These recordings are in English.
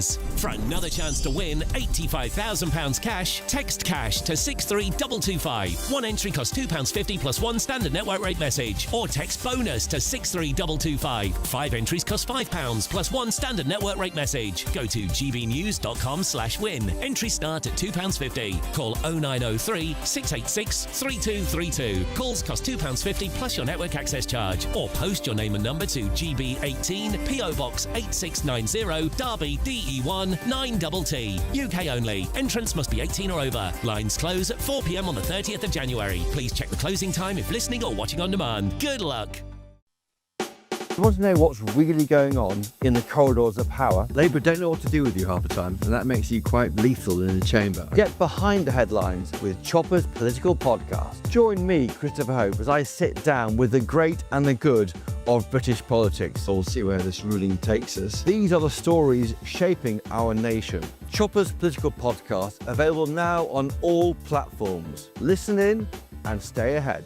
For another chance to win £85,000 cash, text cash to 63225. One entry costs £2.50 plus one standard network rate message. Or text bonus to 63225. 5 entries cost £5 plus one standard network rate message. Go to gbnews.com/win. Entries start at £2.50. Call 0903 686 3232. Calls cost £2.50 plus your network access charge. Or post your name and number to GB18 PO Box 8690 Derby DE1 9TT. UK only. Entrance must be 18 or over. Lines close at 4 p.m. on the 30th of January. Please check the closing time if listening or watching on demand. Good luck. You want to know what's really going on in the corridors of power? Labour don't know what to do with you half the time, and that makes you quite lethal in the chamber. Get behind the headlines with Chopper's Political Podcast. Join me, Christopher Hope, as I sit down with the great and the good of British politics. We'll see where this ruling takes us. These are the stories shaping our nation. Chopper's Political Podcast, available now on all platforms. Listen in and stay ahead.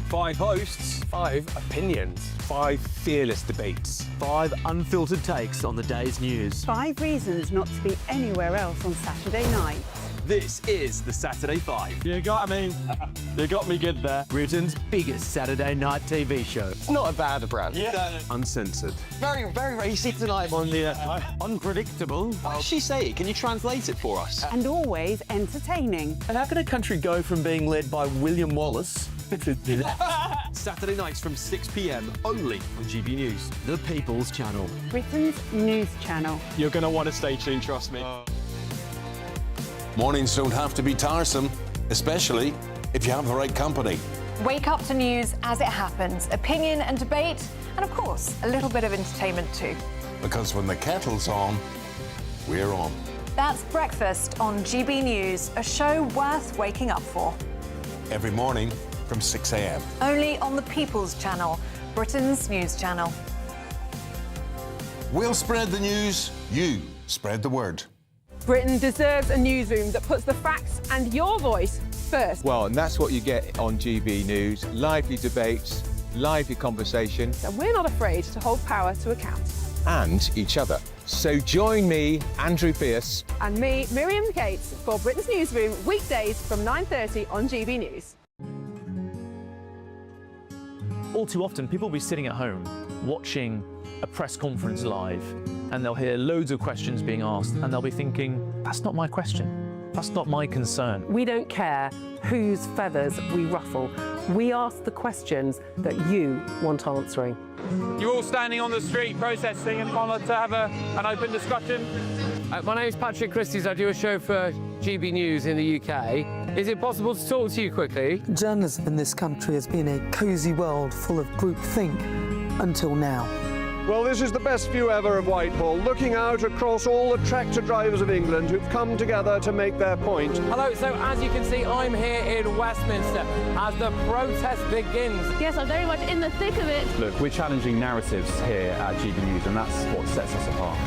5 hosts, 5 opinions, 5 fearless debates, 5 unfiltered takes on the day's news. 5 reasons not to be anywhere else on Saturday night. This is the Saturday 5. You got me good there. Britain's biggest Saturday night TV show. It's not a bad brand. Yeah. Uncensored. Very, very racy tonight. On the Unpredictable. What does she say? Can you translate it for us? And always entertaining. And how can a country go from being led by William Wallace to Saturday nights from 6 p.m. only on GB News, the People's Channel. Britain's news channel. You're going to want to stay tuned, trust me. Mornings don't have to be tiresome, especially if you have the right company. Wake up to news as it happens, opinion and debate, and of course, a little bit of entertainment too. Because when the kettle's on, we're on. That's Breakfast on GB News, a show worth waking up for. Every morning from 6 a.m. Only on the People's Channel, Britain's news channel. We'll spread the news, you spread the word. Britain deserves a newsroom that puts the facts and your voice first. Well, and that's what you get on GB News. Lively debates, lively conversation. And we're not afraid to hold power to account. And each other. So join me, Andrew Pierce. And me, Miriam Cates, for Britain's Newsroom, weekdays from 9:30 on GB News. All too often, people will be sitting at home watching a press conference live, and they'll hear loads of questions being asked, and they'll be thinking, that's not my question. That's not my concern. We don't care whose feathers we ruffle. We ask the questions that you want answering. You're all standing on the street protesting and want to have an open discussion. My name is Patrick Christie's. I do a show for GB News in the UK. Is it possible to talk to you quickly? Journalism in this country has been a cosy world full of groupthink until now. Well, this is the best view ever of Whitehall, looking out across all the tractor drivers of England who've come together to make their point. Hello, so as you can see, I'm here in Westminster as the protest begins. Yes, I'm very much in the thick of it. Look, we're challenging narratives here at GB News, and that's what sets us apart.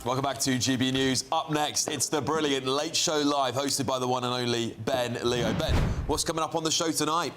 Welcome back to GB News. Up next, it's the brilliant Late Show Live, hosted by the one and only Ben Leo. Ben, what's coming up on the show tonight?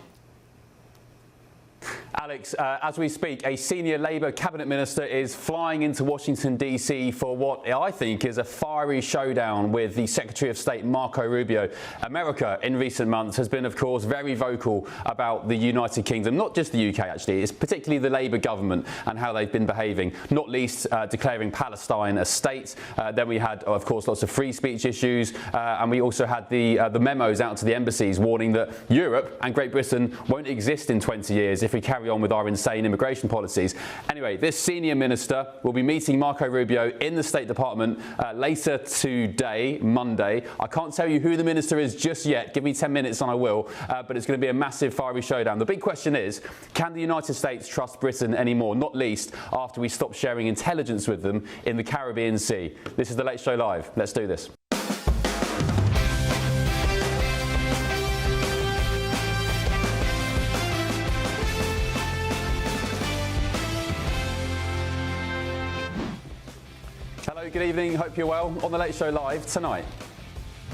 Alex, as we speak, a senior Labour cabinet minister is flying into Washington, D.C. for what I think is a fiery showdown with the Secretary of State, Marco Rubio. America, in recent months, has been, of course, very vocal about the United Kingdom, not just the UK, actually. It's particularly the Labour government and how they've been behaving, not least declaring Palestine a state. Then we had, of course, lots of free speech issues, and we also had the memos out to the embassies warning that Europe and Great Britain won't exist in 20 years if we carry on with our insane immigration policies. Anyway, this senior minister will be meeting Marco Rubio in the State Department later today, Monday. I can't tell you who the minister is just yet. Give me 10 minutes and I will. But it's going to be a massive fiery showdown. The big question is, can the United States trust Britain anymore? Not least after we stop sharing intelligence with them in the Caribbean Sea. This is the Late Show Live. Let's do this. Hello, good evening. Hope you're well. On the Late Show Live tonight.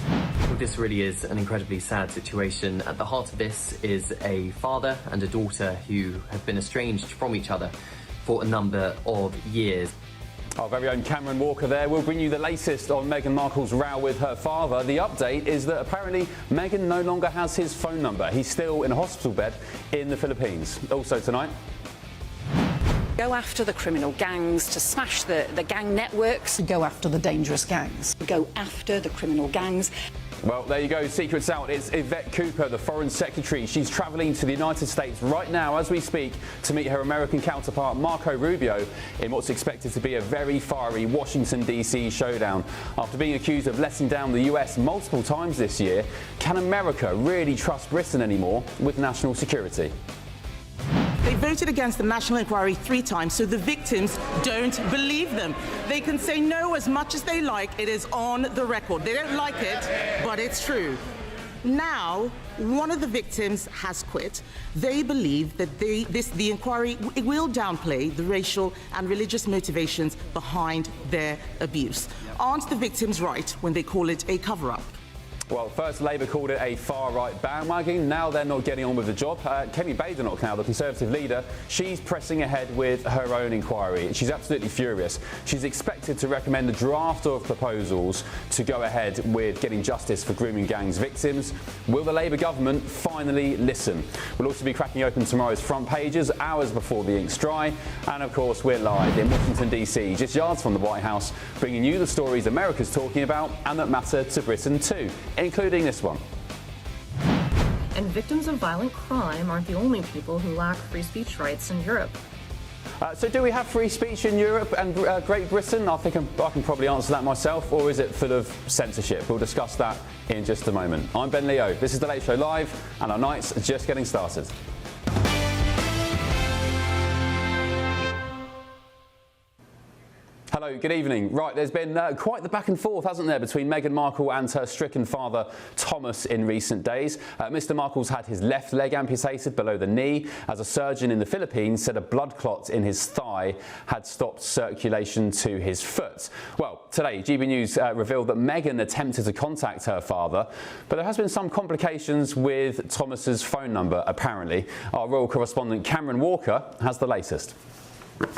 Well, this really is an incredibly sad situation. At the heart of this is a father and a daughter who have been estranged from each other for a number of years. Our very own Cameron Walker there will bring you the latest on Meghan Markle's row with her father. The update is that apparently Meghan no longer has his phone number. He's still in a hospital bed in the Philippines. Also tonight. Go after the criminal gangs, to smash the gang networks. Go after the dangerous gangs. Go after the criminal gangs. Well, there you go, secrets out. It's Yvette Cooper, the Foreign Secretary. She's travelling to the United States right now as we speak to meet her American counterpart Marco Rubio in what's expected to be a very fiery Washington DC showdown. After being accused of letting down the US multiple times this year, can America really trust Britain anymore with national security? They voted against the national inquiry 3 times, so the victims don't believe them. They can say no as much as they like. It is on the record. They don't like it, but it's true. Now, one of the victims has quit. They believe that the inquiry will downplay the racial and religious motivations behind their abuse. Aren't the victims right when they call it a cover-up? Well, first Labour called it a far-right bandwagon. Now they're not getting on with the job. Kemi Badenoch now, the Conservative leader, she's pressing ahead with her own inquiry. She's absolutely furious. She's expected to recommend a draft of proposals to go ahead with getting justice for grooming gangs victims. Will the Labour government finally listen? We'll also be cracking open tomorrow's front pages, hours before the ink's dry. And of course, we're live in Washington, DC, just yards from the White House, bringing you the stories America's talking about and that matter to Britain too, including this one. And victims of violent crime aren't the only people who lack free speech rights in Europe. So do we have free speech in Europe and Great Britain? I think I can probably answer that myself, or is it full of censorship? We'll discuss that in just a moment. I'm Ben Leo. This is The Late Show Live, and our night's just getting started. Hello, good evening. Right, there's been quite the back and forth, hasn't there, between Meghan Markle and her stricken father, Thomas, in recent days. Mr. Markle's had his left leg amputated below the knee, as a surgeon in the Philippines said a blood clot in his thigh had stopped circulation to his foot. Well, today, GB News revealed that Meghan attempted to contact her father, but there has been some complications with Thomas's phone number, apparently. Our royal correspondent, Cameron Walker, has the latest.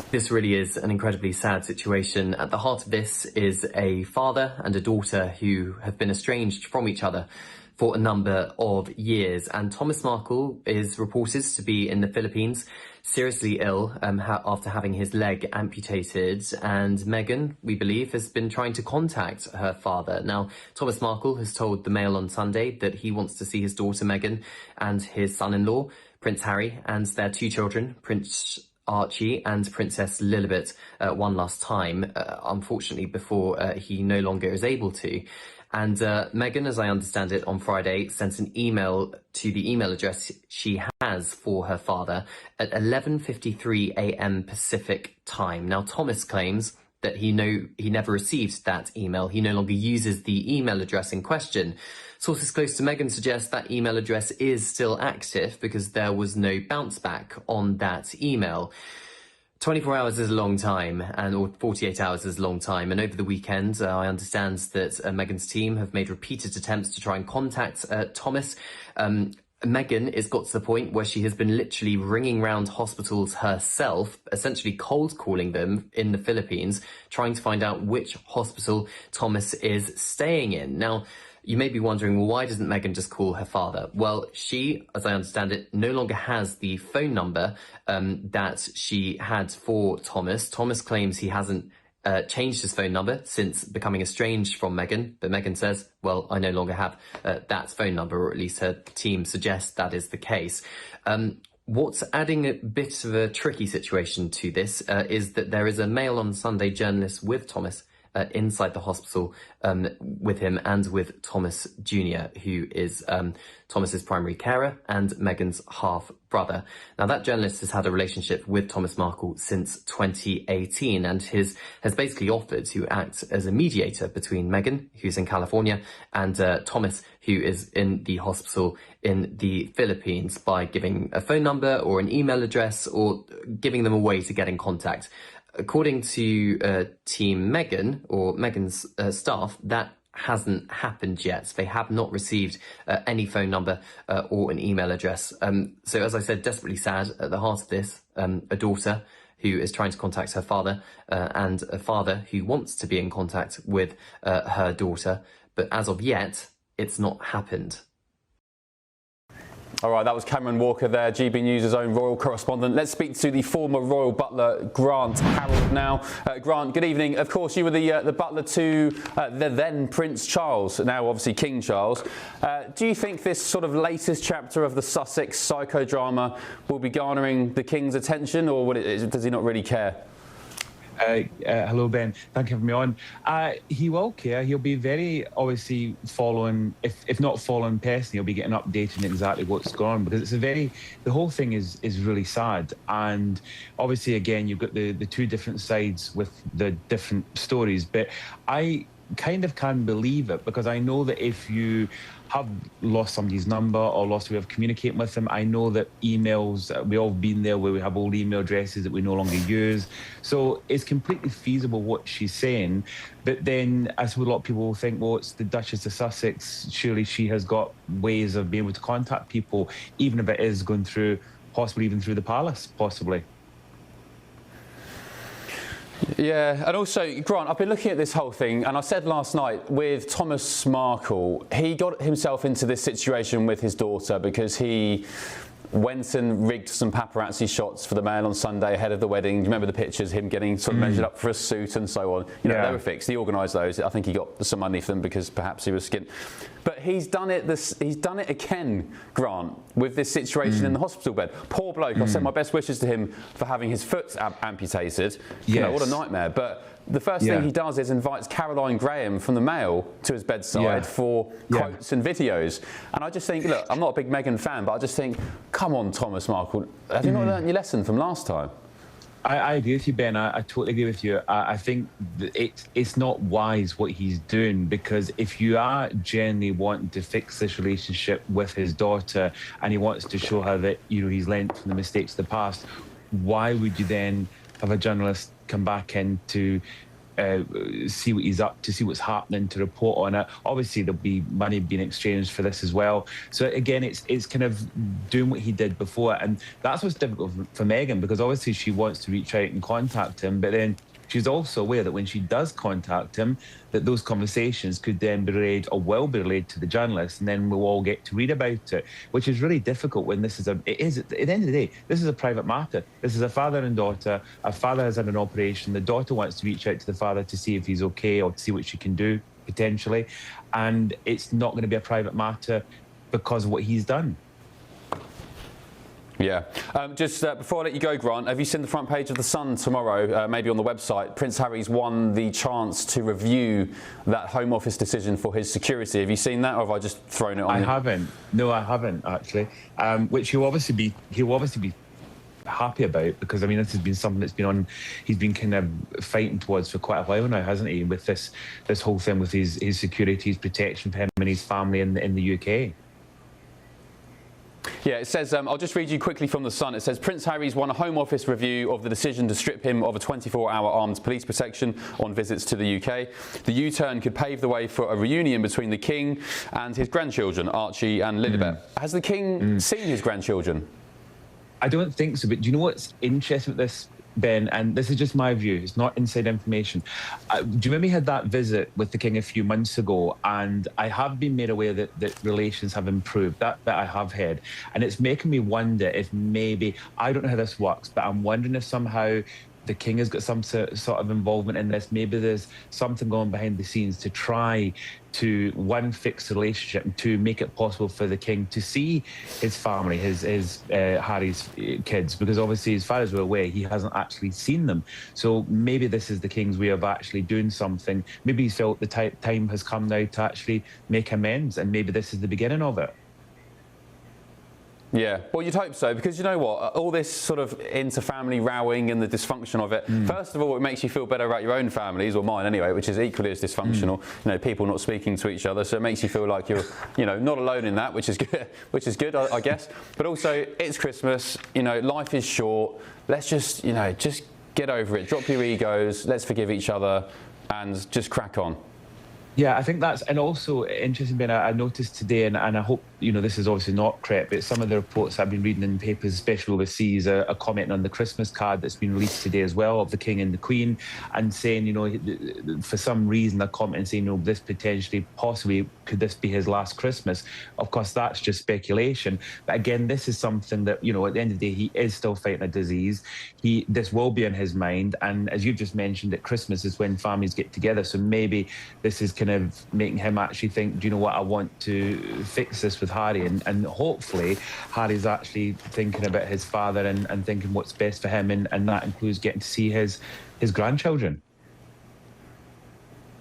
This really is an incredibly sad situation. At the heart of this is a father and a daughter who have been estranged from each other for a number of years. And Thomas Markle is reported to be in the Philippines, seriously ill after having his leg amputated. And Meghan, we believe, has been trying to contact her father. Now, Thomas Markle has told the Mail on Sunday that he wants to see his daughter Meghan and his son-in-law, Prince Harry, and their 2 children, Prince Archie and Princess Lilibet, one last time, unfortunately, before he no longer is able to. And Meghan, as I understand it, on Friday sent an email to the email address she has for her father at 11:53 a.m. Pacific time. Now, Thomas claims that he never received that email. He no longer uses the email address in question. Sources close to Meghan suggest that email address is still active because there was no bounce back on that email. 24 hours is a long time, or 48 hours is a long time. And over the weekend, I understand that Meghan's team have made repeated attempts to try and contact Thomas. Meghan has got to the point where she has been literally ringing round hospitals herself, essentially cold calling them in the Philippines, trying to find out which hospital Thomas is staying in. Now, you may be wondering, well, why doesn't Meghan just call her father? Well, she, as I understand it, no longer has the phone number that she had for Thomas. Thomas claims he hasn't changed his phone number since becoming estranged from Meghan, but Meghan says, well, I no longer have that phone number, or at least her team suggests that is the case. What's adding a bit of a tricky situation to this is that there is a Mail on Sunday journalist with Thomas inside the hospital with him and with Thomas Jr., who is Thomas's primary carer and Meghan's half-brother. Now, that journalist has had a relationship with Thomas Markle since 2018 and has basically offered to act as a mediator between Meghan, who's in California, and Thomas, who is in the hospital in the Philippines, by giving a phone number or an email address or giving them a way to get in contact. according to Team Meghan, or Meghan's staff, that hasn't happened yet. They have not received any phone number or an email address. So as I said, desperately sad. At the heart of this, a daughter who is trying to contact her father and a father who wants to be in contact with her daughter. But as of yet, it's not happened. All right, that was Cameron Walker there, GB News' own royal correspondent. Let's speak to the former royal butler, Grant Harold, now. Grant, good evening. Of course, you were the butler to the then Prince Charles, now obviously King Charles. Do you think this sort of latest chapter of the Sussex psychodrama will be garnering the King's attention, or does he not really care? Hello, Ben. Thank you for having me on. He will care. He'll be very, obviously, following, if not following personally, he'll be getting updated on exactly what's going on, because the whole thing is really sad. And obviously, again, you've got the two different sides with the different stories. But I kind of can believe it, because I know that if you have lost somebody's number or lost a way of communicating with them, I know that emails, we all been there where we have old email addresses that we no longer use. So it's completely feasible what she's saying. But then, as a lot of people will think, well, it's the Duchess of Sussex, surely she has got ways of being able to contact people, even if it is going through, possibly even through the palace, possibly. Yeah, and also, Grant, I've been looking at this whole thing, and I said last night with Thomas Markle, he got himself into this situation with his daughter because he went and rigged some paparazzi shots for the Mail on Sunday ahead of the wedding. Do you remember the pictures, him getting sort of measured up for a suit and so on? You know, they were fixed. He organised those. I think he got some money for them because perhaps he was skint. But he's done it again, Grant, with this situation in the hospital bed. Poor bloke. I sent my best wishes to him for having his foot amputated. You know, what a nightmare. But the first thing he does is invites Caroline Graham from the Mail to his bedside for quotes and videos. And I just think, look, I'm not a big Meghan fan, but I just think, come on, Thomas Markle, have you not learnt your lesson from last time? I agree with you, Ben. I totally agree with you. I think it's not wise what he's doing, because if you are genuinely wanting to fix this relationship with his daughter and he wants to show her that, you know, he's learned from the mistakes of the past, why would you then have a journalist come back in to see what he's up to, see what's happening, to report on it? Obviously, there'll be money being exchanged for this as well. So again, it's kind of doing what he did before, and that's what's difficult for Meghan, because obviously she wants to reach out and contact him, but then she's also aware that when she does contact him, that those conversations could then be relayed, or will be relayed, to the journalists, and then we'll all get to read about it, which is really difficult when this is at the end of the day, this is a private matter. This is a father and daughter. A father has had an operation. The daughter wants to reach out to the father to see if he's okay, or to see what she can do, potentially. And it's not going to be a private matter because of what he's done. Yeah. Just before I let you go, Grant, have you seen the front page of The Sun tomorrow, maybe on the website? Prince Harry's won the chance to review that Home Office decision for his security. Have you seen that, or have I just thrown it on? I haven't. No, I haven't, actually. Which he'll obviously be happy about, because I mean, this has been something that's been on, he's been kind of fighting towards for quite a while now, hasn't he, with this whole thing with his security, his protection for him and his family in the UK. Yeah, it says, I'll just read you quickly from The Sun. It says, Prince Harry's won a Home Office review of the decision to strip him of a 24-hour armed police protection on visits to the UK. The U-turn could pave the way for a reunion between the King and his grandchildren, Archie and Lilibet. Has the King seen his grandchildren? I don't think so, but do you know what's interesting with this, Ben? And this is just my view, it's not inside information. Do you remember he had that visit with the King a few months ago? And I have been made aware that relations have improved. That I have heard. And it's making me wonder if maybe, I don't know how this works, but I'm wondering if somehow the King has got some sort of involvement in this. Maybe there's something going behind the scenes to try to, one, fix the relationship, and two, make it possible for the King to see his family, his Harry's kids, because obviously, as far as we're aware, he hasn't actually seen them. So maybe this is the King's way of actually doing something. Maybe he's felt the time has come now to actually make amends, and maybe this is the beginning of it. Yeah, well, you'd hope so, because you know what? All this sort of inter-family rowing and the dysfunction of it, first of all, it makes you feel better about your own families, or mine anyway, which is equally as dysfunctional. You know, people not speaking to each other, so it makes you feel like you're, you know, not alone in that, which is good, I guess. But also, it's Christmas, you know, life is short. Let's just, you know, just get over it, drop your egos, let's forgive each other and just crack on. Yeah, I think that's, and also interesting, Ben, I noticed today, and I hope, you know, this is obviously not correct, but some of the reports I've been reading in papers, especially overseas, are commenting on the Christmas card that's been released today as well of the King and the Queen, and saying, you know, for some reason they're commenting saying, you know, this potentially, possibly, could this be his last Christmas? Of course, that's just speculation. But again, this is something that, you know, at the end of the day, he is still fighting a disease. This will be on his mind. And as you've just mentioned, at Christmas is when families get together. So maybe this is kind of making him actually think, do you know what, I want to fix this with Harry. And hopefully Harry's actually thinking about his father and thinking what's best for him. And that includes getting to see his grandchildren.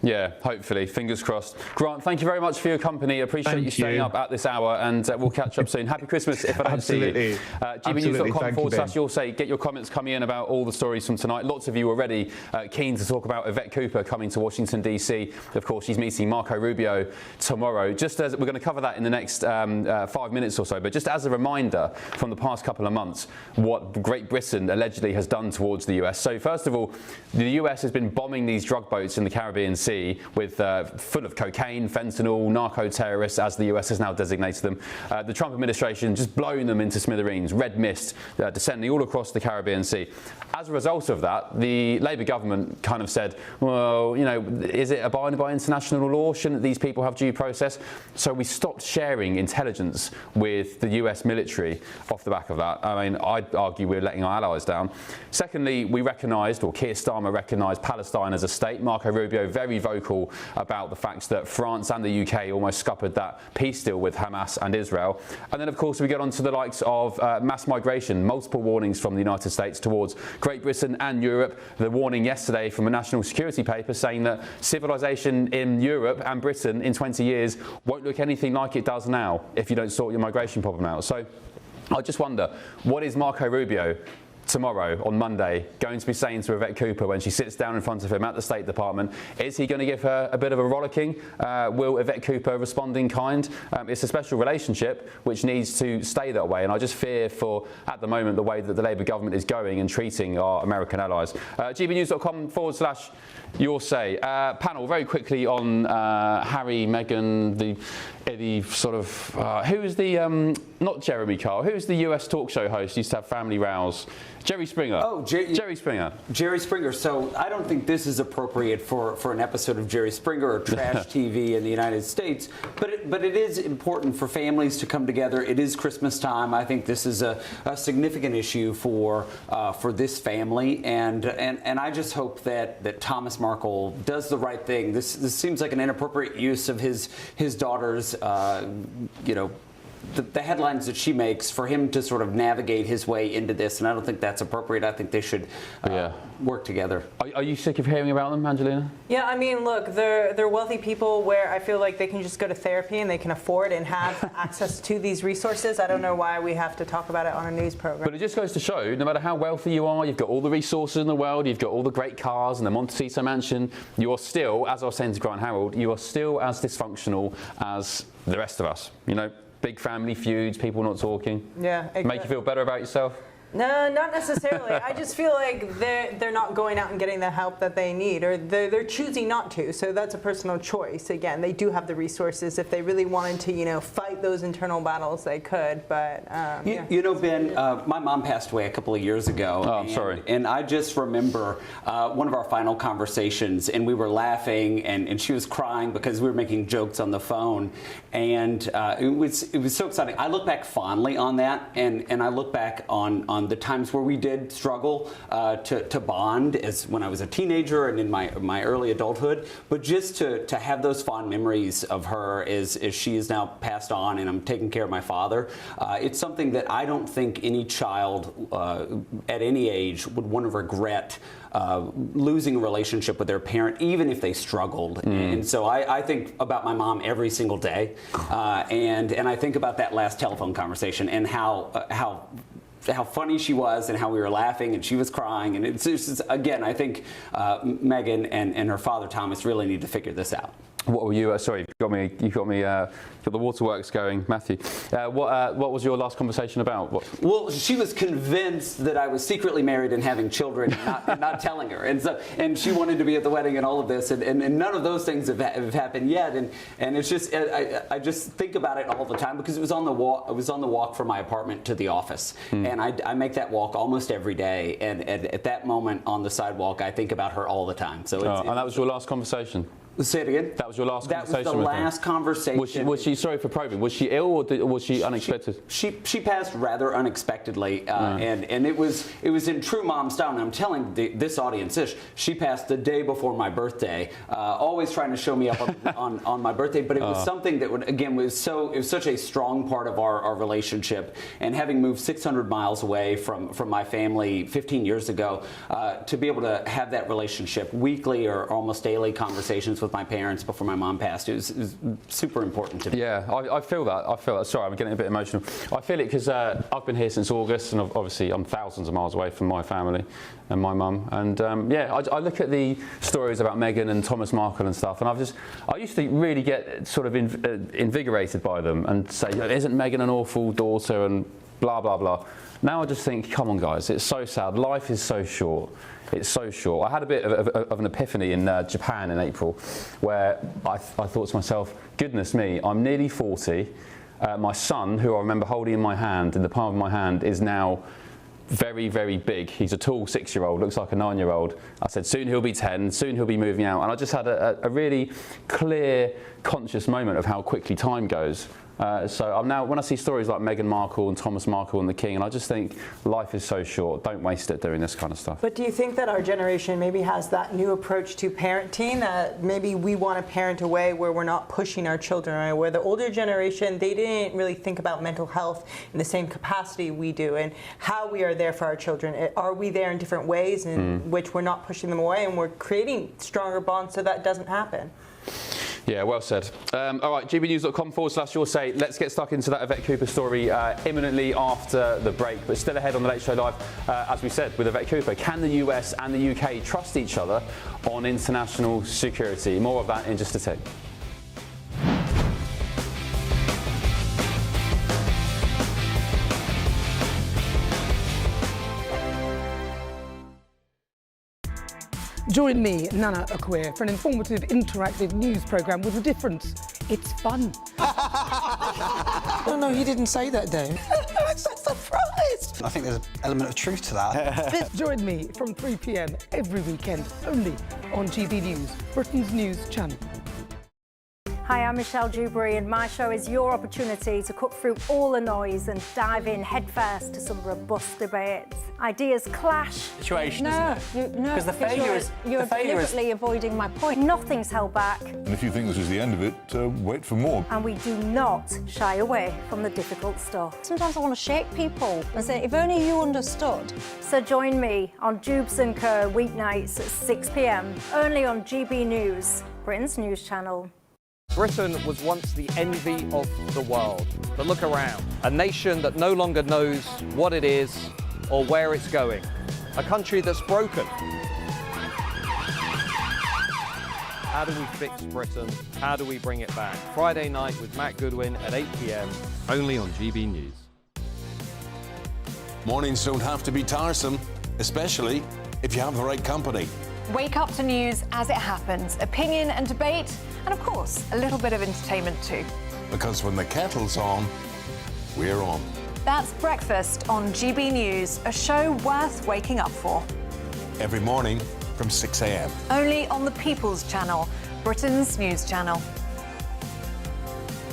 Yeah, hopefully. Fingers crossed. Grant, thank you very much for your company. Appreciate you staying up at this hour, and we'll catch up soon. Happy Christmas if I don't see you. gbnews.com/, you'll say, get your comments coming in about all the stories from tonight. Lots of you already keen to talk about Yvette Cooper coming to Washington, D.C. Of course, she's meeting Marco Rubio tomorrow. Just as we're going to cover that in the next 5 minutes or so, but just as a reminder from the past couple of months, what Great Britain allegedly has done towards the US. So first of all, the US has been bombing these drug boats in the Caribbean Sea with full of cocaine, fentanyl, narco-terrorists, as the US has now designated them. The Trump administration just blowing them into smithereens, red mist descending all across the Caribbean Sea. As a result of that, the Labour government kind of said, well, you know, is it abiding by international law? Shouldn't these people have due process? So we stopped sharing intelligence with the US military off the back of that. I mean, I'd argue we're letting our allies down. Secondly, we recognised, or Keir Starmer recognised, Palestine as a state. Marco Rubio very vocal about the fact that France and the UK almost scuppered that peace deal with Hamas and Israel. And then, of course, we get on to the likes of mass migration, multiple warnings from the United States towards Great Britain and Europe. The warning yesterday from a national security paper saying that civilization in Europe and Britain in 20 years won't look anything like it does now if you don't sort your migration problem out. So I just wonder, what is Marco Rubio tomorrow, on Monday, going to be saying to Yvette Cooper when she sits down in front of him at the State Department? Is he going to give her a bit of a rollicking? Will Yvette Cooper respond in kind? It's a special relationship which needs to stay that way, and I just fear for, at the moment, the way that the Labour government is going and treating our American allies. gbnews.com/your say. Panel, very quickly on Harry, Meghan, the sort of, who is the, not Jeremy Kyle, who's the US talk show host, used to have family rows? Jerry Springer. Oh, Jerry Springer. Jerry Springer. So I don't think this is appropriate for an episode of Jerry Springer or trash TV in the United States. But it is important for families to come together. It is Christmas time. I think this is a significant issue for this family, and I just hope that Thomas Markle does the right thing. This seems like an inappropriate use of his daughter's the headlines that she makes, for him to sort of navigate his way into this, and I don't think that's appropriate. I think they should work together. Are you sick of hearing about them, Angelina? Yeah, I mean, look, they're wealthy people where I feel like they can just go to therapy and they can afford and have access to these resources. I don't know why we have to talk about it on a news program. But it just goes to show, no matter how wealthy you are, you've got all the resources in the world, you've got all the great cars and the Montecito mansion, you are still, as I was saying to Grant Harold, you are still as dysfunctional as the rest of us, you know? Big family feuds, people not talking. Yeah. Exactly. Make you feel better about yourself? No, not necessarily. I just feel like they're not going out and getting the help that they need, or they're choosing not to. So that's a personal choice. Again, they do have the resources. If they really wanted to, fight those internal battles, they could. But you know, Ben, my mom passed away a couple of years ago. Oh, I'm sorry. And I just remember one of our final conversations, and we were laughing, and she was crying because we were making jokes on the phone, and it was so exciting. I look back fondly on that, and I look back on the times where we did struggle to bond, as when I was a teenager and in my early adulthood. But just to have those fond memories of her as she is now passed on, and I'm taking care of my father, it's something that I don't think any child at any age would want to regret. Losing a relationship with their parent, even if they struggled. And so I think about my mom every single day, and I think about that last telephone conversation and how funny she was and how we were laughing and she was crying. And it's just, again, I think Meghan and her father Thomas really need to figure this out. What were you? Sorry, you got the waterworks going, Matthew. What was your last conversation about? Well, she was convinced that I was secretly married and having children, and not telling her, and she wanted to be at the wedding and all of this, and none of those things have happened yet, and it's just I just think about it all the time because it was on the walk. It was on the walk from my apartment to the office, and I make that walk almost every day, and at that moment on the sidewalk, I think about her all the time. So and that was your last conversation. Say it again. That was your last conversation. That was the last conversation. Was she sorry for probing? Was she ill or was she unexpected? She passed rather unexpectedly, and it was in true mom style. And I'm telling this audience this. She passed the day before my birthday, always trying to show me up on my birthday. But it was something that was such a strong part of our relationship. And having moved 600 miles away from my family 15 years ago, to be able to have that relationship weekly or almost daily conversations with my parents before my mom passed, it was super important to me. Yeah, I feel that. Sorry, I'm getting a bit emotional. I feel it because I've been here since August, and obviously I'm thousands of miles away from my family and my mum. And I look at the stories about Meghan and Thomas Markle and stuff, and I used to really get sort of invigorated by them and say, isn't Meghan an awful daughter and blah, blah, blah. Now I just think, come on, guys, it's so sad. Life is so short. It's so short. I had a bit of an epiphany in Japan in April where I thought to myself, goodness me, I'm nearly 40. My son, who I remember holding in my hand, in the palm of my hand, is now very, very big. He's a tall 6-year-old, looks like a 9-year-old. I said, soon he'll be 10, soon he'll be moving out. And I just had a really clear, conscious moment of how quickly time goes. So I'm now, when I see stories like Meghan Markle and Thomas Markle and the King, and I just think life is so short. Don't waste it doing this kind of stuff. But do you think that our generation maybe has that new approach to parenting, that maybe we want to parent a way where we're not pushing our children away, where the older generation, they didn't really think about mental health in the same capacity we do, and how we are there for our children? Are we there in different ways in which we're not pushing them away and we're creating stronger bonds so that doesn't happen? Yeah, well said. All right, gbnews.com/your say. Let's get stuck into that Yvette Cooper story imminently after the break. But still ahead on the Late Show Live, as we said, with Yvette Cooper. Can the US and the UK trust each other on international security? More of that in just a tick. Join me, Nana Akwe, for an informative, interactive news programme with a difference. It's fun. No, he didn't say that, Dave. I'm so surprised. I think there's an element of truth to that. Join me from 3 p.m. every weekend, only on GB News, Britain's news channel. Hi, I'm Michelle Dewberry, and my show is your opportunity to cut through all the noise and dive in headfirst to some robust debates. Ideas clash. Situation, no, isn't it? Because the failure is... You're deliberately avoiding my point. Nothing's held back. And if you think this is the end of it, wait for more. And we do not shy away from the difficult stuff. Sometimes I want to shake people and say, if only you understood. So join me on Jubes & Co. weeknights at 6 p.m, only on GB News, Britain's news channel. Britain was once the envy of the world. But look around. A nation that no longer knows what it is or where it's going. A country that's broken. How do we fix Britain? How do we bring it back? Friday night with Matt Goodwin at 8 p.m, only on GB News. Mornings don't have to be tiresome, especially if you have the right company. Wake up to news as it happens, opinion and debate, and of course, a little bit of entertainment too. Because when the kettle's on, we're on. That's Breakfast on GB News, a show worth waking up for. Every morning from 6 a.m. Only on the People's Channel, Britain's news channel.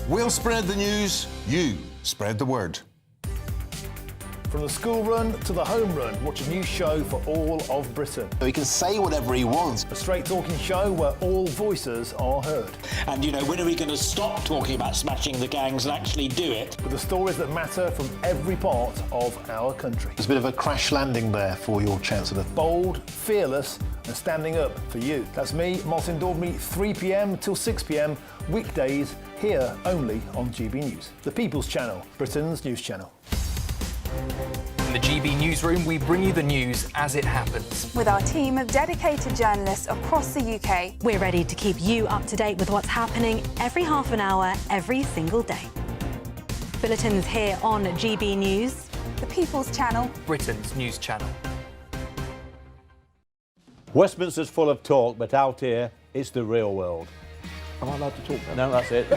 We'll spread the news, you spread the word. From the school run to the home run, watch a new show for all of Britain. He can say whatever he wants. A straight talking show where all voices are heard. And, you know, when are we going to stop talking about smashing the gangs and actually do it? With the stories that matter from every part of our country. There's a bit of a crash landing there for your Chancellor. Bold, fearless and standing up for you. That's me, Martin Daubney, 3 p.m. till 6 p.m, weekdays, here only on GB News. The People's Channel, Britain's news channel. the GB newsroom, we bring you the news as it happens. With our team of dedicated journalists across the UK, we're ready to keep you up to date with what's happening every half an hour, every single day. Bulletins here on GB News, the People's Channel, Britain's news channel. Westminster's full of talk, but out here, it's the real world. Am I allowed to talk now? No, that's it.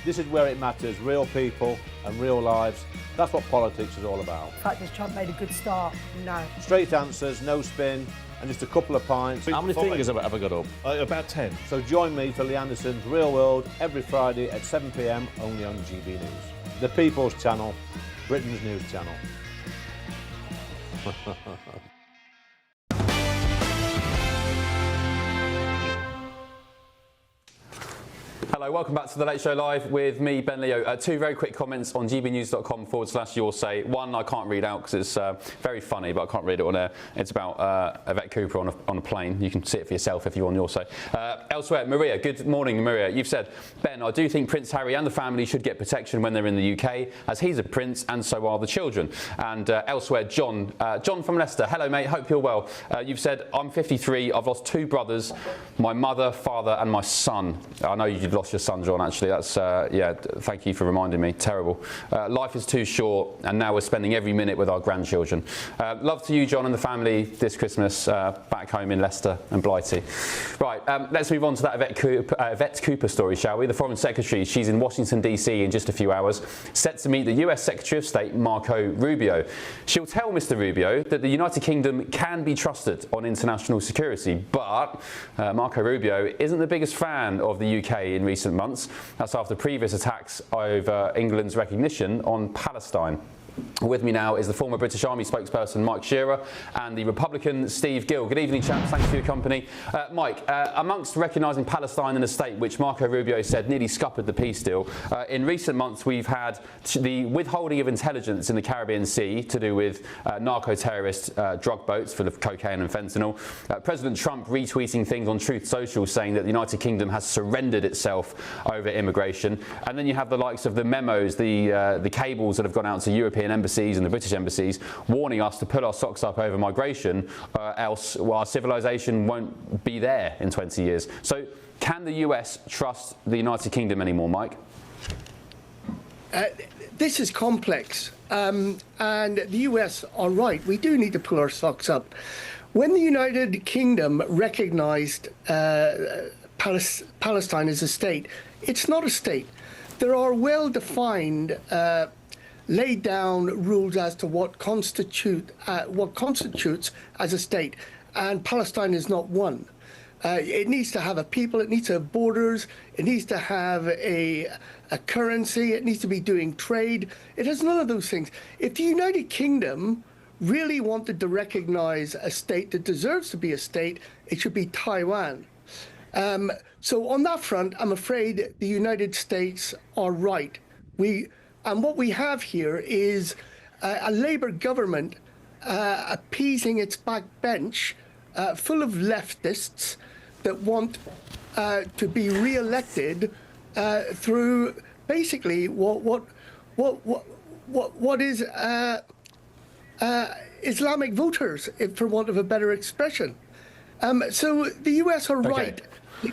This is where it matters, real people and real lives. That's what politics is all about. In fact, has Trump made a good start? No. Straight answers, no spin, and just a couple of pints. How many fingers have I got up? About 10. So join me for Lee Anderson's Real World every Friday at 7 p.m. only on GB News. The People's Channel, Britain's news channel. Hello, welcome back to The Late Show Live with me, Ben Leo. Two very quick comments on gbnews.com/your say. One I can't read out because it's very funny, but I can't read it on air. It's about Yvette Cooper on a plane. You can see it for yourself if you're on your say. Elsewhere, Maria, good morning, Maria. You've said, Ben, I do think Prince Harry and the family should get protection when they're in the UK, as he's a prince and so are the children. And elsewhere, John from Leicester. Hello, mate, hope you're well. You've said, I'm 53, I've lost 2 brothers, my mother, father and my son. I know you've lost your son, John, actually. That's, yeah, thank you for reminding me. Terrible. Life is too short, and now we're spending every minute with our grandchildren. Love to you, John, and the family this Christmas back home in Leicester and Blighty. Right, let's move on to that Yvette Cooper story, shall we? The Foreign Secretary, she's in Washington, D.C. in just a few hours, set to meet the US Secretary of State, Marco Rubio. She'll tell Mr. Rubio that the United Kingdom can be trusted on international security, but Marco Rubio isn't the biggest fan of the UK in recent months. That's after previous attacks over England's recognition on Palestine. With me now is the former British Army spokesperson Mike Shearer and the Republican Steve Gill. Good evening, chaps. Thanks for your company. Mike, amongst recognising Palestine in a state which Marco Rubio said nearly scuppered the peace deal, in recent months we've had the withholding of intelligence in the Caribbean Sea to do with narco-terrorist drug boats full of cocaine and fentanyl. President Trump retweeting things on Truth Social saying that the United Kingdom has surrendered itself over immigration. And then you have the likes of the memos, the cables that have gone out to European embassies and the British embassies warning us to pull our socks up over migration, else our civilization won't be there in 20 years. So can the US trust the United Kingdom anymore, Mike? This is complex, and the US are right. We do need to pull our socks up. When the United Kingdom recognized Palestine as a state, it's not a state. There are well-defined laid down rules as to what constitutes as a state, and Palestine is not one. It needs to have a people, it needs to have borders, it needs to have a currency, it needs to be doing trade. It has none of those things. If the United Kingdom really wanted to recognize a state that deserves to be a state, it should be Taiwan. So on that front, I'm afraid the United States are right. And what we have here is a Labour government appeasing its backbench, full of leftists that want to be re-elected through basically what is Islamic voters, for want of a better expression. So the US are right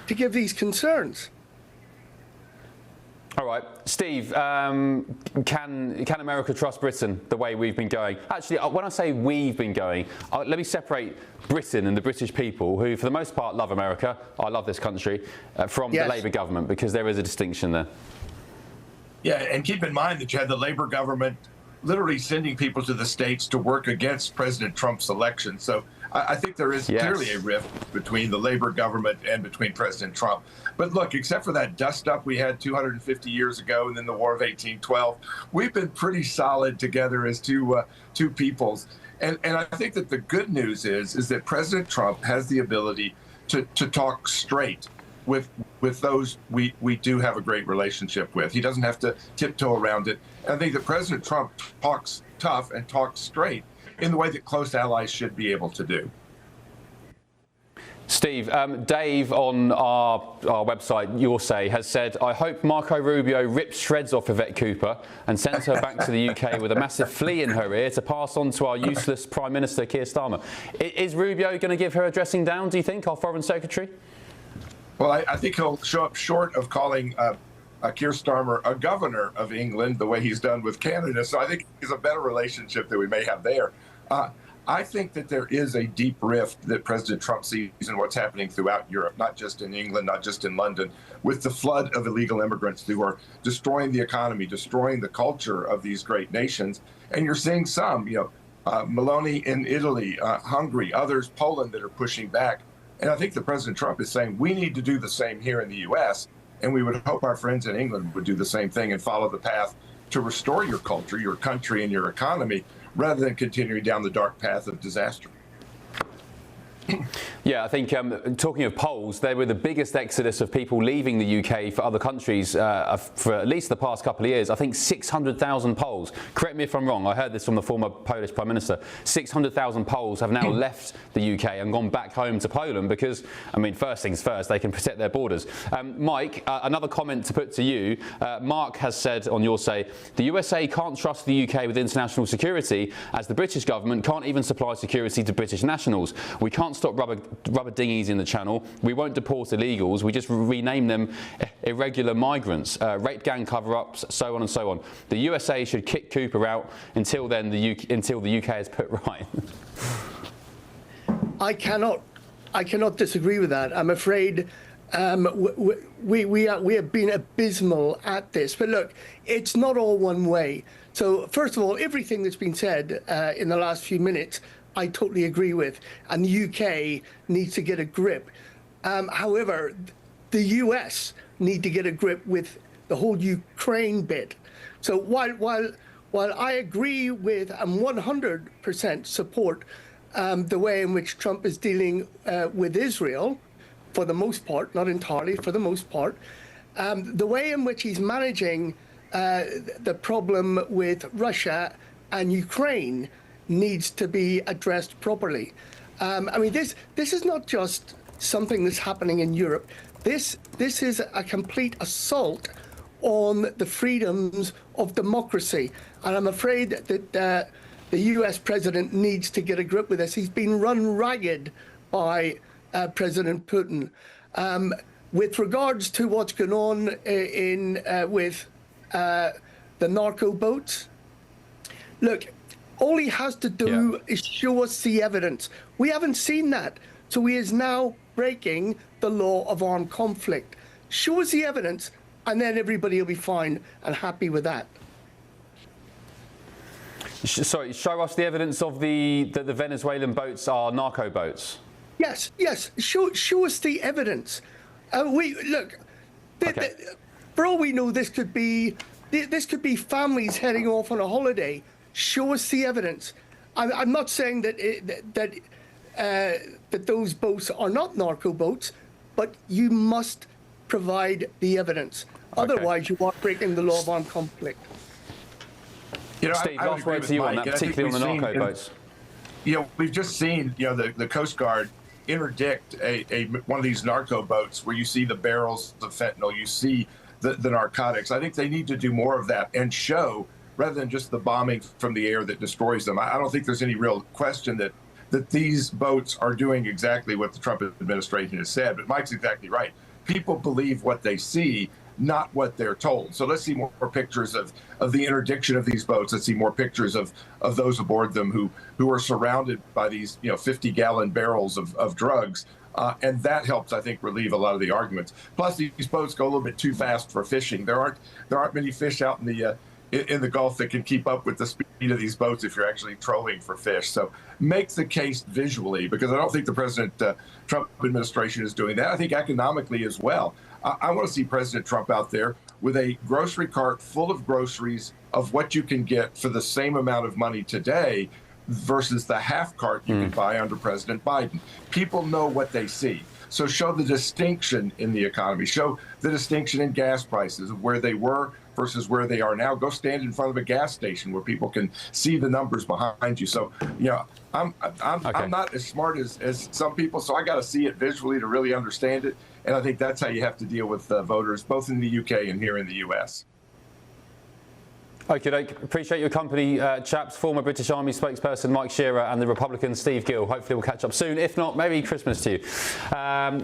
to give these concerns. All right, Steve, can America trust Britain the way we've been going? Actually, when I say we've been going, let me separate Britain and the British people, who for the most part love America, I love this country, from the Labour government, because there is a distinction there. Yeah, and keep in mind that you had the Labour government literally sending people to the States to work against President Trump's election. So I think there is clearly a rift between the Labour government and between President Trump. But look, except for that dust-up we had 250 years ago and then the War of 1812, we've been pretty solid together as two peoples. And I think that the good news is that President Trump has the ability to talk straight with those we do have a great relationship with. He doesn't have to tiptoe around it. And I think that President Trump talks tough and talks straight in the way that close allies should be able to do. Steve, Dave on our website, Your Say, has said, I hope Marco Rubio rips shreds off Yvette Cooper and sends her back to the UK with a massive flea in her ear to pass on to our useless Prime Minister, Keir Starmer. Is Rubio going to give her a dressing down, do you think, our Foreign Secretary? Well, I think he'll show up short of calling Keir Starmer a governor of England the way he's done with Canada. So I think it's a better relationship that we may have there. I think that there is a deep rift that President Trump sees in what's happening throughout Europe, not just in England, not just in London, with the flood of illegal immigrants who are destroying the economy, destroying the culture of these great nations. And you're seeing some, Meloni in Italy, Hungary, others, Poland, that are pushing back. And I think that President Trump is saying we need to do the same here in the U.S., and we would hope our friends in England would do the same thing and follow the path to restore your culture, your country, and your economy, rather than continuing down the dark path of disaster. Yeah, I think talking of Poles, they were the biggest exodus of people leaving the UK for other countries for at least the past couple of years. I think 600,000 Poles. Correct me if I'm wrong. I heard this from the former Polish Prime Minister. 600,000 Poles have now left the UK and gone back home to Poland because, I mean, first things first, they can protect their borders. Mike, another comment to put to you. Mark has said on Your Say, the USA can't trust the UK with international security as the British government can't even supply security to British nationals. We can't stop rubber dinghies in the Channel. We won't deport illegals. We just rename them irregular migrants, rape gang cover-ups, so on and so on. The USA should kick Cooper out until then. Until the UK is put right. I cannot disagree with that. I'm afraid we have been abysmal at this. But look, it's not all one way. So first of all, everything that's been said in the last few minutes, I totally agree with, and the UK needs to get a grip. However, the US need to get a grip with the whole Ukraine bit. So while I agree with and 100% support the way in which Trump is dealing with Israel, for the most part, not entirely, for the most part, the way in which he's managing the problem with Russia and Ukraine needs to be addressed properly. I mean, this is not just something that's happening in Europe. This is a complete assault on the freedoms of democracy. And I'm afraid that the US president needs to get a grip with this. He's been run ragged by President Putin. With regards to what's going on with the narco boats, look, all he has to do is show us the evidence. We haven't seen that. So he is now breaking the law of armed conflict. Show us the evidence, and then everybody will be fine and happy with that. Sorry, show us the evidence of that the Venezuelan boats are narco boats. Yes. Show us the evidence. For all we know, this could be families heading off on a holiday. Show us the evidence. I'm not saying that those boats are not narco boats, but you must provide the evidence. Otherwise, you are breaking the law of armed conflict. Steve, last word to you on that, particularly on the narco boats. We've just seen, the Coast Guard interdict one of these narco boats where you see the barrels of fentanyl, you see the narcotics. I think they need to do more of that and show, rather than just the bombing from the air that destroys them. I don't think there's any real question that these boats are doing exactly what the Trump administration has said. But Mike's exactly right. People believe what they see, not what they're told. So let's see more pictures of the interdiction of these boats. Let's see more pictures of those aboard them who are surrounded by these 50-gallon barrels of drugs. And that helps, I think, relieve a lot of the arguments. Plus, these boats go a little bit too fast for fishing. There aren't many fish out in the Gulf that can keep up with the speed of these boats if you're actually trolling for fish. So make the case visually, because I don't think the President Trump administration is doing that. I think economically as well. I want to see President Trump out there with a grocery cart full of groceries of what you can get for the same amount of money today versus the half cart you can buy under President Biden. People know what they see. So show the distinction in the economy. Show the distinction in gas prices of where they were versus where they are now. Go stand in front of a gas station where people can see the numbers behind you. So, I'm not as smart as some people, so I got to see it visually to really understand it. And I think that's how you have to deal with voters, both in the UK and here in the US. Okay, appreciate your company, chaps. Former British Army spokesperson Mike Shearer and the Republican Steve Gill. Hopefully we'll catch up soon. If not, Merry Christmas to you.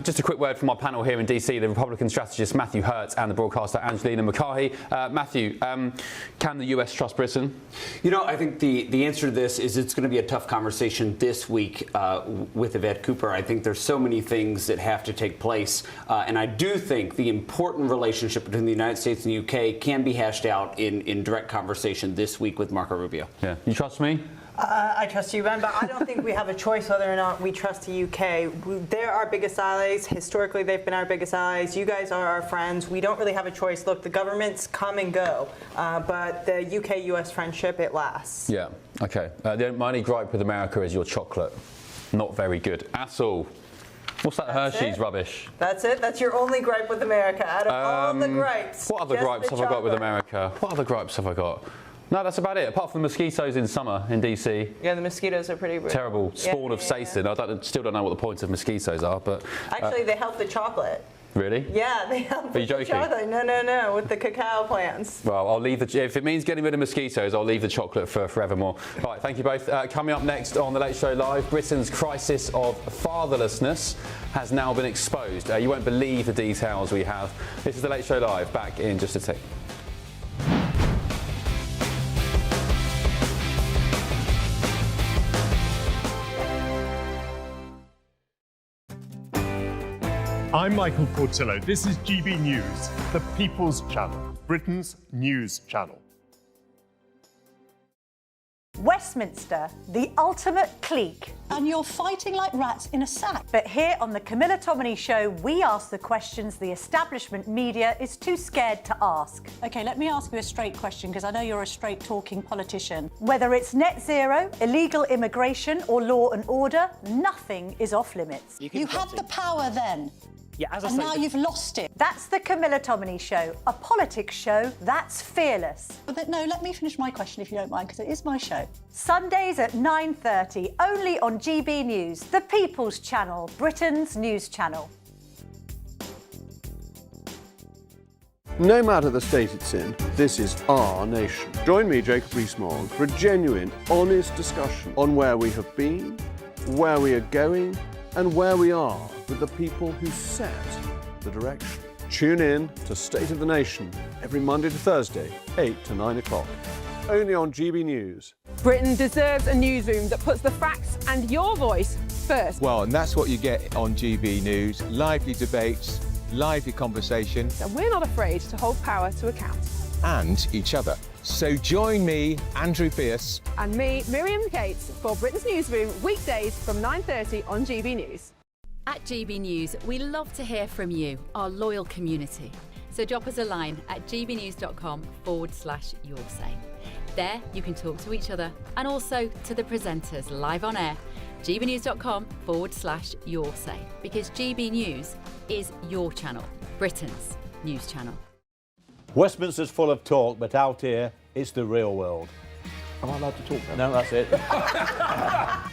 Just a quick word from our panel here in DC, the Republican strategist Matthew Hertz and the broadcaster Angelina McCarthy. Matthew, can the US trust Britain? I think the answer to this is it's going to be a tough conversation this week with Yvette Cooper. I think there's so many things that have to take place. And I do think the important relationship between the United States and the UK can be hashed out in direct conversation this week with Marco Rubio. Yeah. You trust me? I trust you, Ben, but I don't think we have a choice whether or not we trust the UK. They're our biggest allies. Historically, they've been our biggest allies. You guys are our friends. We don't really have a choice. Look, the governments come and go, but the UK-US friendship, it lasts. Yeah. Okay. My only gripe with America is your chocolate. Not very good at all. What's that Hershey's rubbish? That's it? That's your only gripe with America out of all the gripes? What other gripes have I got with America? What other gripes have I got? No, that's about it. Apart from the mosquitoes in summer in DC. Yeah, the mosquitoes are pretty terrible. Spawn of Satan. I still don't know what the point of mosquitoes are, but actually they help the chocolate. Really? Yeah, they help with the chocolate. No, with the cacao plants. Well, I'll leave if it means getting rid of mosquitoes, I'll leave the chocolate for forevermore. Right, thank you both. Coming up next on The Late Show Live, Britain's crisis of fatherlessness has now been exposed. You won't believe the details we have. This is The Late Show Live, back in just a tick. I'm Michael Portillo. This is GB News, the People's Channel, Britain's news channel. Westminster, the ultimate clique. And you're fighting like rats in a sack. But here on the Camilla Tominey Show, we ask the questions the establishment media is too scared to ask. OK, let me ask you a straight question, because I know you're a straight-talking politician. Whether it's net zero, illegal immigration or law and order, nothing is off limits. You had the power then. Yeah, as I and say, now you've lost it. That's the Camilla Tominey Show, a politics show that's fearless. But no, let me finish my question if you don't mind, because it is my show. Sundays at 9:30, only on GB News, the People's Channel, Britain's news channel. No matter the state it's in, this is our nation. Join me, Jacob Rees-Mogg, for a genuine, honest discussion on where we have been, where we are going, and where we are with the people who set the direction. Tune in to State of the Nation every Monday to Thursday, 8 to 9 o'clock. Only on GB News. Britain deserves a newsroom that puts the facts and your voice first. Well, and that's what you get on GB News. Lively debates, lively conversation. And we're not afraid to hold power to account. And each other. So join me, Andrew Pierce. And me, Miriam Cates, for Britain's Newsroom, weekdays from 9:30 on GB News. At GB News, we love to hear from you, our loyal community. So drop us a line at gbnews.com/yoursay. There you can talk to each other and also to the presenters live on air. gbnews.com/yoursay, because GB News is your channel, Britain's news channel. Westminster's full of talk, but out here, it's the real world. Am I allowed to talk now? No, that's it.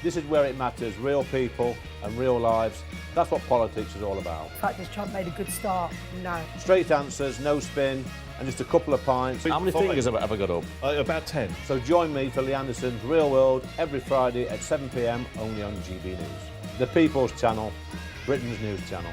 This is where it matters, real people and real lives. That's what politics is all about. The fact that Trump made a good start, no. Straight answers, no spin, and just a couple of pints. How many fingers have I got up? About 10. So join me for Lee Anderson's Real World every Friday at 7 p.m. only on GB News. The People's Channel, Britain's news channel.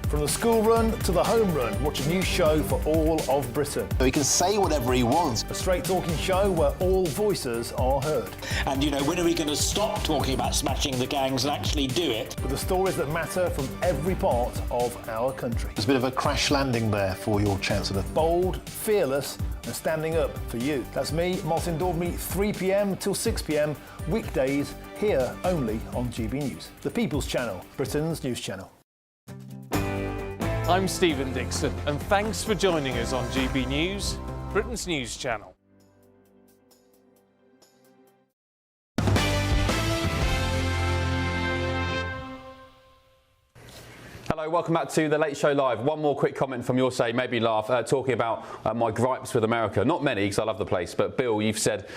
From the school run to the home run, watch a new show for all of Britain. He can say whatever he wants. A straight-talking show where all voices are heard. And, when are we going to stop talking about smashing the gangs and actually do it? With the stories that matter from every part of our country. There's a bit of a crash landing there for your Chancellor. Bold, fearless and standing up for you. That's me, Martin Daubney, 3 p.m. till 6 p.m. weekdays, here only on GB News. The People's Channel, Britain's news channel. I'm Stephen Dixon, and thanks for joining us on GB News, Britain's news channel. Hello, Hello, welcome back to The Late Show Live. One more quick comment from your side, maybe laugh, talking about my gripes with America. Not many, because I love the place, but Bill, you've said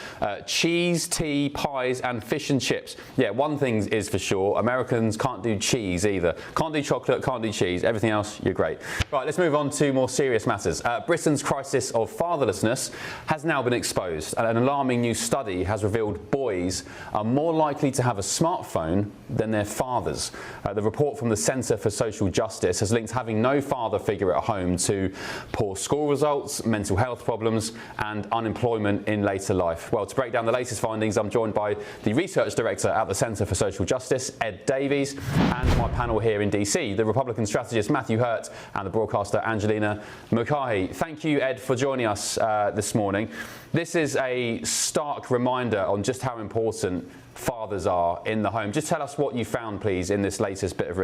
cheese, tea, pies and fish and chips. Yeah, one thing is for sure, Americans can't do cheese either. Can't do chocolate, can't do cheese. Everything else, you're great. Right, let's move on to more serious matters. Britain's crisis of fatherlessness has now been exposed. An alarming new study has revealed boys are more likely to have a smartphone than their fathers. The report from the Centre for Social Justice has linked having no father figure at home to poor school results, mental health problems and unemployment in later life. Well, to break down the latest findings, I'm joined by the Research Director at the Centre for Social Justice, Ed Davies, and my panel here in DC, the Republican strategist Matthew Hurt and the broadcaster Angelina Mukahi. Thank you, Ed, for joining us this morning. This is a stark reminder on just how important fathers are in the home. Just tell us what you found, please, in this latest bit of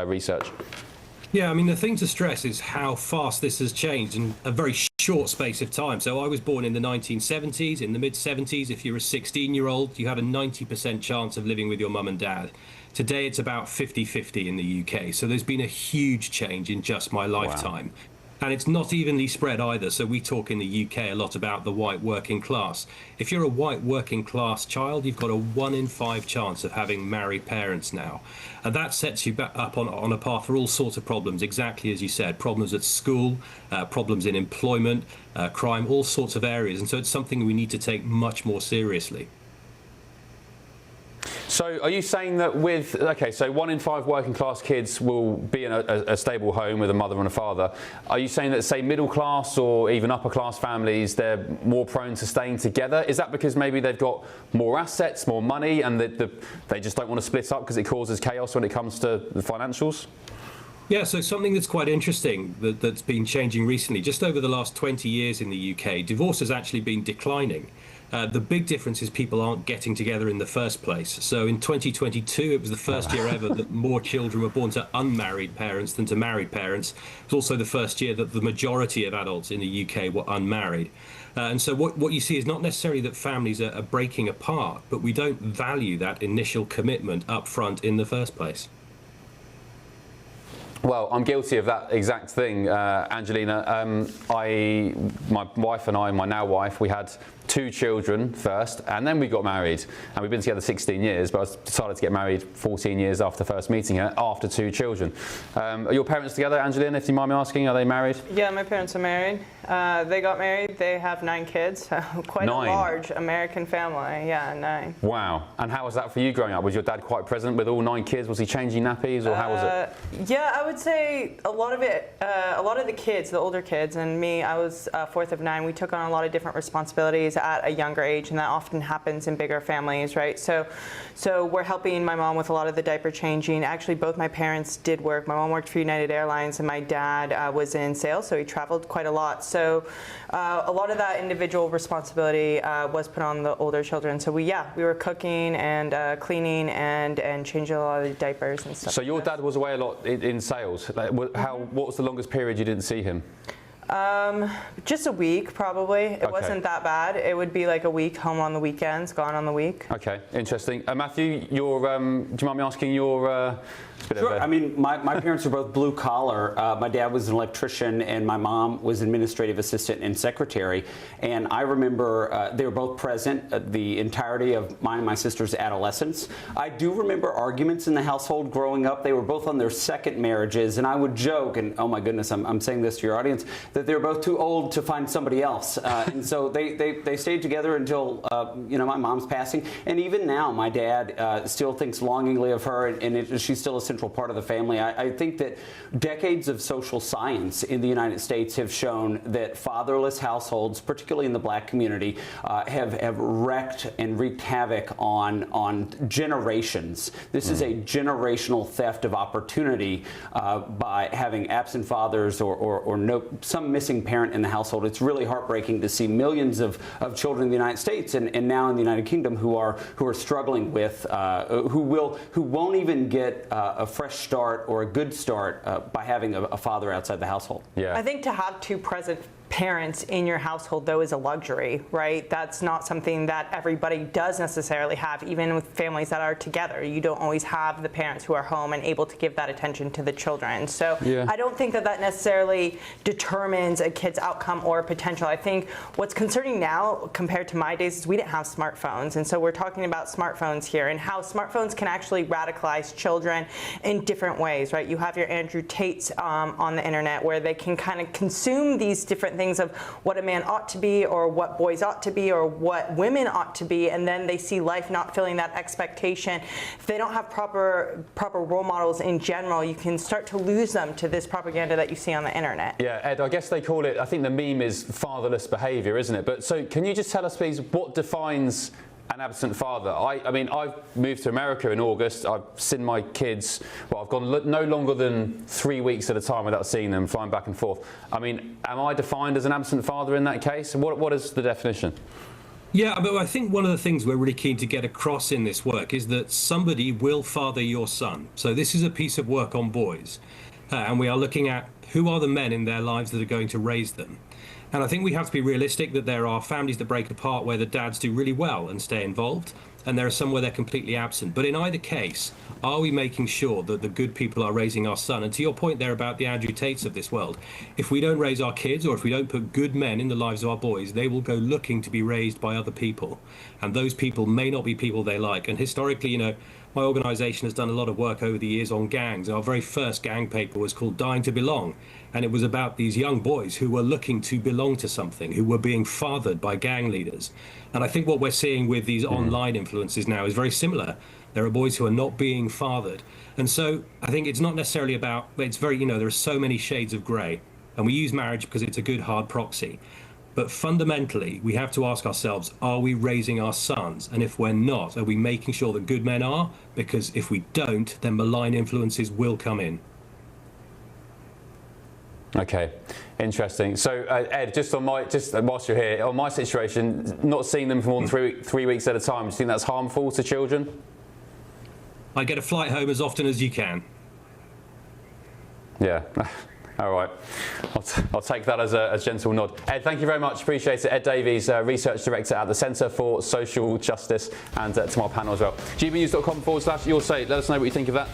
research. Yeah, I mean, the thing to stress is how fast this has changed in a very short space of time. So I was born in the 1970s. In the mid-70s, if you're a 16-year-old, you had a 90% chance of living with your mum and dad. Today, it's about 50-50 in the UK. So there's been a huge change in just my lifetime. Wow. And it's not evenly spread either. So we talk in the UK a lot about the white working class. If you're a white working class child, you've got a 1 in 5 chance of having married parents now. And that sets you up on a path for all sorts of problems, exactly as you said, problems at school, problems in employment, crime, all sorts of areas. And so it's something we need to take much more seriously. So are you saying that so 1 in 5 working class kids will be in a stable home with a mother and a father. Are you saying that, say, middle class or even upper class families, they're more prone to staying together? Is that because maybe they've got more assets, more money, and they just don't want to split up because it causes chaos when it comes to the financials? Yeah, so something that's quite interesting that's been changing recently, just over the last 20 years in the UK, divorce has actually been declining. The big difference is people aren't getting together in the first place. So in 2022, it was the first year ever that more children were born to unmarried parents than to married parents. It was also the first year that the majority of adults in the UK were unmarried. And so what you see is not necessarily that families are breaking apart, but we don't value that initial commitment up front in the first place. Well, I'm guilty of that exact thing, Angelina. My wife and I, my now wife, we had 2 children first, and then we got married. And we've been together 16 years, but I decided to get married 14 years after first meeting her, after 2 children. Are your parents together, Angelina, if you mind me asking? Are they married? Yeah, my parents are married. They got married. They have 9 kids. Quite 9. A large American family. Yeah, 9. Wow. And how was that for you growing up? Was your dad quite present with all 9 kids? Was he changing nappies, or how was it? Yeah, I would say a lot of the kids, the older kids, and me, I was 4th of 9. We took on a lot of different responsibilities at a younger age, and that often happens in bigger families, right? So we're helping my mom with a lot of the diaper changing. Actually, both my parents did work. My mom worked for United Airlines, and my dad was in sales, so he traveled quite a lot. So a lot of that individual responsibility was put on the older children. So we were cooking and cleaning and changing a lot of the diapers and stuff. So your dad was away a lot in sales. Like, what was the longest period you didn't see him? Just a week, probably. It wasn't that bad. It would be like a week, home on the weekends, gone on the week. Okay, interesting. Matthew, do you mind me asking your... Sure. I mean, my parents are both blue collar. My dad was an electrician and my mom was administrative assistant and secretary. And I remember they were both present the entirety of mine and my sister's adolescence. I do remember arguments in the household growing up. They were both on their 2nd marriages, and I would joke, and oh my goodness, I'm saying this to your audience, that they were both too old to find somebody else. And so they stayed together until my mom's passing. And even now, my dad still thinks longingly of her, and she's still a central part of the family. I think that decades of social science in the United States have shown that fatherless households, particularly in the black community, have wrecked and wreaked havoc on generations. This is a generational theft of opportunity by having absent fathers or some missing parent in the household. It's really heartbreaking to see millions of children in the United States and now in the United Kingdom who are struggling with who won't even get a fresh start or a good start by having a father outside the household. Yeah. I think to have 2 present parents in your household, though, is a luxury, right? That's not something that everybody does necessarily have, even with families that are together. You don't always have the parents who are home and able to give that attention to the children. So I don't think that that necessarily determines a kid's outcome or potential. I think what's concerning now compared to my days is we didn't have smartphones. And so we're talking about smartphones here and how smartphones can actually radicalize children in different ways, right? You have your Andrew Tates on the internet where they can kind of consume these different things of what a man ought to be or what boys ought to be or what women ought to be, and then they see life not filling that expectation. If they don't have proper role models in general, you can start to lose them to this propaganda that you see on the internet. Yeah, Ed, I guess they call it, I think the meme is fatherless behaviour, isn't it? But so can you just tell us, please, what defines an absent father? I mean, I've moved to America in August. I've seen my kids, well, I've gone no longer than 3 weeks at a time without seeing them, flying back and forth. I mean, am I defined as an absent father in that case? What is the definition? Yeah, but I think one of the things we're really keen to get across in this work is that somebody will father your son. So this is a piece of work on boys. And we are looking at who are the men in their lives that are going to raise them. And I think we have to be realistic that there are families that break apart where the dads do really well and stay involved, and there are some where they're completely absent. But in either case, are we making sure that the good people are raising our son? And to your point there about the Andrew Tates of this world, if we don't raise our kids or if we don't put good men in the lives of our boys, they will go looking to be raised by other people. And those people may not be people they like. And historically, you know, my organisation has done a lot of work over the years on gangs. Our very first gang paper was called Dying to Belong. And it was about these young boys who were looking to belong to something, who were being fathered by gang leaders. And I think what we're seeing with these online influences now is very similar. There are boys who are not being fathered. And so I think it's not necessarily about, it's very, you know, there are so many shades of grey. And we use marriage because it's a good hard proxy. But fundamentally, we have to ask ourselves, are we raising our sons? And if we're not, are we making sure that good men are? Because if we don't, then malign influences will come in. Okay, interesting. So Ed, just whilst you're here, on my situation, not seeing them for more than three weeks at a time, do you think that's harmful to children? I get a flight home as often as you can. Yeah. All right, I'll take that as a gentle nod. Ed, thank you very much, appreciate it. Ed Davies, Research Director at the Centre for Social Justice, and to my panel as well. gbnews.com/Your Say, let us know what you think of that.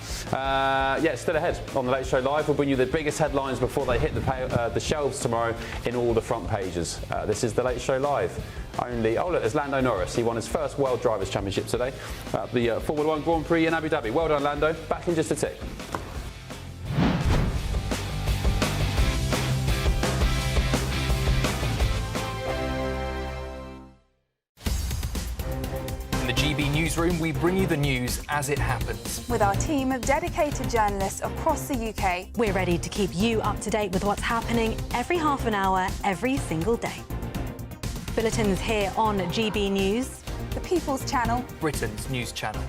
Yeah, still ahead on The Late Show Live. We'll bring you the biggest headlines before they hit the shelves tomorrow in all the front pages. This is The Late Show Live. Oh look, there's Lando Norris. He won his first World Drivers' Championship today at the Formula 1 Grand Prix in Abu Dhabi. Well done, Lando. Back in just a tick. GB Newsroom, we bring you the news as it happens. With our team of dedicated journalists across the UK, we're ready to keep you up to date with what's happening every half an hour, every single day. Bulletins here on GB News, the People's Channel, Britain's news channel.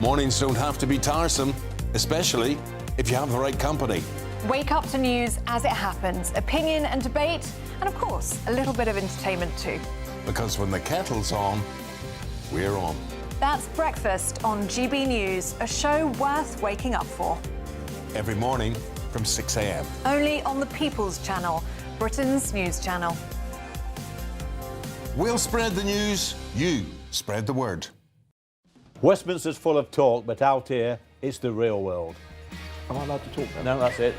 Mornings don't have to be tiresome, especially if you have the right company. Wake up to news as it happens, opinion and debate, and of course, a little bit of entertainment too. Because when the kettle's on, we're on. That's Breakfast on GB News, a show worth waking up for. Every morning from 6 a.m. Only on the People's Channel, Britain's news channel. We'll spread the news, you spread the word. Westminster's full of talk, but out here, it's the real world. Am I allowed to talk now? No, that's it.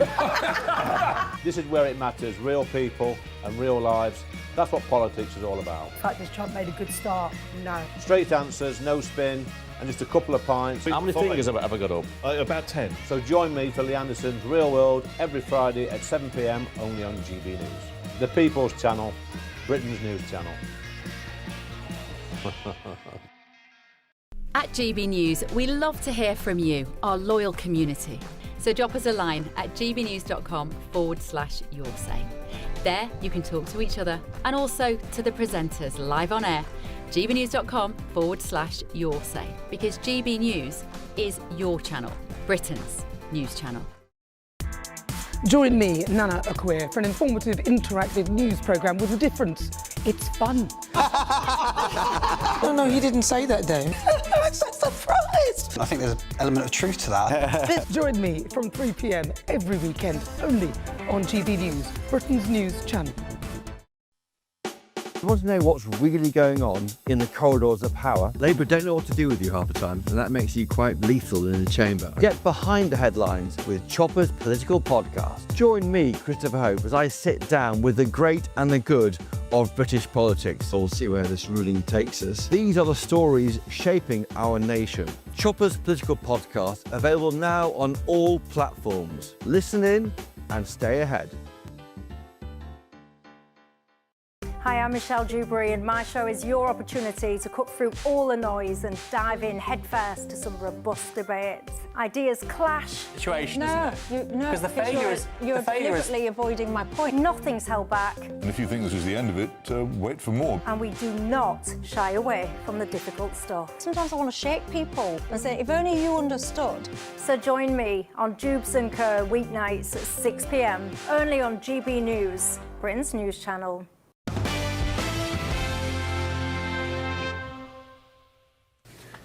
This is where it matters, real people and real lives. That's what politics is all about. The fact is Trump made a good start. No. Straight answers, no spin, and just a couple of pints. How many fingers have I got up? About 10. So join me for Lee Anderson's Real World every Friday at 7 p.m. only on GB News. The People's Channel, Britain's news channel. At GB News, we love to hear from you, our loyal community. So drop us a line at gbnews.com/Your Say. There you can talk to each other and also to the presenters live on air. gbnews.com/Your Say, because GB News is your channel, Britain's news channel. Join me, Nana Akweer, for an informative, interactive news programme with a difference. It's fun. No, he didn't say that, Dave. I'm so surprised. I think there's an element of truth to that. Join me from 3 p.m. every weekend, only on GB News, Britain's news channel. You want to know what's really going on in the corridors of power? Labour don't know what to do with you half the time, and that makes you quite lethal in the chamber. Get behind the headlines with Chopper's Political Podcast. Join me, Christopher Hope, as I sit down with the great and the good of British politics. We'll see where this ruling takes us. These are the stories shaping our nation. Chopper's Political Podcast, available now on all platforms. Listen in and stay ahead. Hi, I'm Michelle Dewberry, and my show is your opportunity to cut through all the noise and dive in headfirst to some robust debates. Ideas clash. Situation, no, isn't it? Because the failure is... You're deliberately avoiding my point. Nothing's held back. And if you think this is the end of it, wait for more. And we do not shy away from the difficult stuff. Sometimes I want to shake people and say, if only you understood. So join me on Jubes and Co. weeknights at 6 p.m. only on GB News, Britain's news channel.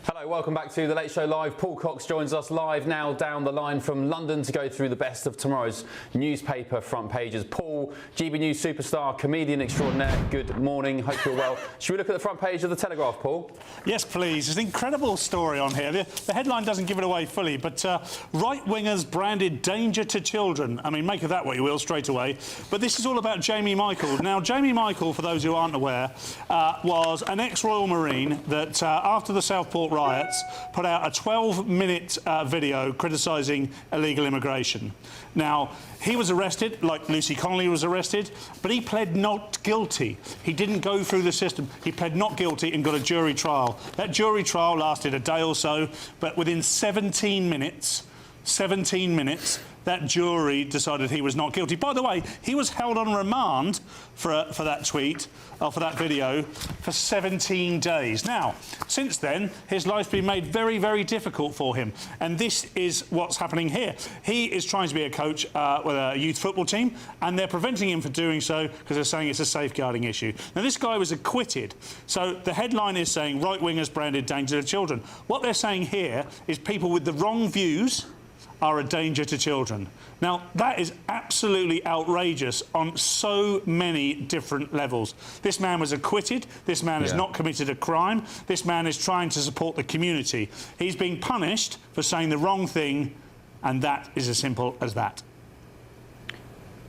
Hello, welcome back to The Late Show Live. Paul Cox joins us live now down the line from London to go through the best of tomorrow's newspaper front pages. Paul, GB News superstar, comedian extraordinaire, good morning, hope you're well. Should we look at the front page of The Telegraph, Paul? Yes, please. There's an incredible story on here. The headline doesn't give it away fully, but right-wingers branded danger to children. I mean, make of that what you will straight away. But this is all about Jamie Michael. Now, Jamie Michael, for those who aren't aware, was an ex-Royal Marine that, after the Southport riots, put out a 12-minute video criticising illegal immigration. Now, he was arrested, like Lucy Connolly was arrested, but he pled not guilty. He didn't go through the system. He pled not guilty and got a jury trial. That jury trial lasted a day or so, but within 17 minutes, that jury decided he was not guilty. By the way, he was held on remand for that tweet, or for that video, for 17 days. Now, since then, his life's been made very, very difficult for him. And this is what's happening here. He is trying to be a coach with a youth football team, and they're preventing him from doing so because they're saying it's a safeguarding issue. Now, this guy was acquitted. So the headline is saying right-wingers branded danger to children. What they're saying here is people with the wrong views are a danger to children. Now, that is absolutely outrageous on so many different levels. This man was acquitted. This man has not committed a crime. This man is trying to support the community. He's being punished for saying the wrong thing, and that is as simple as that.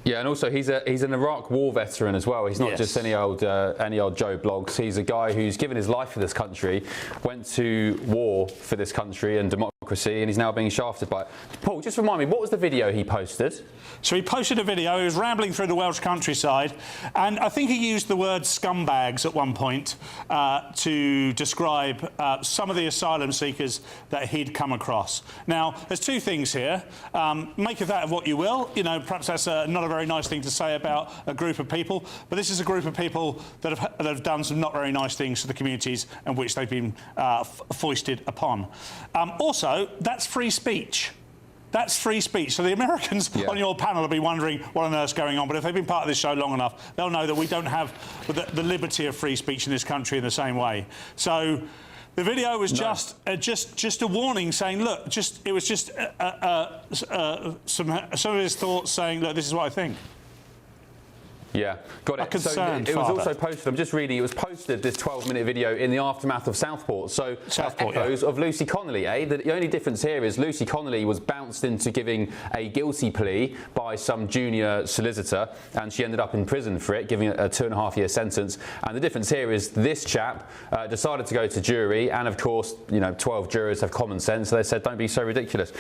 Yeah, and also he's an Iraq war veteran as well. He's not just any old Joe Blogs. He's a guy who's given his life for this country, went to war for this country and democracy, and he's now being shafted by it. Paul, just remind me, what was the video he posted? So he posted a video. He was rambling through the Welsh countryside, and I think he used the word scumbags at one point to describe some of the asylum seekers that he'd come across. Now, there's two things here. Make of that of what you will. You know, perhaps that's not a very nice thing to say about a group of people, but this is a group of people that have done some not very nice things to the communities in which they've been foisted upon. Also, that's free speech. That's free speech. So the Americans on your panel will be wondering what on earth's going on, but if they've been part of this show long enough, they'll know that we don't have the liberty of free speech in this country in the same way. So the video was just a warning saying, look, it was just some of his thoughts saying, look, this is what I think. Yeah, got it. So it was also posted, I'm just reading, it was posted, this 12-minute video, in the aftermath of Southport. So echoes of Lucy Connolly, eh? The only difference here is Lucy Connolly was bounced into giving a guilty plea by some junior solicitor, and she ended up in prison for it, giving a 2.5-year sentence. And the difference here is this chap decided to go to jury, and of course, you know, 12 jurors have common sense, so they said, don't be so ridiculous.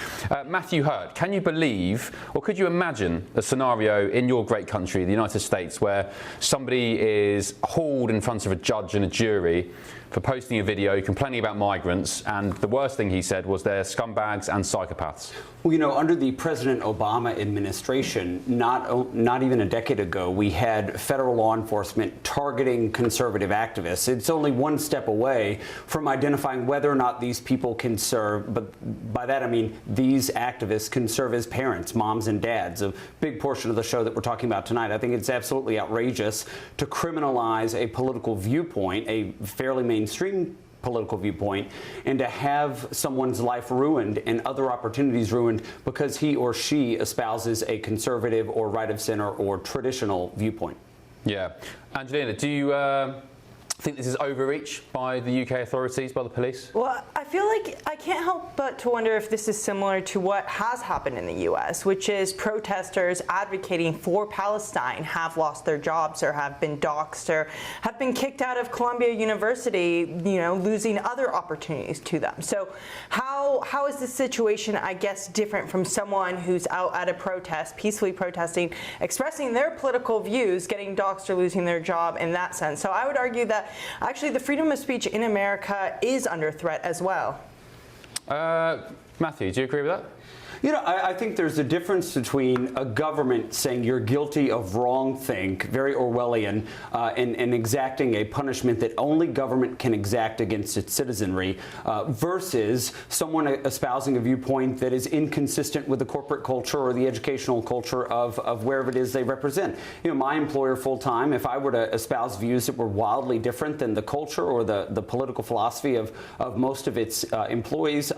Matthew Hurt, can you believe, or could you imagine a scenario in your great country, the United States, where somebody is hauled in front of a judge and a jury for posting a video complaining about migrants, and the worst thing he said was they're scumbags and psychopaths? Well, you know, under the President Obama administration, not even a decade ago, we had federal law enforcement targeting conservative activists. It's only one step away from identifying whether or not these people can serve, but by that I mean these activists can serve as parents, moms and dads, a big portion of the show that we're talking about tonight. I think it's absolutely outrageous to criminalize a political viewpoint, a fairly mainstream political viewpoint, and to have someone's life ruined and other opportunities ruined because he or she espouses a conservative or right of center or traditional viewpoint. Yeah. Angelina, do you think this is overreach by the UK authorities, by the police? Well, I feel like I can't help but to wonder if this is similar to what has happened in the US, which is protesters advocating for Palestine have lost their jobs or have been doxxed or have been kicked out of Columbia University, you know, losing other opportunities to them. So how is this situation, I guess, different from someone who's out at a protest, peacefully protesting, expressing their political views, getting doxxed or losing their job in that sense? So I would argue that actually the freedom of speech in America is under threat as well. Matthew, do you agree with that? You know, I think there's a difference between a government saying you're guilty of wrongthink, very Orwellian, and exacting a punishment that only government can exact against its citizenry, versus someone espousing a viewpoint that is inconsistent with the corporate culture or the educational culture of wherever it is they represent. You know, my employer full-time, if I were to espouse views that were wildly different than the culture or the political philosophy of most of its employees,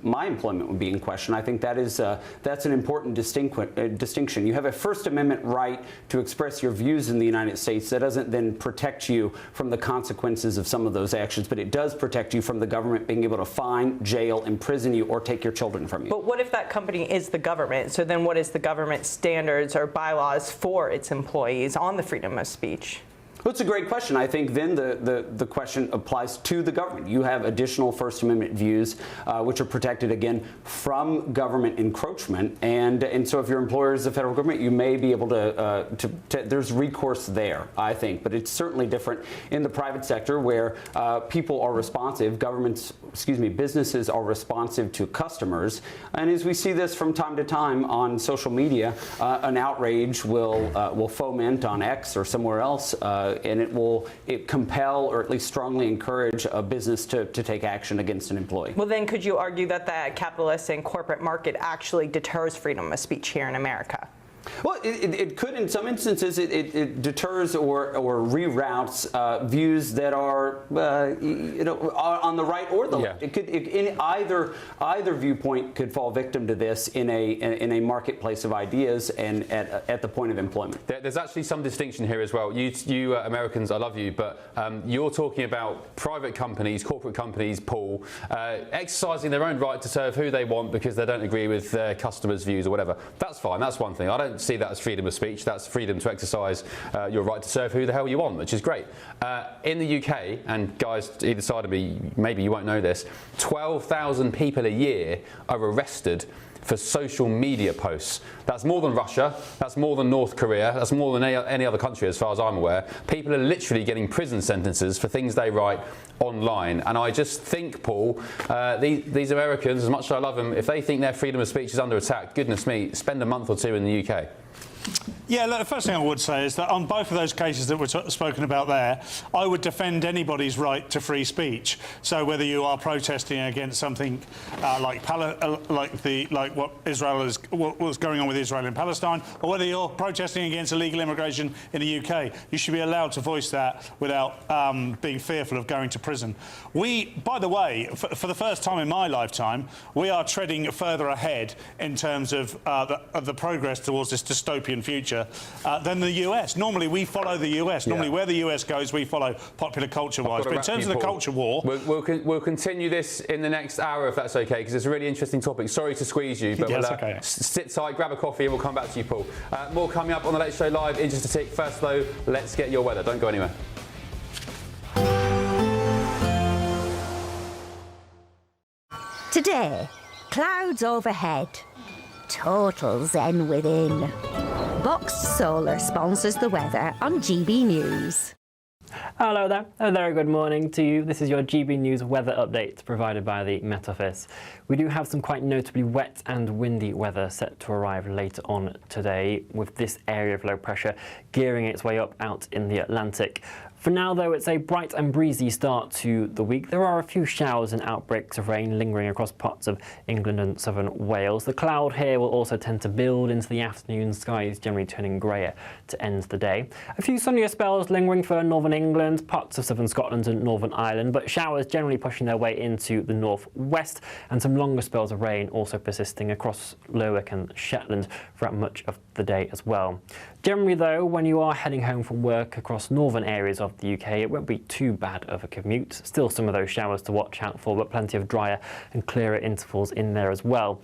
my employment would be in question. I think that's an important distinction. You have a First Amendment right to express your views in the United States. That doesn't then protect you from the consequences of some of those actions, but it does protect you from the government being able to fine, jail, imprison you, or take your children from you. But what if that company is the government? So then what is the government's standards or bylaws for its employees on the freedom of speech? Well, it's a great question. I think then the question applies to the government. You have additional First Amendment views which are protected, again, from government encroachment. And so if your employer is the federal government, you may be able to there's recourse there, I think. But it's certainly different in the private sector where people are responsive, businesses are responsive to customers. And as we see this from time to time on social media, an outrage will foment on X or somewhere else, and it compel or at least strongly encourage a business to take action against an employee. Well, then could you argue that the capitalist and corporate market actually deters freedom of speech here in America? Well, it could in some instances. It deters or reroutes views that are on the right or the left. It could in either viewpoint could fall victim to this in a marketplace of ideas and at the point of employment. There's actually some distinction here as well. You Americans, I love you, but you're talking about private companies, corporate companies, Paul, exercising their own right to serve who they want because they don't agree with their customers' views or whatever. That's fine. That's one thing. I don't see that as freedom of speech. That's freedom to exercise your right to serve who the hell you want, which is great. In the UK, and guys either side of me, maybe you won't know this, 12,000 people a year are arrested for social media posts. That's more than Russia, that's more than North Korea, that's more than any other country as far as I'm aware. People are literally getting prison sentences for things they write online. And I just think, Paul, these Americans, as much as I love them, if they think their freedom of speech is under attack, goodness me, spend a month or two in the UK. Yeah, look, the first thing I would say is that on both of those cases that were spoken about there, I would defend anybody's right to free speech. So whether you are protesting against something like what was going on with Israel and Palestine, or whether you're protesting against illegal immigration in the UK, you should be allowed to voice that without being fearful of going to prison. By the way, for the first time in my lifetime, we are treading further ahead in terms of the progress towards this dystopian future than the US. Normally we follow the US. Normally where the US goes, we follow popular culture-wise. But in terms of the culture war... We'll continue this in the next hour, if that's OK, because it's a really interesting topic. Sorry to squeeze you, but we'll sit tight, grab a coffee, and we'll come back to you, Paul. More coming up on The Late Show Live in just a tick. First, though, let's get your weather. Don't go anywhere. Today, clouds overhead. Total zen within. Boxed Solar sponsors the weather on GB News. Hello there, a very good morning to you. This is your GB News weather update provided by the Met Office. We do have some quite notably wet and windy weather set to arrive later on today, with this area of low pressure gearing its way up out in the Atlantic. For now, though, it's a bright and breezy start to the week. There are a few showers and outbreaks of rain lingering across parts of England and southern Wales. The cloud here will also tend to build into the afternoon. Skies generally turning greyer to end the day. A few sunnier spells lingering for northern England, parts of southern Scotland and Northern Ireland, but showers generally pushing their way into the northwest, and some longer spells of rain also persisting across Lerwick and Shetland throughout much of the day as well. Generally, though, when you are heading home from work across northern areas of the UK, it won't be too bad of a commute. Still some of those showers to watch out for, but plenty of drier and clearer intervals in there as well.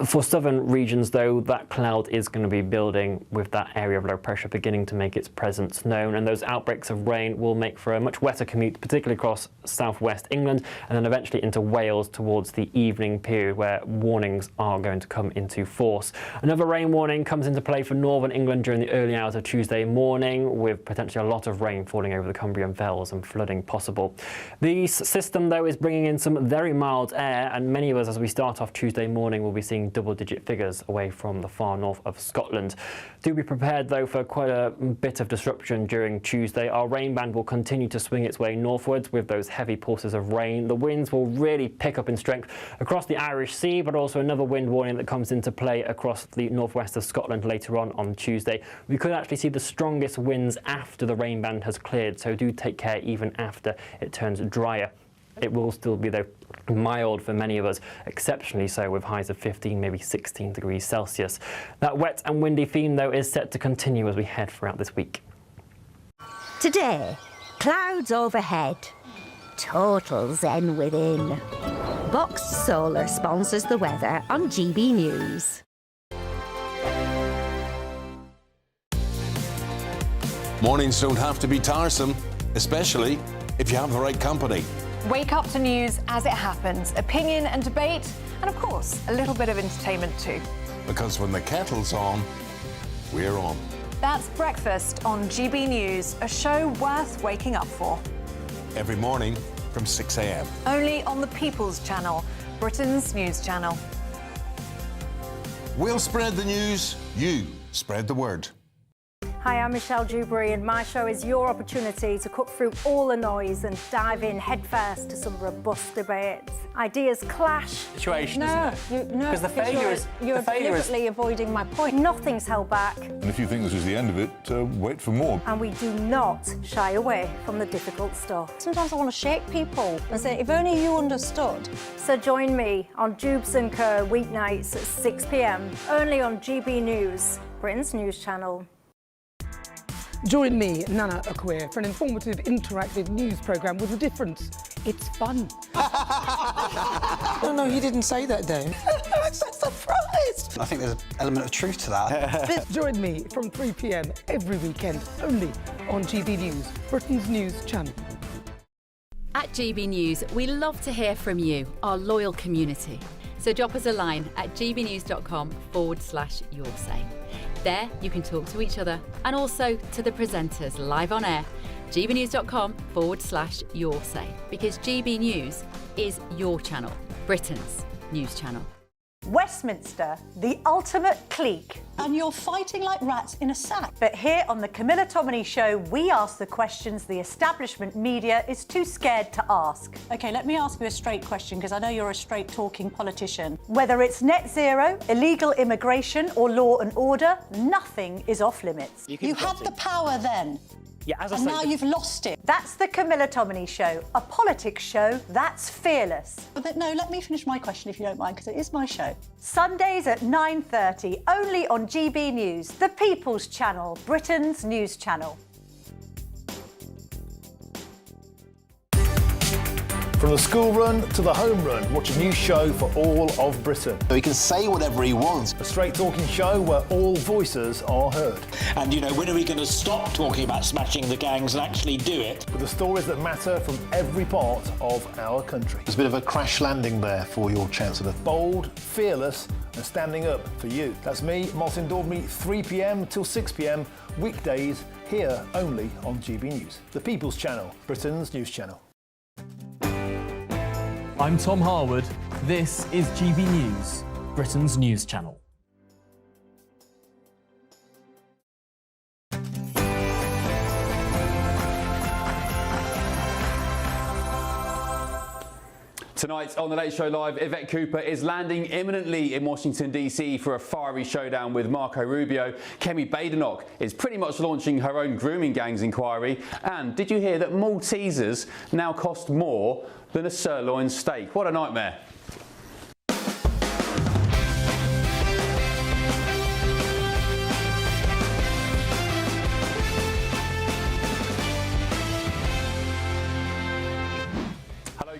For southern regions, though, that cloud is going to be building with that area of low pressure beginning to make its presence known, and those outbreaks of rain will make for a much wetter commute, particularly across southwest England and then eventually into Wales towards the evening period, where warnings are going to come into force. Another rain warning comes into play for northern England during the early hours of Tuesday morning, with potentially a lot of rain falling over the Cumbrian Fells and flooding possible. The system, though, is bringing in some very mild air, and many of us, as we start off Tuesday morning, will be seeing double-digit figures away from the far north of Scotland. Do be prepared, though, for quite a bit of disruption during Tuesday. Our rain band will continue to swing its way northwards with those heavy pulses of rain. The winds will really pick up in strength across the Irish Sea, but also another wind warning that comes into play across the northwest of Scotland later on Tuesday. We could actually see the strongest winds after the rain band has cleared, so do take care even after it turns drier. It will still be, though, mild for many of us, exceptionally so, with highs of 15, maybe 16 degrees Celsius. That wet and windy theme, though, is set to continue as we head throughout this week. Today, clouds overhead. Total zen within. Box Solar sponsors the weather on GB News. Mornings don't have to be tiresome, especially if you have the right company. Wake up to news as it happens, opinion and debate, and of course, a little bit of entertainment too. Because when the kettle's on, we're on. That's Breakfast on GB News, a show worth waking up for. Every morning from 6 a.m. Only on the People's Channel, Britain's news channel. We'll spread the news, you spread the word. Hi, I'm Michelle Dewberry, and my show is your opportunity to cut through all the noise and dive in headfirst to some robust debates. Ideas clash. Situation, No, isn't it? Because the failure is you're deliberately avoiding my point. Nothing's held back, And if you think this is the end of it, wait for more. and we do not shy away from the difficult stuff. Sometimes I want to shake people and say, if only you understood. So join me on Jubes and Kerr weeknights at 6 p.m. only on GB News, Britain's news channel. Join me, Nana Akweer, for an informative, interactive news programme with a difference. It's fun. No, he didn't say that, though. I'm so surprised. I think there's an element of truth to that. Join me from 3 p.m. every weekend, only on GB News, Britain's news channel. At GB News, we love to hear from you, our loyal community. So drop us a line at gbnews.com/yoursay. There you can talk to each other and also to the presenters live on air. gbnews.com/yoursay, because GB News is your channel, Britain's news channel. Westminster, the ultimate clique. And you're fighting like rats in a sack. But here on the Camilla Tominey Show, we ask the questions the establishment media is too scared to ask. OK, let me ask you a straight question, because I know you're a straight-talking politician. Whether it's net zero, illegal immigration or law and order, nothing is off limits. You had the power then. Yeah, as I and say, now you've lost it. That's the Camilla Tominey Show, a politics show that's fearless. But no, let me finish my question if you don't mind, because it is my show. Sundays at 9:30, only on GB News, the People's Channel, Britain's news channel. From the school run to the home run, watch a new show for all of Britain. He can say whatever he wants. A straight-talking show where all voices are heard. And, you know, when are we going to stop talking about smashing the gangs and actually do it? With the stories that matter from every part of our country. There's a bit of a crash landing there for your Chancellor. Bold, fearless and standing up for you. That's me, Martin Daubney, 3 p.m. till 6 p.m, weekdays, here only on GB News. The People's Channel, Britain's news channel. I'm Tom Harwood. This is GB News, Britain's news channel. Tonight on The Late Show Live, Yvette Cooper is landing imminently in Washington, D.C. for a fiery showdown with Marco Rubio. Kemi Badenoch is pretty much launching her own grooming gangs inquiry. And did you hear that Maltesers now cost more than a sirloin steak? What a nightmare.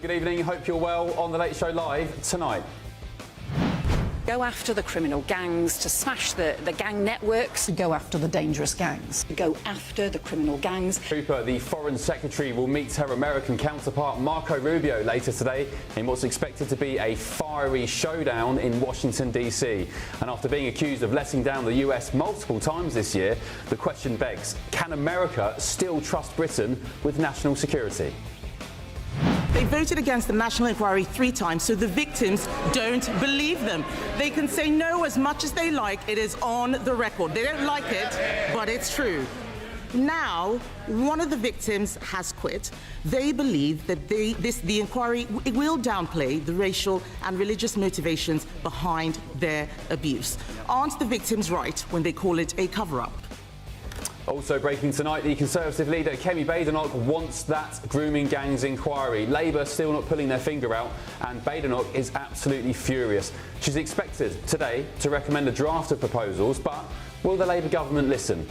Good evening, hope you're well on The Late Show Live tonight. Go after the criminal gangs, to smash the gang networks. Go after the dangerous gangs. Go after the criminal gangs. Cooper, the Foreign Secretary, will meet her American counterpart Marco Rubio later today in what's expected to be a fiery showdown in Washington, D.C. And after being accused of letting down the US multiple times this year, the question begs, can America still trust Britain with national security? They voted against the national inquiry 3 times, so the victims don't believe them. They can say no as much as they like. It is on the record. They don't like it, but it's true. Now, one of the victims has quit. They believe that the inquiry will downplay the racial and religious motivations behind their abuse. Aren't the victims right when they call it a cover-up? Also breaking tonight, the Conservative leader Kemi Badenoch wants that grooming gangs inquiry. Labour still not pulling their finger out, and Badenoch is absolutely furious. She's expected today to recommend a draft of proposals, but will the Labour government listen?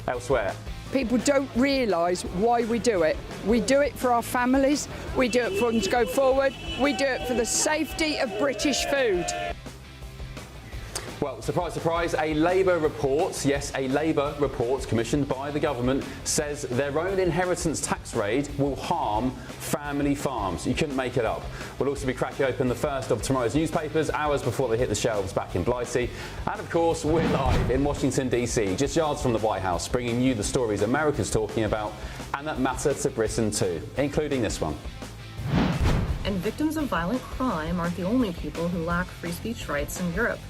Elsewhere. People don't realise why we do it. We do it for our families, we do it for them to go forward, we do it for the safety of British food. Well, surprise, surprise, a Labour report, yes, a Labour report commissioned by the government says their own inheritance tax raid will harm family farms. You couldn't make it up. We'll also be cracking open the first of tomorrow's newspapers, hours before they hit the shelves back in Blighty. And of course, we're live in Washington, D.C., just yards from the White House, bringing you the stories America's talking about and that matter to Britain too, including this one. And victims of violent crime aren't the only people who lack free speech rights in Europe.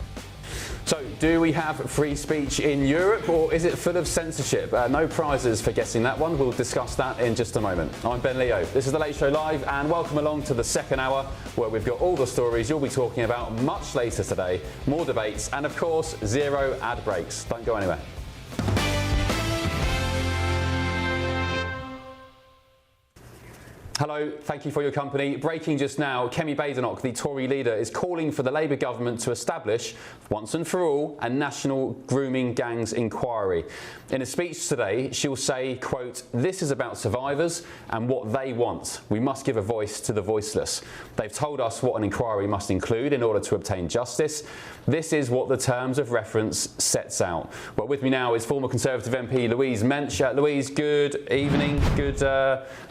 So, do we have free speech in Europe, or is it full of censorship? No prizes for guessing that one. We'll discuss that in just a moment. I'm Ben Leo. This is The Late Show Live, and welcome along to the second hour, where we've got all the stories you'll be talking about much later today, more debates, and of course, 0 ad breaks. Don't go anywhere. Hello, thank you for your company. Breaking just now, Kemi Badenoch, the Tory leader, is calling for the Labour government to establish, once and for all, a national grooming gangs inquiry. In a speech today, she'll say, quote, "This is about survivors and what they want. We must give a voice to the voiceless. They've told us what an inquiry must include in order to obtain justice. This is what the terms of reference sets out." Well, with me now is former Conservative MP Louise Mensch. Louise, good evening. Good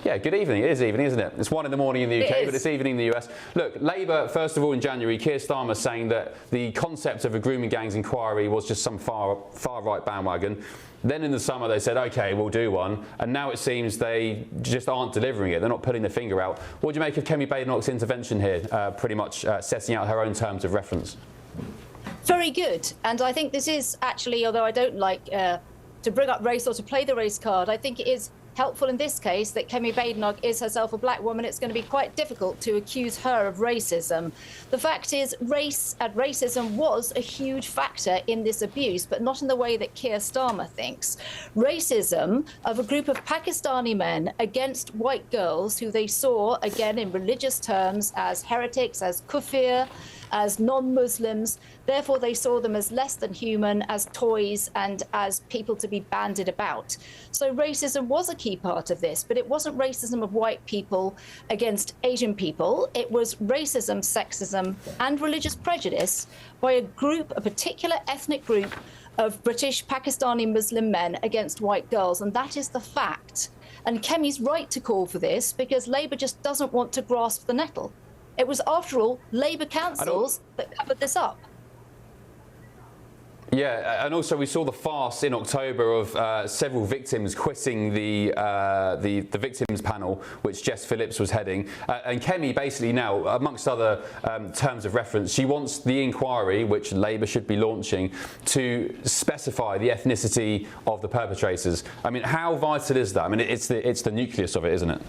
evening. It is evening, isn't it? It's 1 in the morning in the UK, but it's evening in the US. Look, Labour, first of all, in January, Keir Starmer saying that the concept of a grooming gangs inquiry was just some far-right bandwagon. Then in the summer they said, OK, we'll do one. And now it seems they just aren't delivering it. They're not putting their finger out. What do you make of Kemi Badenoch's intervention here, pretty much setting out her own terms of reference? Very good. And I think this is actually, although I don't like to bring up race or to play the race card, I think it is helpful in this case that Kemi Badenoch is herself a black woman. It's going to be quite difficult to accuse her of racism. The fact is, race and racism was a huge factor in this abuse, but not in the way that Keir Starmer thinks. Racism of a group of Pakistani men against white girls who they saw, again in religious terms, as heretics, as kufir, as non-Muslims. Therefore, they saw them as less than human, as toys, and as people to be bandied about. So racism was a key part of this, but it wasn't racism of white people against Asian people. It was racism, sexism, and religious prejudice by a group, a particular ethnic group of British Pakistani Muslim men against white girls, and that is the fact. And Kemi's right to call for this because Labour just doesn't want to grasp the nettle. It was, after all, Labour councils that covered this up. Yeah, and also we saw the farce in October of several victims quitting the victims panel, which Jess Phillips was heading. And Kemi basically now, amongst other terms of reference, she wants the inquiry, which Labour should be launching, to specify the ethnicity of the perpetrators. I mean, how vital is that? I mean, it's the nucleus of it, isn't it?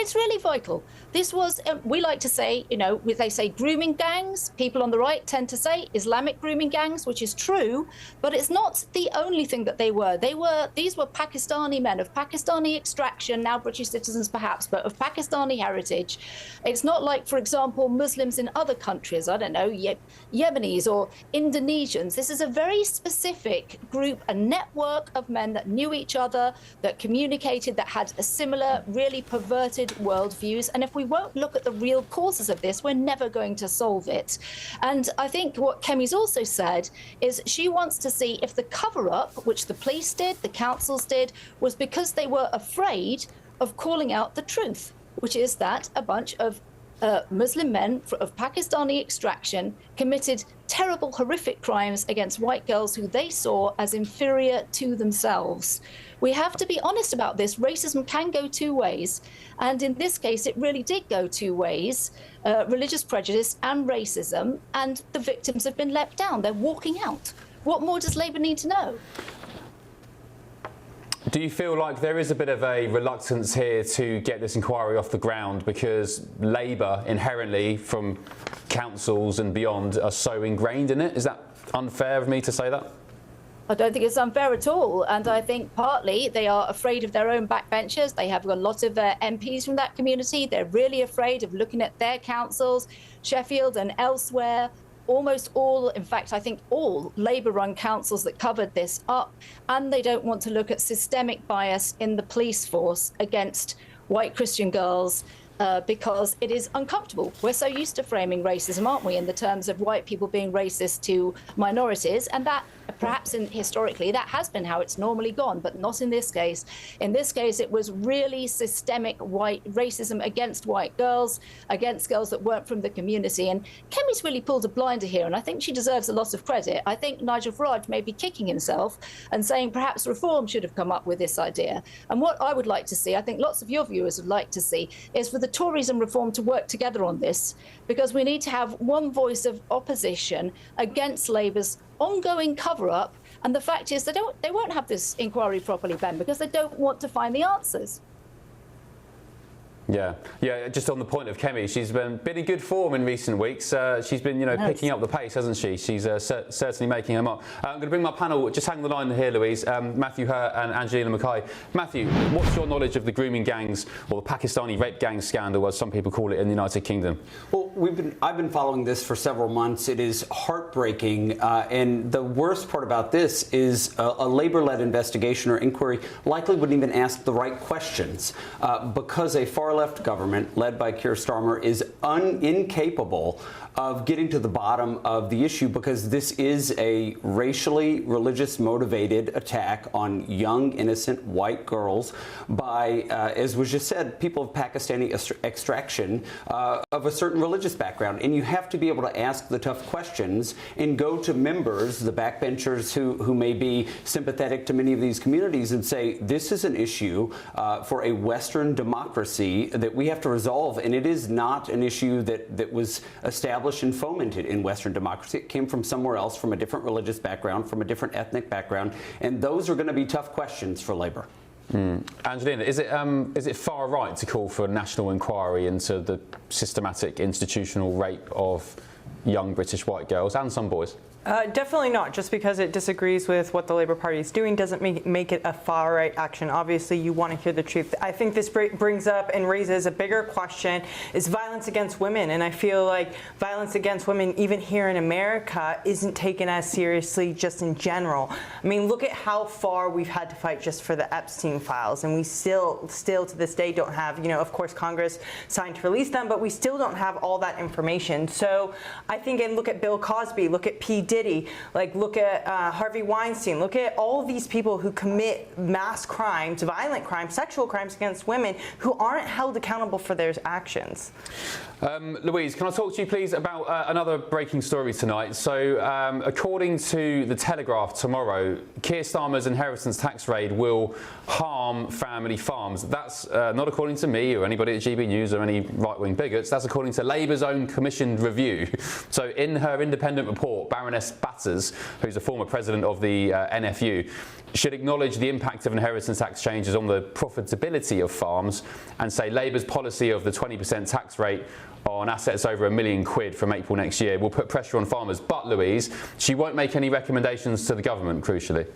It's really vital. This was, we like to say, you know, they say grooming gangs. People on the right tend to say Islamic grooming gangs, which is true, but it's not the only thing that they were. These were Pakistani men of Pakistani extraction, now British citizens perhaps, but of Pakistani heritage. It's not like, for example, Muslims in other countries, I don't know, Yemenis or Indonesians. This is a very specific group, a network of men that knew each other, that communicated, that had a similar, really perverted worldviews. And if we won't look at the real causes of this, we're never going to solve it. And I think what Kemi's also said is she wants to see if the cover-up, which the police did, the councils did, was because they were afraid of calling out the truth, which is that a bunch of Muslim men of Pakistani extraction committed terrible, horrific crimes against white girls who they saw as inferior to themselves. We have to be honest about this. Racism can go two ways. And in this case, it really did go two ways, religious prejudice and racism, and the victims have been let down. They're walking out. What more does Labour need to know? Do you feel like there is a bit of a reluctance here to get this inquiry off the ground because Labour inherently from councils and beyond are so ingrained in it? Is that unfair of me to say that? I don't think it's unfair at all. And I think partly they are afraid of their own backbenchers. They have a lot of MPs from that community. They're really afraid of looking at their councils, Sheffield and elsewhere. Almost all, in fact, I think all Labour-run councils that covered this up, and they don't want to look at systemic bias in the police force against white Christian girls because it is uncomfortable. We're so used to framing racism, aren't we, in the terms of white people being racist to minorities, and that perhaps historically that has been how it's normally gone, but not in this case. In this case, it was really systemic white racism against white girls, against girls that weren't from the community. And Kemi's really pulled a blinder here, and I think she deserves a lot of credit. I think Nigel Farage may be kicking himself and saying perhaps Reform should have come up with this idea. And what I would like to see, I think lots of your viewers would like to see, is for the Tories and Reform to work together on this, because we need to have one voice of opposition against Labour's ongoing cover-up. And the fact is they won't have this inquiry properly, Ben, because they don't want to find the answers. Yeah. Just on the point of Kemi, she's been in good form in recent weeks. She's been, picking up the pace, hasn't she? She's certainly making her mark. I'm going to bring my panel. Just hang the line here, Louise. Matthew Hurt and Angelina Mackay. Matthew, what's your knowledge of the grooming gangs, or the Pakistani rape gang scandal, as some people call it in the United Kingdom? Well, I've been following this for several months. It is heartbreaking, and the worst part about this is a Labour-led investigation or inquiry likely wouldn't even ask the right questions because a far-left government led by Keir Starmer is incapable of getting to the bottom of the issue, because this is a racially religious motivated attack on young innocent white girls by, as was just said, people of Pakistani extraction of a certain religious background. And you have to be able to ask the tough questions and go to members, the backbenchers who may be sympathetic to many of these communities, and say, this is an issue for a Western democracy that we have to resolve. And it is not an issue that was established and fomented in Western democracy. It came from somewhere else, from a different religious background, from a different ethnic background, and those are going to be tough questions for Labour. Angelina, is it far right to call for a national inquiry into the systematic institutional rape of young British white girls and some boys? Definitely not. Just because it disagrees with what the Labour Party is doing doesn't make it a far-right action. Obviously, you want to hear the truth. I think this brings up and raises a bigger question, is violence against women. And I feel like violence against women, even here in America, isn't taken as seriously just in general. I mean, look at how far we've had to fight just for the Epstein files. And we still to this day don't have, of course, Congress signed to release them, but we still don't have all that information. So I think, and look at Bill Cosby, look at P. Diddy, look at Harvey Weinstein, look at all these people who commit mass crimes, violent crimes, sexual crimes against women, who aren't held accountable for their actions. Louise, can I talk to you please about another breaking story tonight? So according to The Telegraph tomorrow, Keir Starmer's inheritance tax raid will harm family farms. That's not according to me or anybody at GB News or any right-wing bigots. That's according to Labour's own commissioned review. So in her independent report, Baroness Ernest Batters, who's a former president of the NFU, should acknowledge the impact of inheritance tax changes on the profitability of farms and say Labour's policy of the 20% tax rate on assets over £1 million from April next year will put pressure on farmers. But, Louise, she won't make any recommendations to the government, crucially.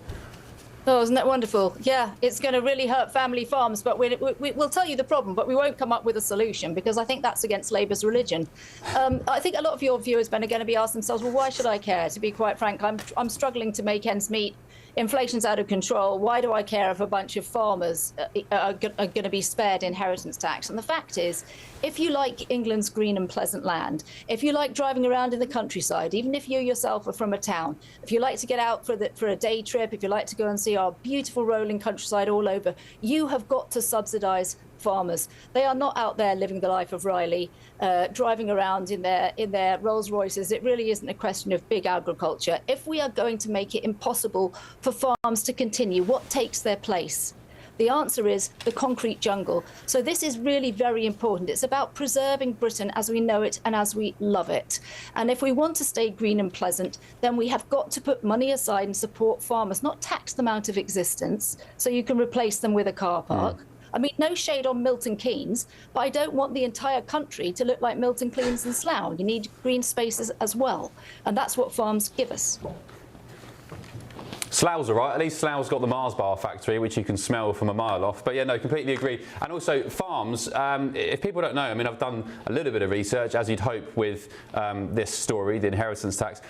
Oh, isn't that wonderful? Yeah, it's going to really hurt family farms, but we'll tell you the problem, but we won't come up with a solution because I think that's against Labour's religion. I think a lot of your viewers are going to be asking themselves, well, why should I care? To be quite frank, I'm struggling to make ends meet. Inflation's out of control. Why do I care if a bunch of farmers are going to be spared inheritance tax? And the fact is, if you like England's green and pleasant land, if you like driving around in the countryside, even if you yourself are from a town, if you like to get out for a day trip, if you like to go and see our beautiful rolling countryside all over, you have got to subsidise farmers. They are not out there living the life of Riley, driving around in their Rolls Royces. It really isn't a question of big agriculture. If we are going to make it impossible for farms to continue, what takes their place? The answer is the concrete jungle. So this is really very important. It's about preserving Britain as we know it and as we love it. And if we want to stay green and pleasant, then we have got to put money aside and support farmers, not tax them out of existence so you can replace them with a car park. I mean, no shade on Milton Keynes, but I don't want the entire country to look like Milton Keynes and Slough. You need green spaces as well. And that's what farms give us. Slough's all right. At least Slough's got the Mars bar factory, which you can smell from a mile off. But yeah, no, completely agree. And also farms, if people don't know, I mean, I've done a little bit of research, as you'd hope with this story, the inheritance tax.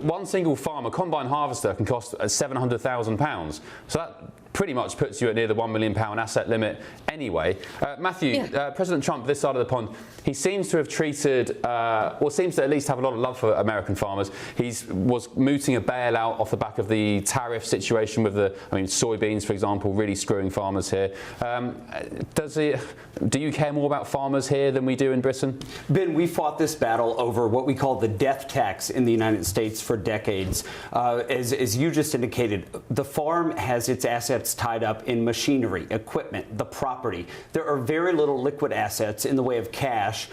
One single farm, a combine harvester, can cost £700,000. So that pretty much puts you at near the £1 million asset limit anyway. Matthew, President Trump, this side of the pond, he seems to have treated, or seems to at least have a lot of love for American farmers. He was mooting a bailout off the back of the tariff situation with soybeans, for example, really screwing farmers here. Do you care more about farmers here than we do in Britain? Ben, we fought this battle over what we call the death tax in the United States for decades. As you just indicated, the farm has its assets tied up in machinery, equipment, the property. There are very little liquid assets in the way of cash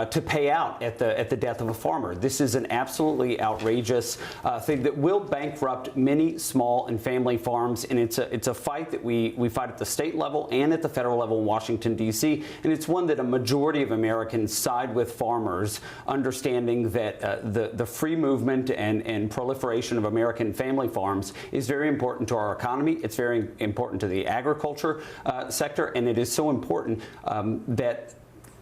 to pay out at the death of a farmer. This is an absolutely outrageous thing that will bankrupt many small and family farms, and it's a fight that we fight at the state level and at the federal level in Washington, D.C., and it's one that a majority of Americans side with farmers, understanding that the free movement and proliferation of American family farms is very important to our economy. It's very important to the agriculture sector, and it is so important that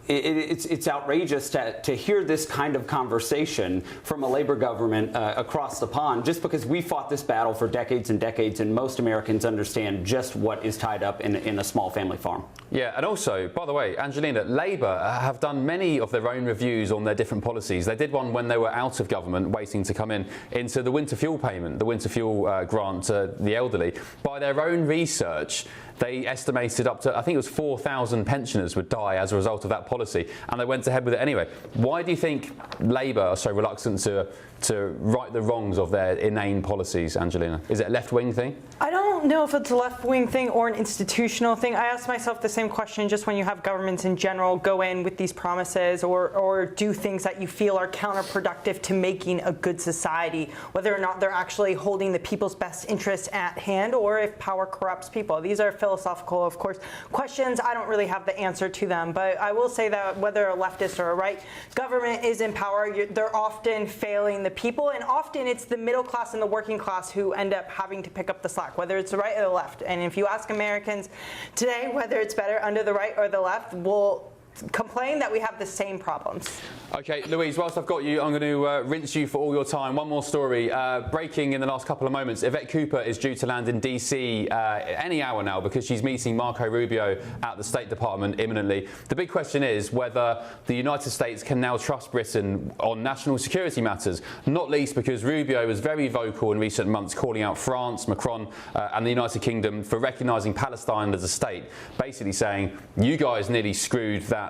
it's outrageous to hear this kind of conversation from a Labor government across the pond, just because we fought this battle for decades and decades, and most Americans understand just what is tied up in a small family farm. Yeah, and also, by the way, Angelina, Labour have done many of their own reviews on their different policies. They did one when they were out of government, waiting to come into the winter fuel payment, the winter fuel grant to the elderly. By their own research, they estimated up to, I think it was 4,000 pensioners would die as a result of that policy, and they went ahead with it anyway. Why do you think Labour are so reluctant to right the wrongs of their inane policies, Angelina? Is it a left-wing thing? I don't know if it's a left-wing thing or an institutional thing. I ask myself the same question just when you have governments in general go in with these promises or do things that you feel are counterproductive to making a good society, whether or not they're actually holding the people's best interests at hand or if power corrupts people. These are philosophical, of course, questions. I don't really have the answer to them, but I will say that whether a leftist or a right government is in power, they're often failing the people, and often it's the middle class and the working class who end up having to pick up the slack, whether it's the right or the left. And if you ask Americans today whether it's better under the right or the left, we'll complain that we have the same problems. OK, Louise, whilst I've got you, I'm going to rinse you for all your time. One more story. Breaking in the last couple of moments, Yvette Cooper is due to land in D.C. Any hour now because she's meeting Marco Rubio at the State Department imminently. The big question is whether the United States can now trust Britain on national security matters, not least because Rubio was very vocal in recent months calling out France, Macron and the United Kingdom for recognising Palestine as a state, basically saying, you guys nearly screwed that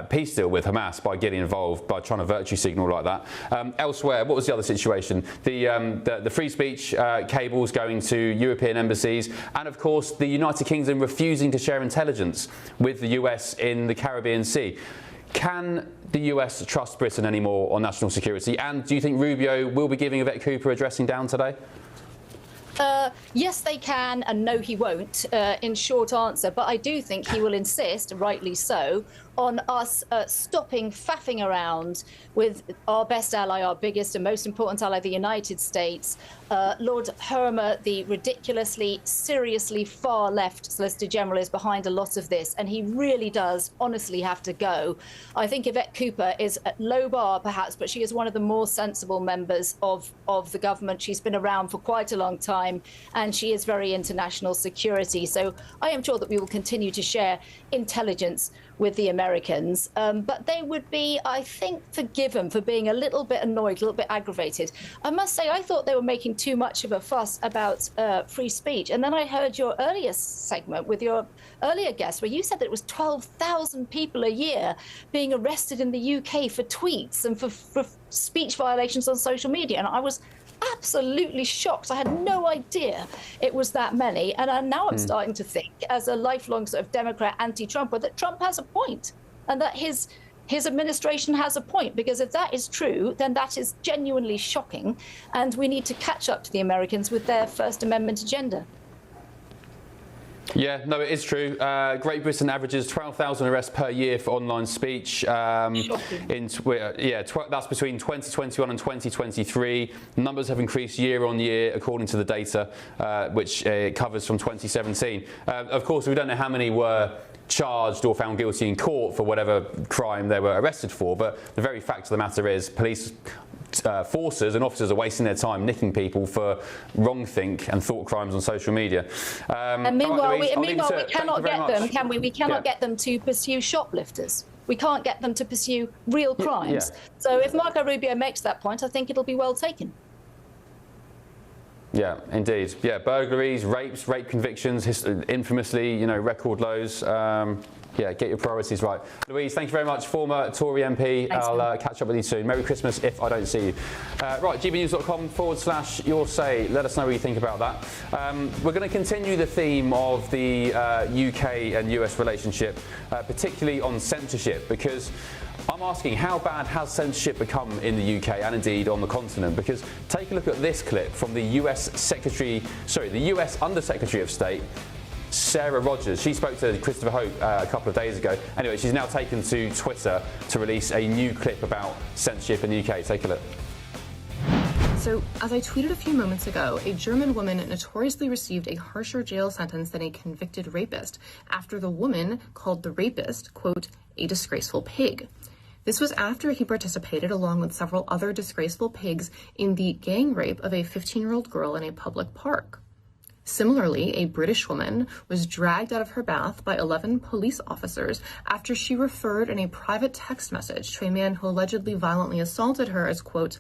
peace deal with Hamas by getting involved, by trying to virtue signal like that. Elsewhere, what was the other situation? The free speech cables going to European embassies, and of course the United Kingdom refusing to share intelligence with the US in the Caribbean Sea. Can the US trust Britain anymore on national security? And do you think Rubio will be giving Yvette Cooper a dressing down today? Yes, they can, and no, he won't, in short answer. But I do think he will insist, rightly so, on us stopping faffing around with our best ally, our biggest and most important ally, the United States. Lord Hermer, the ridiculously, seriously far left Solicitor General, is behind a lot of this, and he really does honestly have to go. I think Yvette Cooper is at low bar, perhaps, but she is one of the more sensible members of the government. She's been around for quite a long time, and she is very international security. So I am sure that we will continue to share intelligence with the Americans, but they would be, I think, forgiven for being a little bit annoyed, a little bit aggravated. I must say, I thought they were making too much of a fuss about free speech. And then I heard your earlier segment with your earlier guest, where you said that it was 12,000 people a year being arrested in the UK for tweets and for speech violations on social media. And I was absolutely shocked. I had no idea it was that many. And now I'm starting to think, as a lifelong sort of Democrat anti-Trumper, that Trump has a point and that his administration has a point, because if that is true, then that is genuinely shocking. And we need to catch up to the Americans with their First Amendment agenda. Yeah, no, it is true. Great Britain averages 12,000 arrests per year for online speech. That's between 2021 and 2023. Numbers have increased year on year, according to the data, which covers from 2017. Of course, we don't know how many were charged or found guilty in court for whatever crime they were arrested for, but the very fact of the matter is police forces and officers are wasting their time nicking people for wrong-think and thought crimes on social media. And meanwhile, Louise, we cannot get them, can we? We cannot get them to pursue shoplifters. We can't get them to pursue real crimes. So if Marco Rubio makes that point, I think it'll be well taken. Yeah, indeed. Yeah, burglaries, rapes, rape convictions, infamously, record lows. Yeah, get your priorities right. Louise, thank you very much. Former Tory MP. Thanks, I'll catch up with you soon. Merry Christmas if I don't see you. Right, gbnews.com/your say. Let us know what you think about that. We're going to continue the theme of the UK and US relationship, particularly on censorship, because I'm asking, how bad has censorship become in the UK and indeed on the continent? Because take a look at this clip from the US Undersecretary of State, Sarah Rogers. She spoke to Christopher Hope a couple of days ago. Anyway, she's now taken to Twitter to release a new clip about censorship in the UK. Take a look. So, as I tweeted a few moments ago, a German woman notoriously received a harsher jail sentence than a convicted rapist after the woman called the rapist, quote, a disgraceful pig. This was after he participated, along with several other disgraceful pigs, in the gang rape of a 15-year-old girl in a public park. Similarly, a British woman was dragged out of her bath by 11 police officers after she referred in a private text message to a man who allegedly violently assaulted her as, quote,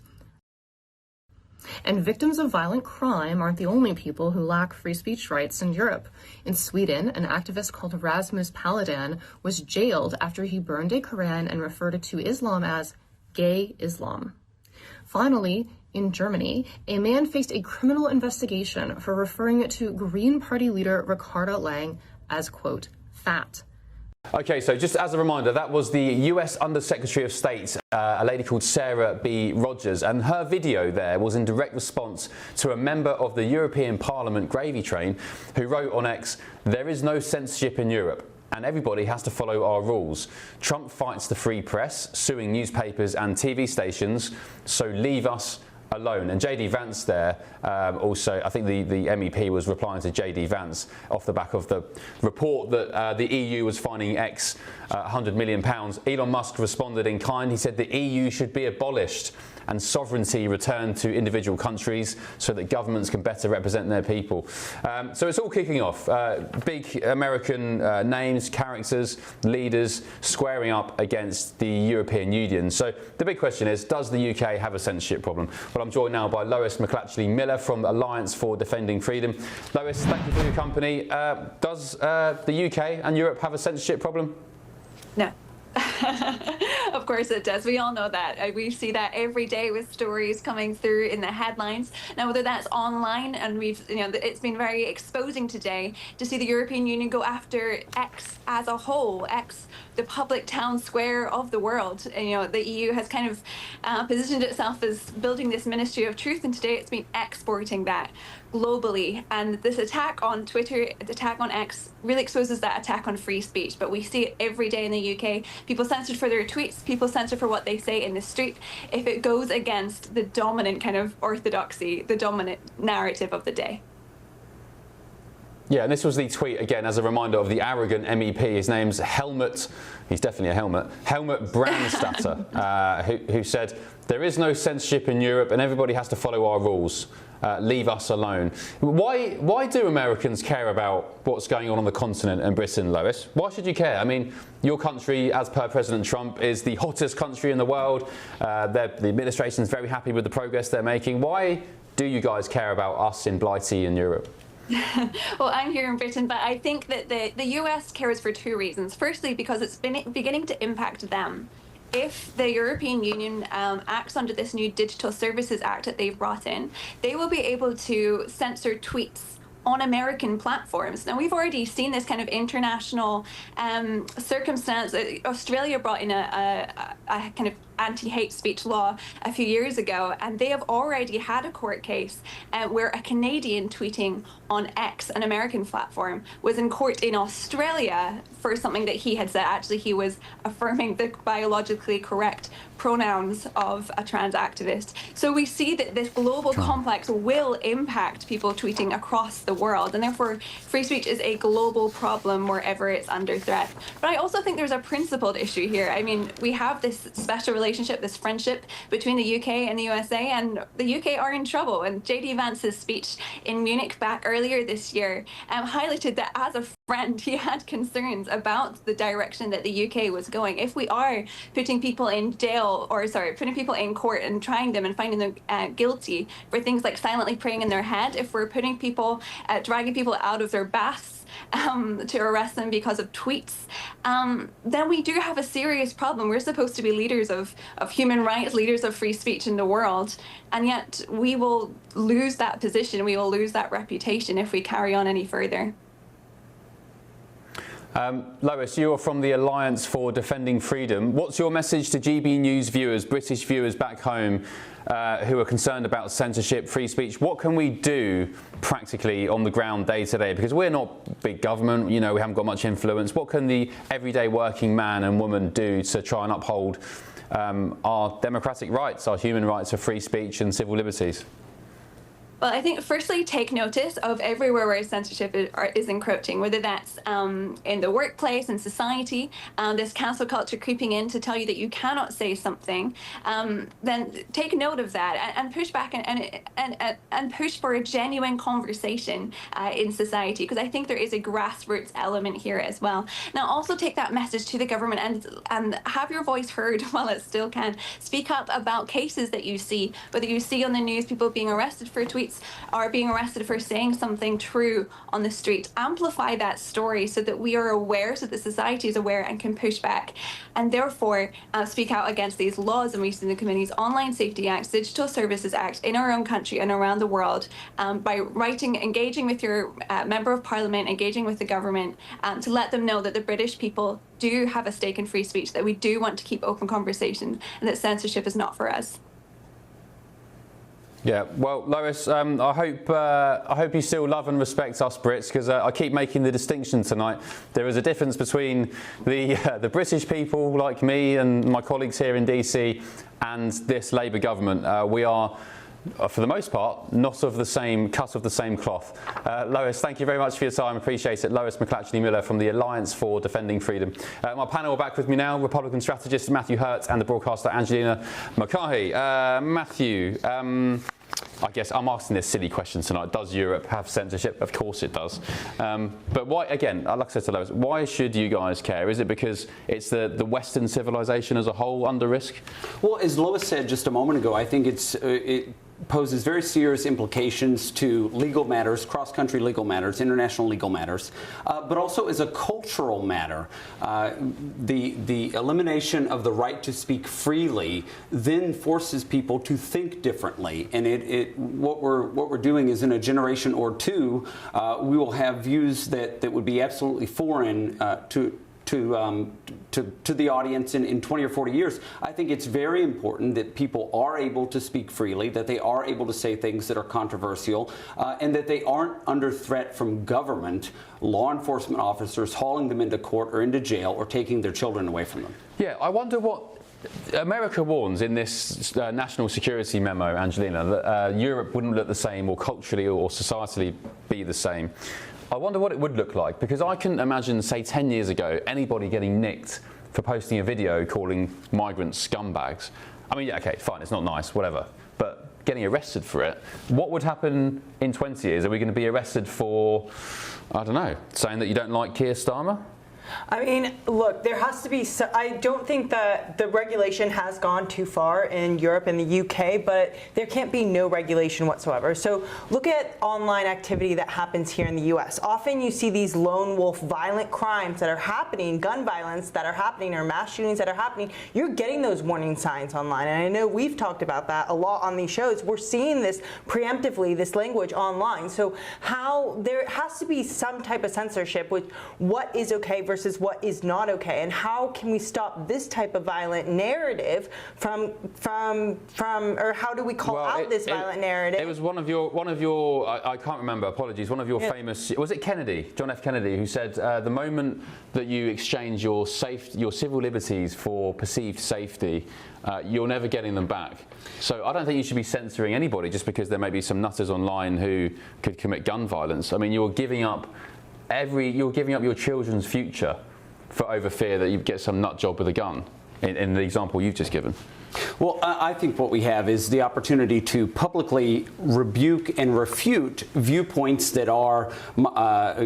and victims of violent crime aren't the only people who lack free speech rights in Europe. In Sweden, an activist called Rasmus Paludan was jailed after he burned a Quran and referred to Islam as gay Islam. Finally, in Germany, a man faced a criminal investigation for referring to Green Party leader Ricarda Lang as, quote, fat. Okay, so just as a reminder, that was the US Undersecretary of State, a lady called Sarah B. Rogers, and her video there was in direct response to a member of the European Parliament gravy train who wrote on X, "There is no censorship in Europe, and everybody has to follow our rules. Trump fights the free press, suing newspapers and TV stations, so leave us alone." And JD Vance there also, I think the MEP was replying to JD Vance off the back of the report that the EU was fining X £100 million. Elon Musk responded in kind. He said the EU should be abolished and sovereignty returned to individual countries so that governments can better represent their people. So it's all kicking off. Big American names, characters, leaders squaring up against the European Union. So the big question is, does the UK have a censorship problem? Well, I'm joined now by Lois McClatchley-Miller from Alliance for Defending Freedom. Lois, thank you for your company. Does the UK and Europe have a censorship problem? No. Of course it does. We all know that. We see that every day with stories coming through in the headlines. Now, whether that's online, and it's been very exposing today to see the European Union go after X as a whole, X, the public town square of the world. And, the EU has kind of positioned itself as building this ministry of truth, and today it's been exporting that globally. And this attack on Twitter, the attack on X, really exposes that attack on free speech. But we see it every day in the UK. People censored for their tweets, people censored for what they say in the street if it goes against the dominant kind of orthodoxy, the dominant narrative of the day. Yeah, and this was the tweet, again, as a reminder of the arrogant MEP. His name's Helmut, he's definitely a Helmut Brandstatter, who said, "There is no censorship in Europe and everybody has to follow our rules. Leave us alone." Why do Americans care about what's going on the continent and Britain, Lois? Why should you care? I mean, your country, as per President Trump, is the hottest country in the world. The administration is very happy with the progress they're making. Why do you guys care about us in Blighty in Europe? Well, I'm here in Britain, but I think that the US cares for two reasons. Firstly, because it's been beginning to impact them. If the European Union acts under this new Digital Services Act that they've brought in, they will be able to censor tweets on American platforms. Now, we've already seen this kind of international circumstance. Australia brought in a kind of anti-hate speech law a few years ago, and they have already had a court case where a Canadian tweeting on X, an American platform, was in court in Australia for something that he had said. Actually, he was affirming the biologically correct pronouns of a trans activist. So we see that this global complex will impact people tweeting across the world, and therefore free speech is a global problem wherever it's under threat. But I also think there's a principled issue here. I mean, we have this special relationship, this friendship between the UK and the USA, and the UK are in trouble. And JD Vance's speech in Munich back earlier this year highlighted that as a friend, he had concerns about the direction that the UK was going. If we are putting people in jail, putting people in court and trying them and finding them guilty for things like silently praying in their head, if we're putting people, dragging people out of their baths to arrest them because of tweets, then we do have a serious problem. We're supposed to be leaders of human rights, leaders of free speech in the world, and yet we will lose that position, we will lose that reputation if we carry on any further. Lois, you're from the Alliance for Defending Freedom. What's your message to GB News viewers, British viewers back home who are concerned about censorship, free speech? What can we do practically on the ground day to day? Because we're not big government, we haven't got much influence. What can the everyday working man and woman do to try and uphold our democratic rights, our human rights of free speech and civil liberties? Well, I think firstly, take notice of everywhere where censorship is encroaching, whether that's in the workplace, in society, this cancel culture creeping in to tell you that you cannot say something. Then take note of that and push back and push for a genuine conversation in society, because I think there is a grassroots element here as well. Now, also take that message to the government and have your voice heard while it still can. Speak up about cases that you see, whether you see on the news people being arrested for tweets are being arrested for saying something true on the street. Amplify that story so that we are aware, so that society is aware and can push back, and therefore speak out against these laws. And we've seen the Committee's Online Safety Act, Digital Services Act in our own country and around the world by engaging with your Member of Parliament, engaging with the government to let them know that the British people do have a stake in free speech, that we do want to keep open conversation, and that censorship is not for us. Yeah, well, Lois, I hope you still love and respect us Brits, because I keep making the distinction tonight. There is a difference between the British people like me and my colleagues here in DC and this Labour government. We are, for the most part, not of the same cut of the same cloth. Lois, thank you very much for your time. Appreciate it. Lois McClatchley-Miller from the Alliance for Defending Freedom. My panel are back with me now, Republican strategist Matthew Hurt and the broadcaster Angelina Mulcahy. Matthew, I guess I'm asking this silly question tonight. Does Europe have censorship? Of course it does. But why, again, like I said to Lois, why should you guys care? Is it because it's the Western civilization as a whole under risk? Well, as Lois said just a moment ago, I think poses very serious implications to legal matters, cross-country legal matters, international legal matters, but also as a cultural matter. The elimination of the right to speak freely then forces people to think differently, and what we're doing is in a generation or two, we will have views that would be absolutely foreign to the audience in 20 or 40 years. I think it's very important that people are able to speak freely, that they are able to say things that are controversial, and that they aren't under threat from government, law enforcement officers hauling them into court or into jail or taking their children away from them. Yeah, I wonder what America warns in this national security memo, Angelina, that Europe wouldn't look the same, or culturally or societally be the same. I wonder what it would look like, because I couldn't imagine, say, 10 years ago, anybody getting nicked for posting a video calling migrants scumbags. I mean, yeah, okay, fine, it's not nice, whatever, but getting arrested for it. What would happen in 20 years? Are we going to be arrested for, I don't know, saying that you don't like Keir Starmer? I mean, look, there has to be, I don't think that the regulation has gone too far in Europe and the UK, but there can't be no regulation whatsoever. So look at online activity that happens here in the US. Often you see these lone wolf violent crimes that are happening, gun violence that are happening, or mass shootings that are happening. You're getting those warning signs online. And I know we've talked about that a lot on these shows. We're seeing this preemptively, this language online. So there has to be some type of censorship with what is okay versus what is not okay, and how can we stop this type of violent narrative from or how do we call out this violent narrative? It was one of your I can't remember, apologies, one of your famous, was it Kennedy, John F. Kennedy, who said the moment that you exchange your civil liberties for perceived safety, you're never getting them back. So I don't think you should be censoring anybody just because there may be some nutters online who could commit gun violence. I mean, you're giving up your children's future over fear that you get some nut job with a gun, in the example you've just given. Well, I think what we have is the opportunity to publicly rebuke and refute viewpoints that are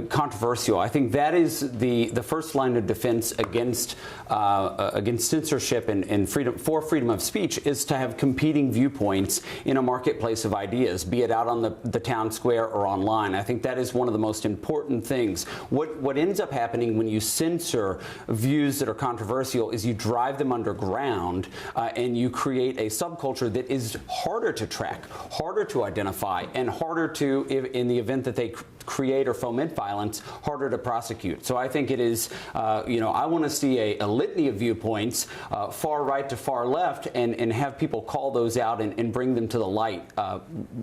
controversial. I think that is the first line of defense against censorship and freedom of speech, is to have competing viewpoints in a marketplace of ideas, be it out on the town square or online. I think that is one of the most important things. What ends up happening when you censor views that are controversial is you drive them underground, and you create a subculture that is harder to track, harder to identify, and harder to, in the event that they create or foment violence, harder to prosecute. So I think it is, I want to see a litany of viewpoints, far right to far left, and have people call those out and bring them to the light.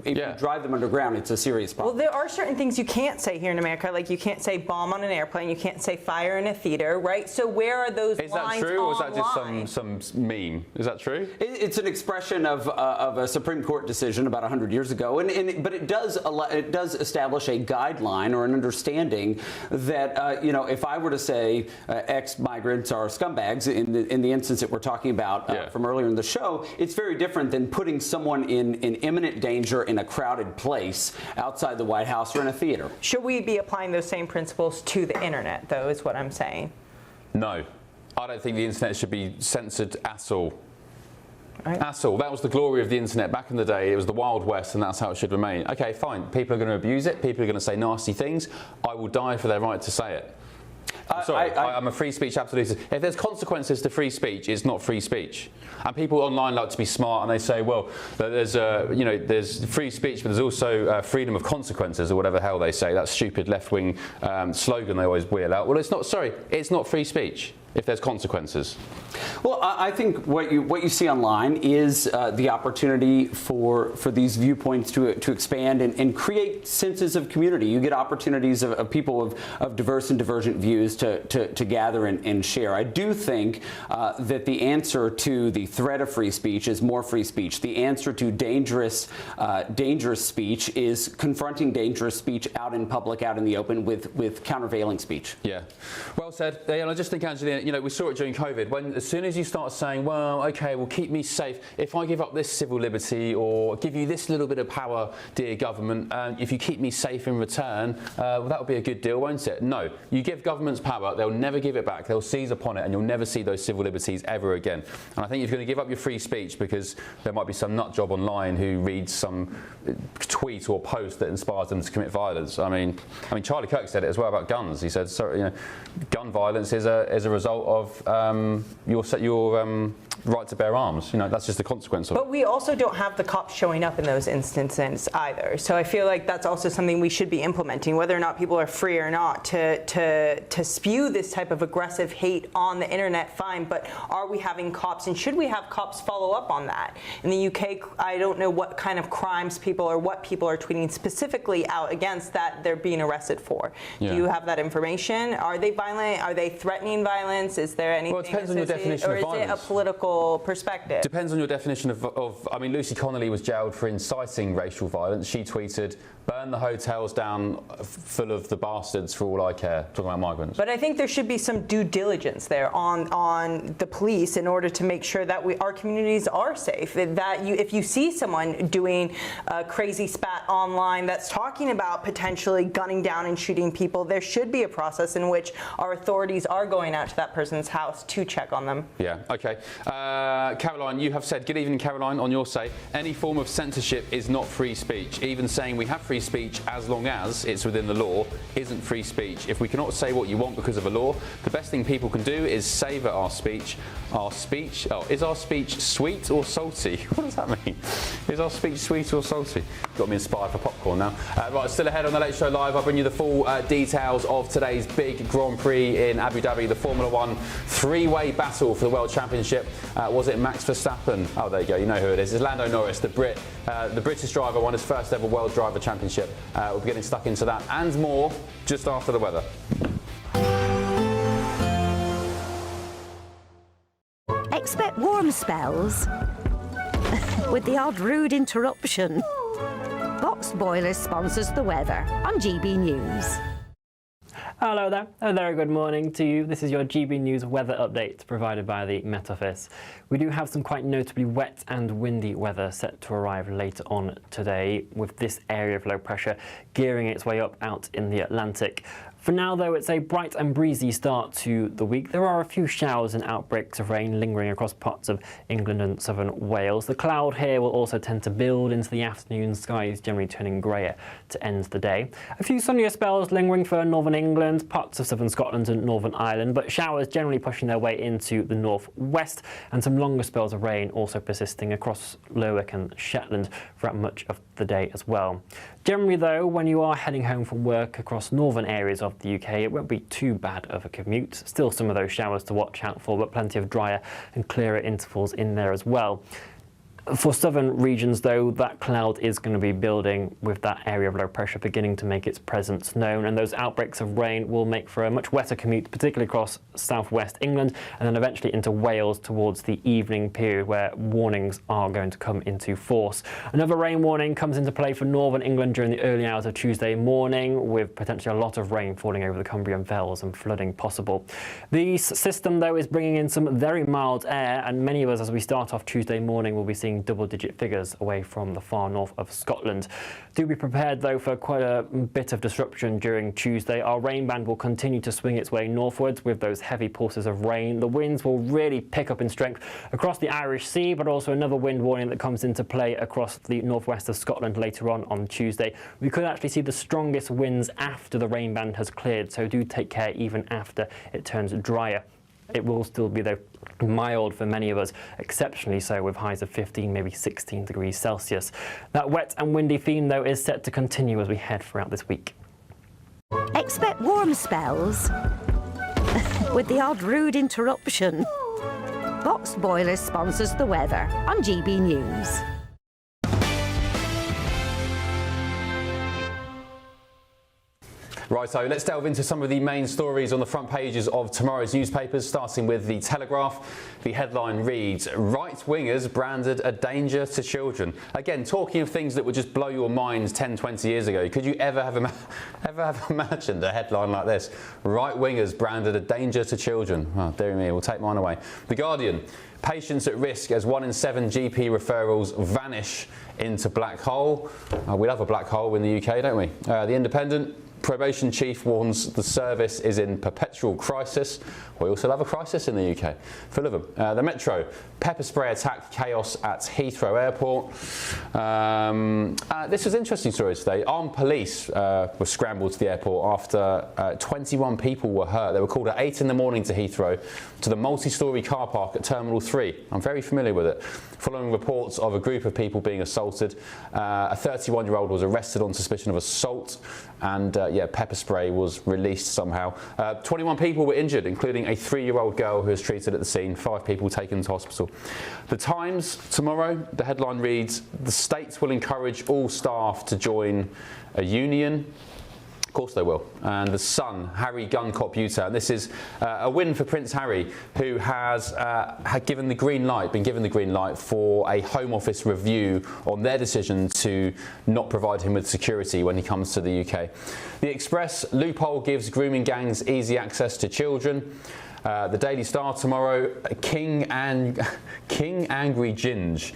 If you drive them underground, it's a serious problem. Well, there are certain things you can't say here in America, like you can't say bomb on an airplane, you can't say fire in a theater, right? So where are those lines online? Is that true, or is that just some meme? Is that true? It's an expression of a Supreme Court decision about 100 years ago, but it does establish a guideline or an understanding that if I were to say ex-migrants are scumbags in the instance that we're talking about from earlier in the show, it's very different than putting someone in imminent danger in a crowded place outside the White House or in a theater. Should we be applying those same principles to the internet, though, is what I'm saying? No. I don't think the internet should be censored at all. That's all. That was the glory of the internet back in the day. It was the Wild West, and that's how it should remain. Okay, fine. People are going to abuse it. People are going to say nasty things. I will die for their right to say it. I'm sorry, I'm a free speech absolutist. If there's consequences to free speech, it's not free speech. And people online like to be smart, and they say, well, there's there's free speech, but there's also freedom of consequences, or whatever the hell they say. That stupid left-wing slogan they always wheel out. Well, it's not free speech if there's consequences. Well, I think what you see online is the opportunity for these viewpoints to expand and create senses of community. You get opportunities of people of diverse and divergent views to gather and share. I do think that the answer to the threat of free speech is more free speech. The answer to dangerous speech is confronting dangerous speech out in public, out in the open, with countervailing speech. Yeah, well said. I just think, Angelina, you know, we saw it during COVID, when as soon as you start saying, well, okay, well, keep me safe, if I give up this civil liberty or give you this little bit of power, dear government, if you keep me safe in return, well, that'll be a good deal, won't it? No, you give governments power, they'll never give it back, they'll seize upon it, and you'll never see those civil liberties ever again. And I think if you're going to give up your free speech because there might be some nut job online who reads some tweet or post that inspires them to commit violence. I mean, Charlie Kirk said it as well about guns. He said, so, you know, gun violence is a result of your right to bear arms. You know, that's just a consequence of it. But we also don't have the cops showing up in those instances either. So I feel like that's also something we should be implementing, whether or not people are free or not, to spew this type of aggressive hate on the internet, fine, but are we having cops, and should we have cops follow up on that? In the UK, I don't know what kind of crimes people or what people are tweeting specifically out against that they're being arrested for. Yeah. Do you have that information? Are they violent? Are they threatening violence? Is there anything? Well, it depends on your definition of violence. Or is it a political perspective? Depends on your definition of I mean, Lucy Connolly was jailed for inciting racial violence. She tweeted, burn the hotels down full of the bastards for all I care, talking about migrants. But I think there should be some due diligence there on the police in order to make sure that our communities are safe. That if you see someone doing a crazy spat online that's talking about potentially gunning down and shooting people, there should be a process in which our authorities are going out to that person's house to check on them. Yeah, okay. Caroline, you have said, good evening, Caroline, on your say, any form of censorship is not free speech. Even saying we have free speech as long as it's within the law isn't free speech. If we cannot say what you want because of a law, the best thing people can do is savour our speech. Our speech, is our speech sweet or salty? What does that mean? Is our speech sweet or salty? Got me inspired for popcorn now. Right, still ahead on the Late Show Live, I'll bring you the full details of today's big Grand Prix in Abu Dhabi, the Formula One three-way battle for the World Championship. Was it Max Verstappen? Oh, there you go, you know who it is. It's Lando Norris, the British driver, won his first ever World Driver Championship. We'll be getting stuck into that and more just after the weather. Expect warm spells with the odd rude interruption. Boxed Boilers sponsors the weather on GB News. Hello there, a very good morning to you. This is your GB News weather update provided by the Met Office. We do have some quite notably wet and windy weather set to arrive later on today, with this area of low pressure gearing its way up out in the Atlantic. For now, though, it's a bright and breezy start to the week. There are a few showers and outbreaks of rain lingering across parts of England and southern Wales. The cloud here will also tend to build into the afternoon, skies generally turning greyer to end the day. A few sunnier spells lingering for northern England, parts of southern Scotland and Northern Ireland, but showers generally pushing their way into the northwest, and some longer spells of rain also persisting across Lerwick and Shetland throughout much of the day as well. Generally, though, when you are heading home from work across northern areas of the UK, it won't be too bad of a commute. Still some of those showers to watch out for, but plenty of drier and clearer intervals in there as well. For southern regions, though, that cloud is going to be building with that area of low pressure beginning to make its presence known, and those outbreaks of rain will make for a much wetter commute, particularly across southwest England and then eventually into Wales towards the evening period, where warnings are going to come into force. Another rain warning comes into play for northern England during the early hours of Tuesday morning, with potentially a lot of rain falling over the Cumbrian Fells and flooding possible. The system, though, is bringing in some very mild air, and many of us, as we start off Tuesday morning, will be seeing double-digit figures away from the far north of Scotland. Do be prepared, though, for quite a bit of disruption during Tuesday. Our rain band will continue to swing its way northwards with those heavy pulses of rain. The winds will really pick up in strength across the Irish Sea, but also another wind warning that comes into play across the northwest of Scotland later on Tuesday. We could actually see the strongest winds after the rain band has cleared, so do take care even after it turns drier. It will still be, though, mild for many of us, exceptionally so, with highs of 15, maybe 16 degrees Celsius. That wet and windy theme, though, is set to continue as we head throughout this week. Expect warm spells with the odd rude interruption. Boxed Boilers sponsors the weather on GB News. Right, so let's delve into some of the main stories on the front pages of tomorrow's newspapers, starting with the Telegraph. The headline reads, right-wingers branded a danger to children. Again, talking of things that would just blow your minds 10, 20 years ago. Could you ever have imagined a headline like this? Right-wingers branded a danger to children. Oh, dear me, we'll take mine away. The Guardian, patients at risk as 1 in 7 GP referrals vanish into black hole. We love a black hole in the UK, don't we? The Independent, probation chief warns the service is in perpetual crisis. We also have a crisis in the UK, full of them. The Metro, pepper spray attack chaos at Heathrow Airport. This was an interesting story today. Armed police were scrambled to the airport after 21 people were hurt. They were called at 8 in the morning to Heathrow to the multi-storey car park at Terminal 3. I'm very familiar with it. Following reports of a group of people being assaulted, a 31-year-old was arrested on suspicion of assault, and pepper spray was released somehow. 21 people were injured, including a 3-year-old girl who was treated at the scene. 5 people taken to hospital. The Times tomorrow, the headline reads, the states will encourage all staff to join a union. Of course they will. And The Sun, Harry gun cop U-turn. This is a win for Prince Harry, who has been given the green light for a Home Office review on their decision to not provide him with security when he comes to the UK. The Express, loophole gives grooming gangs easy access to children. The Daily Star tomorrow, King Angry Ginge.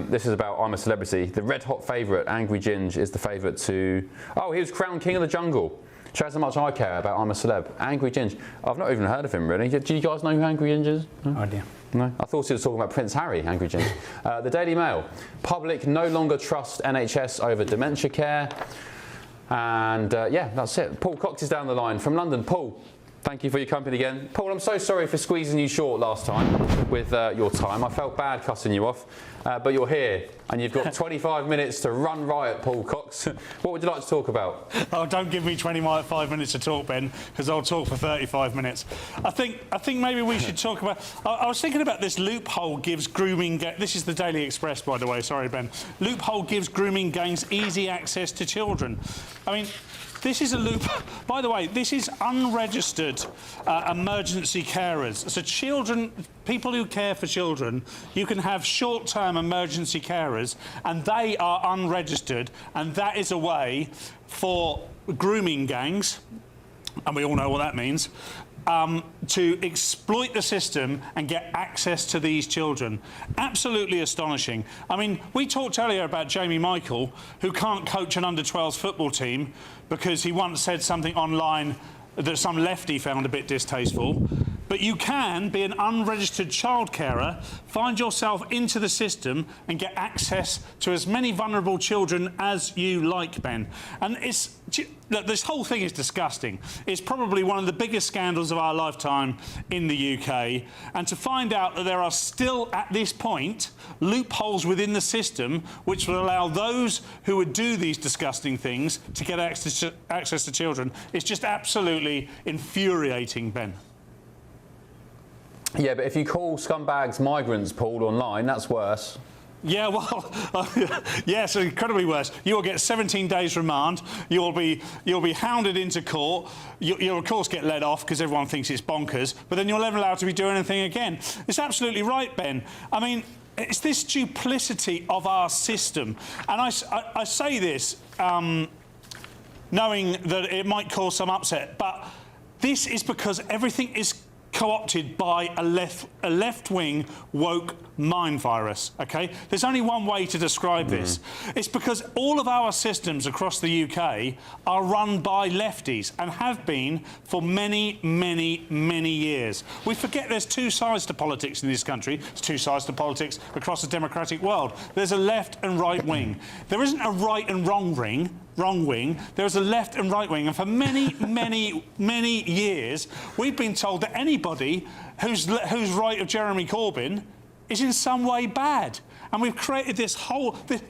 This is about I'm a Celebrity. The red hot favourite, Angry Ginge, is the favourite to... Oh, he was crowned King of the Jungle. Shows how much I care about I'm a Celeb. Angry Ginge. I've not even heard of him, really. Do you guys know who Angry Ginge is? No? Oh, dear. No? I thought he was talking about Prince Harry, Angry Ginge. The Daily Mail. Public no longer trust NHS over dementia care. And, that's it. Paul Cox is down the line from London. Paul, thank you for your company again. Paul, I'm so sorry for squeezing you short last time with your time. I felt bad cutting you off, but you're here and you've got 25 minutes to run riot, Paul Cox. What would you like to talk about? Oh, don't give me 25 minutes to talk, Ben, because I'll talk for 35 minutes. I think maybe we should talk about... I was thinking about this loophole gives grooming... This is the Daily Express, by the way. Sorry, Ben. Loophole gives grooming gangs easy access to children. I mean... This is a loop. By the way, this is unregistered emergency carers. So children, people who care for children, you can have short-term emergency carers, and they are unregistered, and that is a way for grooming gangs, and we all know what that means, to exploit the system and get access to these children. Absolutely astonishing. I mean, we talked earlier about Jamie Michael, who can't coach an under-12s football team because he once said something online that some lefty found a bit distasteful. But you can be an unregistered child carer, find yourself into the system and get access to as many vulnerable children as you like, Ben. And look, this whole thing is disgusting. It's probably one of the biggest scandals of our lifetime in the UK. And to find out that there are still, at this point, loopholes within the system which will allow those who would do these disgusting things to get access to children, is just absolutely infuriating, Ben. Yeah, but if you call scumbags migrants, Paul, online, that's worse. Yeah, well, yes, incredibly worse. You will get 17 days remand. You'll be hounded into court. You'll of course get let off because everyone thinks it's bonkers. But then you're never allowed to be doing anything again. It's absolutely right, Ben. I mean, it's this duplicity of our system, and I say this knowing that it might cause some upset, but this is because everything is co-opted by a left-wing woke mind virus, OK? There's only one way to describe this. It's because all of our systems across the UK are run by lefties and have been for many, many, many years. We forget there's two sides to politics in this country. There's two sides to politics across the democratic world. There's a left and right wing. There isn't a right and wrong wing, there's a left and right wing, and for many, many, many years we've been told that anybody who's right of Jeremy Corbyn is in some way bad. And we've created this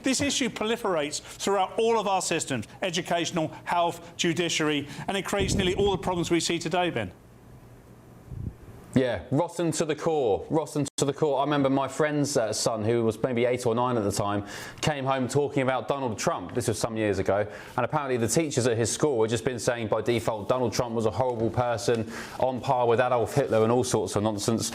this issue proliferates throughout all of our systems, educational, health, judiciary, and it creates nearly all the problems we see today, Ben. Yeah, rotten to the core. Rotten to the core. I remember my friend's son, who was maybe 8 or 9 at the time, came home talking about Donald Trump. This was some years ago. And apparently the teachers at his school had just been saying by default Donald Trump was a horrible person, on par with Adolf Hitler and all sorts of nonsense.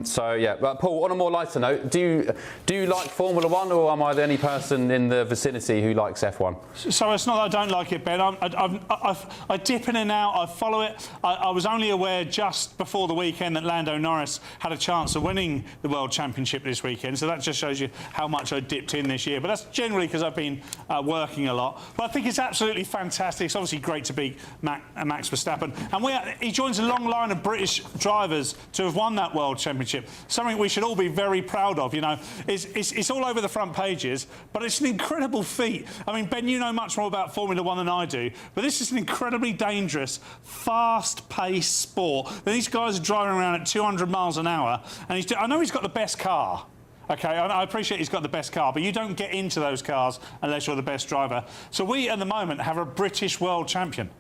So, yeah. But Paul, on a more lighter note, do you like Formula One, or am I the only person in the vicinity who likes F1? So it's not that I don't like it, Ben. I dip in and out. I follow it. I was only aware just before the weekend that Lando Norris had a chance of winning the World Championship this weekend, so that just shows you how much I dipped in this year. But that's generally because I've been working a lot. But I think it's absolutely fantastic. It's obviously great to beat Max Verstappen. And he joins a long line of British drivers to have won that World Championship, something we should all be very proud of. You know, it's all over the front pages, but it's an incredible feat. I mean, Ben, you know much more about Formula One than I do, but this is an incredibly dangerous, fast-paced sport. These guys are driving around at 200 miles an hour, and I know he's got the best car. OK, I appreciate he's got the best car, but you don't get into those cars unless you're the best driver. So we, at the moment, have a British world champion.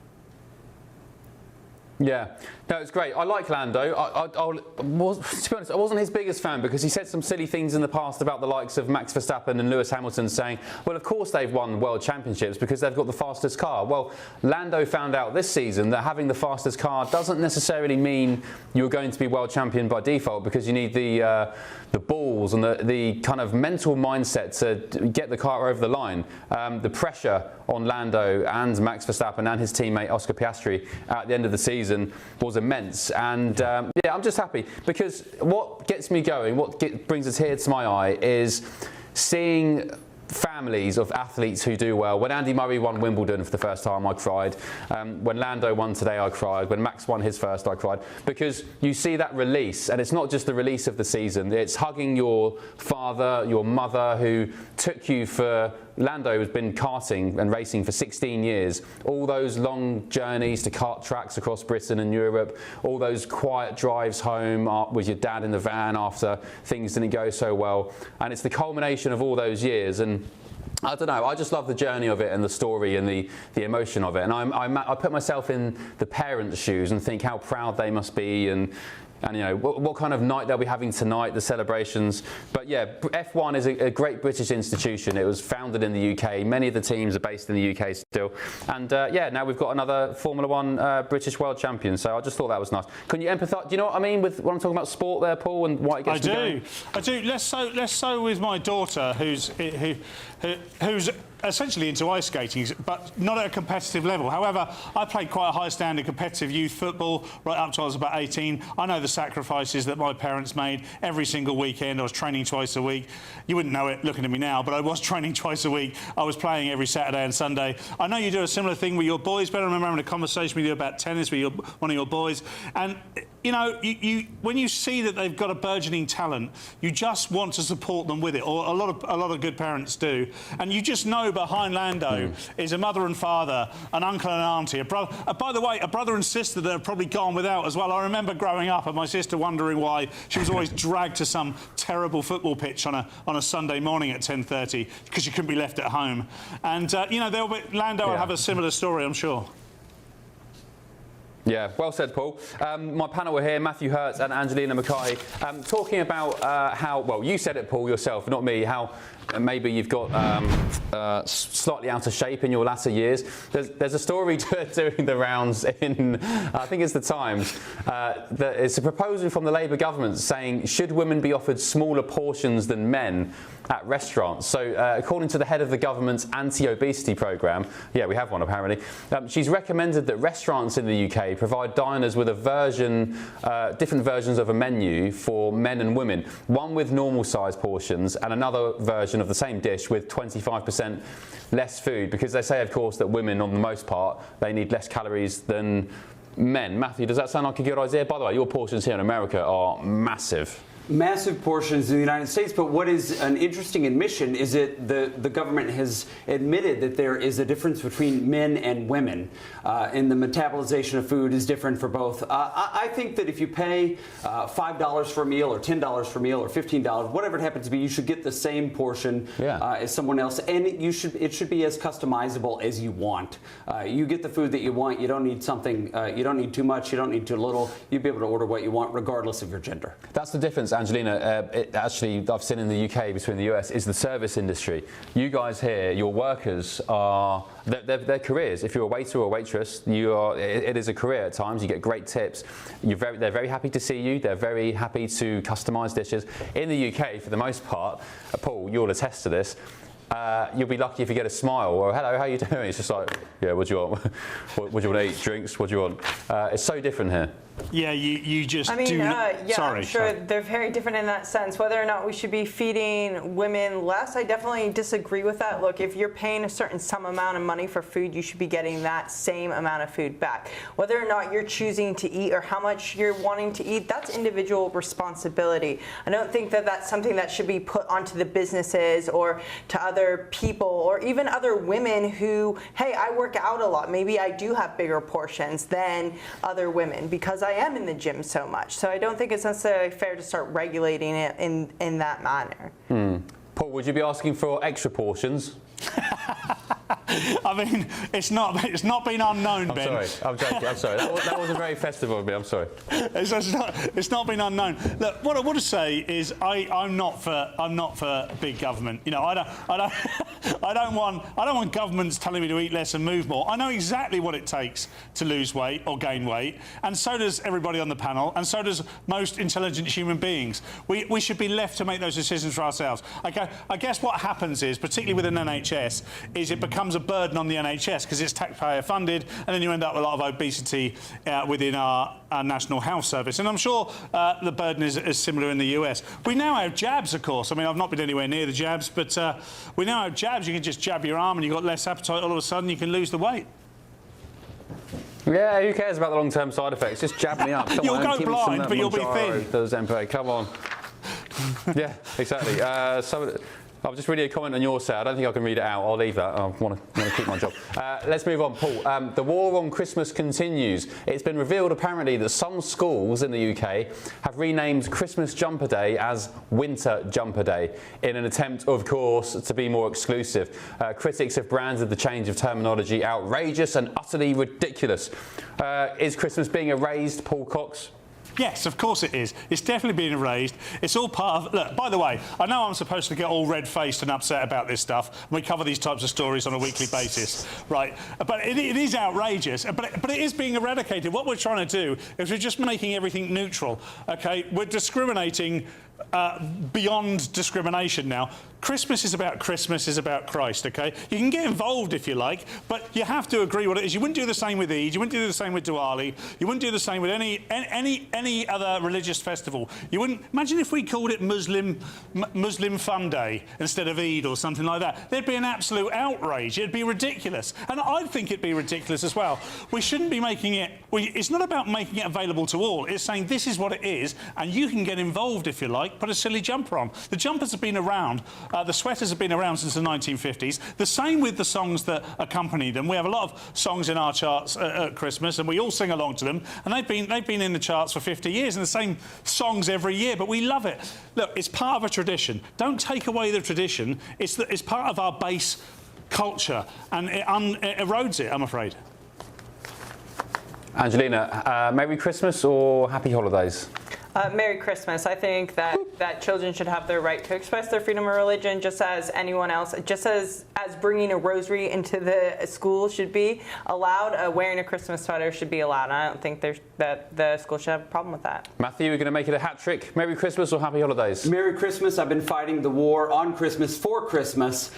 Yeah, no, it's great. I like Lando. To be honest, I wasn't his biggest fan because he said some silly things in the past about the likes of Max Verstappen and Lewis Hamilton, saying, well, of course they've won world championships because they've got the fastest car. Well, Lando found out this season that having the fastest car doesn't necessarily mean you're going to be world champion by default, because you need the balls and the kind of mental mindset to get the car over the line. The pressure on Lando and Max Verstappen and his teammate Oscar Piastri at the end of the season was immense. And yeah, I'm just happy because what gets me going, brings a tear to my eye, is seeing families of athletes who do well. When Andy Murray won Wimbledon for the first time, I cried. When Lando won today, I cried. When Max won his first, I cried. Because you see that release, and it's not just the release of the season, it's hugging your father, your mother, who took you for... Lando has been karting and racing for 16 years. All those long journeys to kart tracks across Britain and Europe, all those quiet drives home with your dad in the van after things didn't go so well. And it's the culmination of all those years. And I don't know, I just love the journey of it and the story and the emotion of it. And I put myself in the parents' shoes and think how proud they must be, and you know, what kind of night they'll be having tonight, the celebrations. But yeah, F1 is a great British institution. It was founded in the UK. Many of the teams are based in the UK still. And yeah, now we've got another Formula One British world champion. So I just thought that was nice. Can you empathise? Do you know what I mean with when I'm talking about sport there, Paul, and why it gets me going? I do. Less so with my daughter, who's essentially into ice skating, but not at a competitive level. However, I played quite a high standard competitive youth football right up till I was about 18. I know the sacrifices that my parents made every single weekend. I was training twice a week. You wouldn't know it looking at me now, but I was training twice a week. I was playing every Saturday and Sunday. I know you do a similar thing with your boys, but I remember having a conversation with you about tennis with one of your boys. And you know, when you see that they've got a burgeoning talent, you just want to support them with it, or a lot of good parents do. And you just know behind Lando is a mother and father, an uncle and auntie, a brother. By the way, a brother and sister that have probably gone without as well. I remember growing up and my sister wondering why she was always dragged to some terrible football pitch on a Sunday morning at 10:30 because she couldn't be left at home. And you know, Lando will have a similar story, I'm sure. Yeah, well said, Paul. My panel are here, Matthew Hertz and Angelina Mackay, talking about how, well, you said it, Paul, yourself, not me, how maybe you've got slightly out of shape in your latter years. There's a story doing the rounds in, I think it's the Times, that it's a proposal from the Labour government saying, should women be offered smaller portions than men at restaurants? So according to the head of the government's anti-obesity programme, yeah, we have one apparently, she's recommended that restaurants in the UK provide diners with different versions of a menu for men and women, one with normal size portions and another version of the same dish with 25% less food, because they say, of course, that women, on the most part, they need less calories than men. Matthew, does that sound like a good idea? By the way, your portions here in America are massive. Massive portions in the United States, but what is an interesting admission is that the government has admitted that there is a difference between men and women, and the metabolization of food is different for both. I think that if you pay $5 for a meal or $10 for a meal or $15, whatever it happens to be, you should get the same portion as someone else, and it should be as customizable as you want. You get the food that you want. You don't need something. You don't need too much. You don't need too little. You'll be able to order what you want, regardless of your gender. That's the difference, Angelina. Actually, I've seen in the UK between the US is the service industry. You guys here, your workers are their careers. If you're a waiter or a waitress, it is a career at times. You get great tips. They're very happy to see you. They're very happy to customise dishes. In the UK, for the most part, Paul, you'll attest to this. You'll be lucky if you get a smile or hello, how you doing? It's just like, yeah, what do you want? What do you want to eat? Drinks? What do you want? It's so different here. Yeah, you just I mean, do not... yeah, sorry, I'm sure they're very different in that sense. Whether or not we should be feeding women less, I definitely disagree with that. Look, if you're paying a certain sum amount of money for food, you should be getting that same amount of food back. Whether or not you're choosing to eat or how much you're wanting to eat, that's individual responsibility. I don't think that that's something that should be put onto the businesses or to other people or even other women who, hey, I work out a lot. Maybe I do have bigger portions than other women because I am in the gym so much. So I don't think it's necessarily fair to start regulating it in that manner. Paul, would you be asking for extra portions? I mean, it's not been unknown, Ben. I'm sorry. I'm joking. I'm sorry. That wasn't very festive of me. I'm sorry. It's not been unknown. Look, what I want to say is I'm not for big government. You know, I don't want governments telling me to eat less and move more. I know exactly what it takes to lose weight or gain weight, and so does everybody on the panel, and so does most intelligent human beings. We should be left to make those decisions for ourselves. I guess what happens is, particularly with an NHS, is it becomes a burden on the NHS because it's taxpayer funded, and then you end up with a lot of obesity within our National Health Service. And I'm sure the burden is similar in the US. We now have jabs, of course. I mean, I've not been anywhere near the jabs, but we now have jabs. You can just jab your arm and you've got less appetite. All of a sudden, you can lose the weight. Yeah, who cares about the long-term side effects? Just jab me up. Come You'll on, go blind, but you'll be thin. The Ozempic, come on. Yeah, exactly. I was just reading a comment on your side. I don't think I can read it out. I'll leave that. I want to keep my job. Let's move on, Paul. The war on Christmas continues. It's been revealed, apparently, that some schools in the UK have renamed Christmas Jumper Day as Winter Jumper Day in an attempt, of course, to be more exclusive. Critics have branded the change of terminology outrageous and utterly ridiculous. Is Christmas being erased, Paul Cox? Yes, of course it is. It's definitely being erased. It's all part of... Look, by the way, I know I'm supposed to get all red-faced and upset about this stuff. We cover these types of stories on a weekly basis, right? But it is outrageous, but it is being eradicated. What we're trying to do is we're just making everything neutral, OK? We're discriminating beyond discrimination now. Christmas is about Christ, OK? You can get involved if you like, but you have to agree what it is. You wouldn't do the same with Eid. You wouldn't do the same with Diwali. You wouldn't do the same with any other religious festival. You wouldn't... Imagine if we called it Muslim Fun Day instead of Eid or something like that. There'd be an absolute outrage. It'd be ridiculous. And I think it'd be ridiculous as well. We shouldn't be making it... It's not about making it available to all. It's saying this is what it is, and you can get involved if you like. Put a silly jumper on. The jumpers have been around. The sweaters have been around since the 1950s. The same with the songs that accompany them. We have a lot of songs in our charts at Christmas, and we all sing along to them. And they've been in the charts for 50 years, and the same songs every year. But we love it. Look, it's part of a tradition. Don't take away the tradition. It's part of our base culture, and it erodes it, I'm afraid. Angelina, Merry Christmas or Happy Holidays? Merry Christmas. I think that children should have their right to express their freedom of religion just as anyone else, just as bringing a rosary into the school should be allowed, wearing a Christmas sweater should be allowed. I don't think that the school should have a problem with that. Matthew, we're going to make it a hat trick. Merry Christmas or Happy Holidays? Merry Christmas. I've been fighting the war on Christmas for Christmas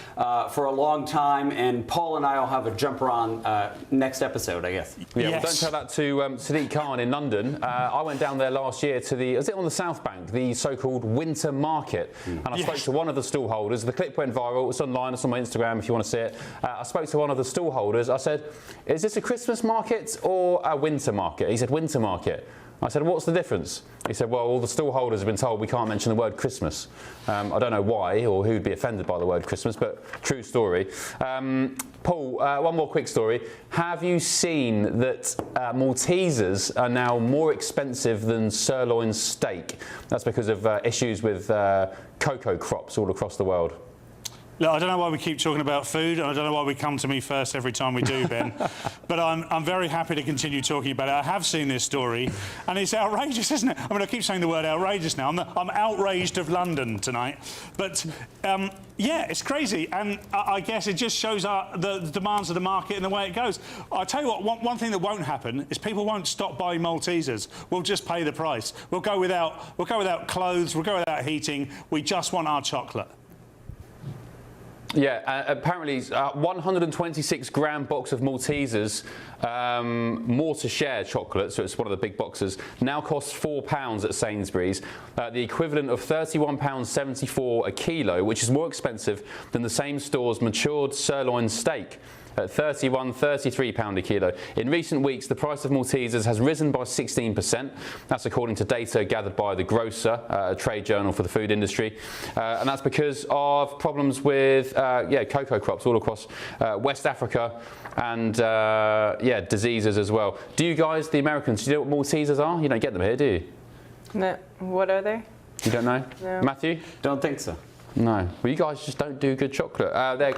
for a long time, and Paul and I will have a jumper on next episode, I guess. Yeah, well, don't tell that to Sadiq Khan in London. I went down there last year to is it on the South Bank, the so-called winter market, and I spoke to one of the stall holders. The clip went viral. It's online. It's on my Instagram if you want to see it. I spoke to one of the stall holders. I said, "Is this a Christmas market or a winter market?" He said, "Winter market." I said, what's the difference? He said, well, all the stallholders have been told we can't mention the word Christmas. I don't know why or who'd be offended by the word Christmas, but true story. Paul, one more quick story. Have you seen that Maltesers are now more expensive than sirloin steak? That's because of issues with cocoa crops all across the world. Look, I don't know why we keep talking about food, and I don't know why we come to me first every time we do, Ben. But I'm very happy to continue talking about it. I have seen this story, and it's outrageous, isn't it? I mean, I keep saying the word outrageous now. I'm outraged of London tonight. But, yeah, it's crazy. And I guess it just shows the demands of the market and the way it goes. I'll tell you what, one thing that won't happen is people won't stop buying Maltesers. We'll just pay the price. We'll go without clothes. We'll go without heating. We just want our chocolate. Yeah, apparently 126 gram box of Maltesers, more to share chocolate, so it's one of the big boxes, now costs £4 at Sainsbury's, the equivalent of £31.74 a kilo, which is more expensive than the same store's matured sirloin steak at £33 a kilo. In recent weeks, the price of Maltesers has risen by 16%. That's according to data gathered by The Grocer, a trade journal for the food industry. And that's because of problems with cocoa crops all across West Africa and diseases as well. Do you guys, the Americans, do you know what Maltesers are? You don't get them here, do you? No. What are they? You don't know? No. Matthew? Don't think so. No. Well, you guys just don't do good chocolate. They're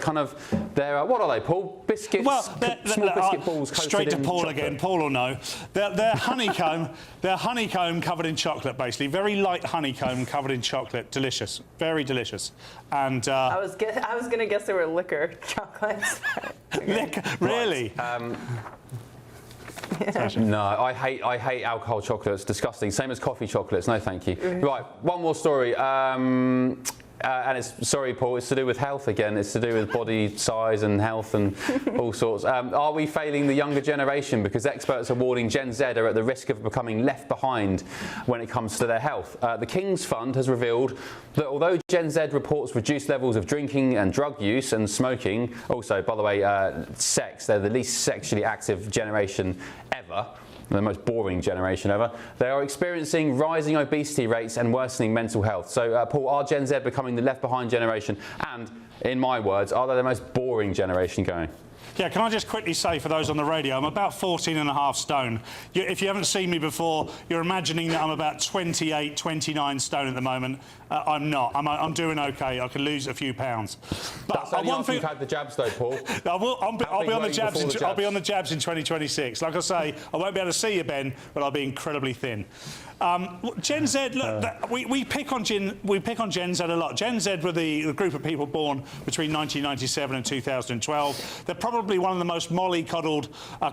what are they, Paul? Biscuits? Well, small biscuit balls coated straight to in Paul chocolate. again. Paul will know. They're honeycomb. They're honeycomb covered in chocolate, basically. Very light honeycomb covered in chocolate. Delicious. Very delicious. And I was going to guess they were liquor chocolates. Liquor? Really? No, I hate alcohol chocolate. It's disgusting. Same as coffee chocolates. No, thank you. Right, one more story. And sorry, Paul, it's to do with health again. It's to do with body size and health and all sorts. Are we failing the younger generation? Because experts are warning Gen Z are at the risk of becoming left behind when it comes to their health. The King's Fund has revealed that although Gen Z reports reduced levels of drinking and drug use and smoking, also, by the way, sex, they're the least sexually active generation ever. The most boring generation ever. They are experiencing rising obesity rates and worsening mental health. So, Paul, are Gen Z becoming the left behind generation? And, in my words, are they the most boring generation going? Yeah, can I just quickly say for those on the radio, I'm about 14.5 stone. If you haven't seen me before, you're imagining that I'm about 28, 29 stone at the moment. I'm not. I'm doing okay. I could lose a few pounds. But that's only after you've had the jabs, though, Paul. I'll be on the jabs. I'll be on the jabs in 2026. Like I say, I won't be able to see you, Ben, but I'll be incredibly thin. Gen Z, look, we pick on Gen Z a lot. Gen Z were the group of people born between 1997 and 2012. They're probably one of the most mollycoddled,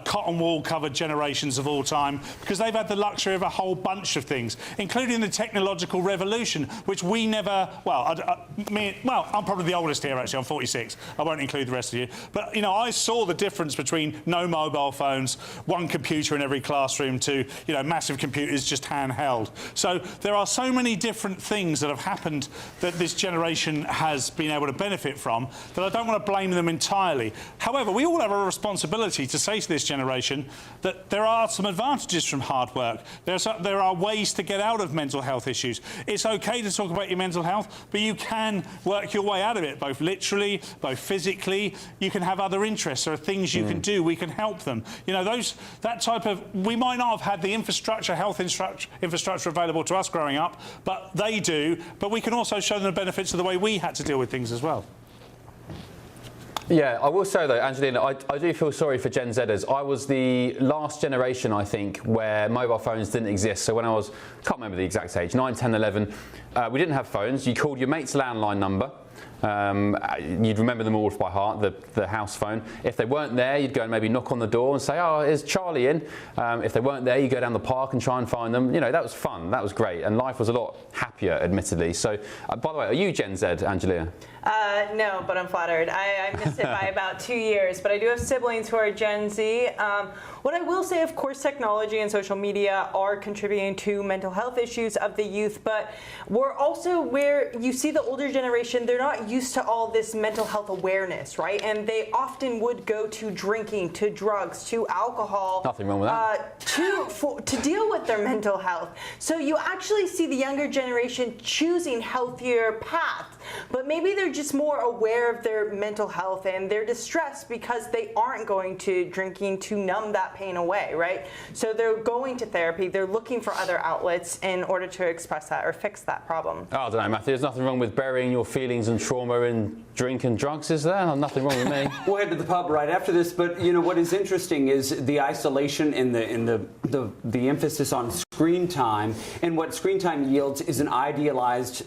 cotton wool covered generations of all time because they've had the luxury of a whole bunch of things, including the technological revolution, which we never. I'm probably the oldest here. Actually, I'm 46. I won't include the rest of you. But I saw the difference between no mobile phones, one computer in every classroom, to massive computers just handheld. So there are so many different things that have happened that this generation has been able to benefit from that I don't want to blame them entirely. However, we all have a responsibility to say to this generation that there are some advantages from hard work. There are ways to get out of mental health issues. It's okay to talk about your mental health, but you can work your way out of it, both literally, both physically. You can have other interests. There are things you can do. We can help them. That type of. We might not have had the health infrastructure available to us growing up, but they do. But we can also show them the benefits of the way we had to deal with things as well. Yeah, I will say though, Angelina, I do feel sorry for Gen Zers. I was the last generation, I think, where mobile phones didn't exist. So when I was, can't remember the exact age, 9, 10, 11, we didn't have phones. You called your mate's landline number. You'd remember them all by heart, the house phone. If they weren't there, you'd go and maybe knock on the door and say, oh, is Charlie in? If they weren't there, you go down the park and try and find them. That was fun. That was great. And life was a lot happier, admittedly. So, by the way, are you Gen Z, Angelina? No, but I'm flattered. I missed it by about 2 years, but I do have siblings who are Gen Z. What I will say, of course, technology and social media are contributing to mental health issues of the youth, but we're also where you see the older generation, they're not used to all this mental health awareness, right? And they often would go to drinking, to drugs, to alcohol. Nothing wrong with that. To deal with their mental health. So you actually see the younger generation choosing healthier paths, but maybe they're just more aware of their mental health and they're distressed because they aren't going to drinking to numb that pain away, right? So they're going to therapy, they're looking for other outlets in order to express that or fix that problem. Oh, I don't know, Matthew, there's nothing wrong with burying your feelings and trauma in drink and drugs, is there? Nothing wrong with me. We'll head to the pub right after this, but you know what is interesting is the isolation and the emphasis on screen time, and what screen time yields is an idealized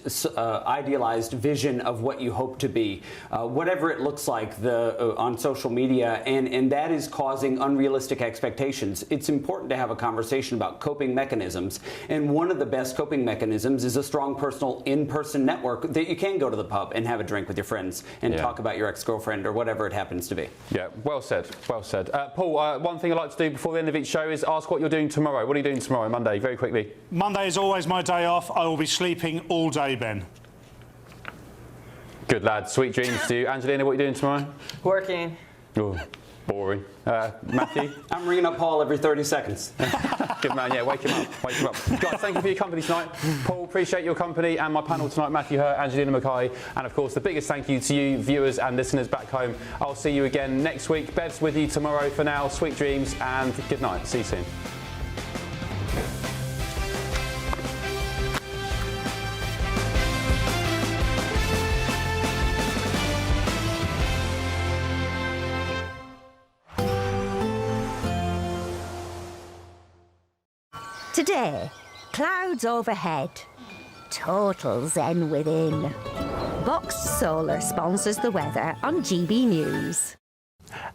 vision of what you hope to be, whatever it looks like on social media, and that is causing unrealistic expectations. It's important to have a conversation about coping mechanisms, and one of the best coping mechanisms is a strong personal in-person network that you can go to the pub and have a drink with your friends and talk about your ex-girlfriend or whatever it happens to be. Yeah, well said, well said. Paul, one thing I like to do before the end of each show is ask what you're doing tomorrow. What are you doing tomorrow, Monday, very quickly? Monday is always my day off. I will be sleeping all day, Ben. Good lad, sweet dreams to you. Angelina, what are you doing tomorrow? Working. Oh, boring. Matthew? I'm ringing up Paul every 30 seconds. Good man, yeah, wake him up, wake him up. Guys, thank you for your company tonight. Paul, appreciate your company, and my panel tonight, Matthew Hurt, Angelina Mackay, and of course the biggest thank you to you, viewers and listeners back home. I'll see you again next week. Bev's with you tomorrow. For now, sweet dreams and good night. See you soon. Today, clouds overhead, total zen within. Boxed Solar sponsors the weather on GB News.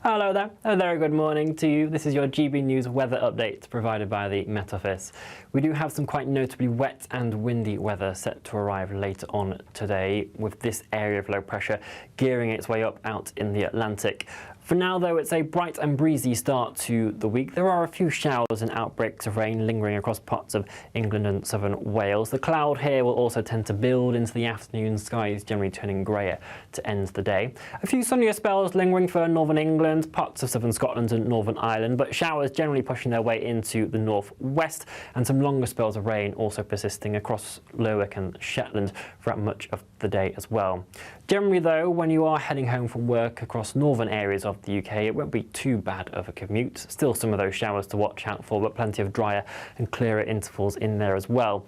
Hello there, a very good morning to you. This is your GB News weather update provided by the Met Office. We do have some quite notably wet and windy weather set to arrive later on today, with this area of low pressure gearing its way up out in the Atlantic. For now, though, it's a bright and breezy start to the week. There are a few showers and outbreaks of rain lingering across parts of England and southern Wales. The cloud here will also tend to build into the afternoon, skies generally turning greyer to end the day. A few sunnier spells lingering for northern England, parts of southern Scotland and Northern Ireland, but showers generally pushing their way into the northwest, and some longer spells of rain also persisting across Lerwick and Shetland throughout much of the day as well. Generally, though, when you are heading home from work across northern areas of the UK, it won't be too bad of a commute. Still some of those showers to watch out for, but plenty of drier and clearer intervals in there as well.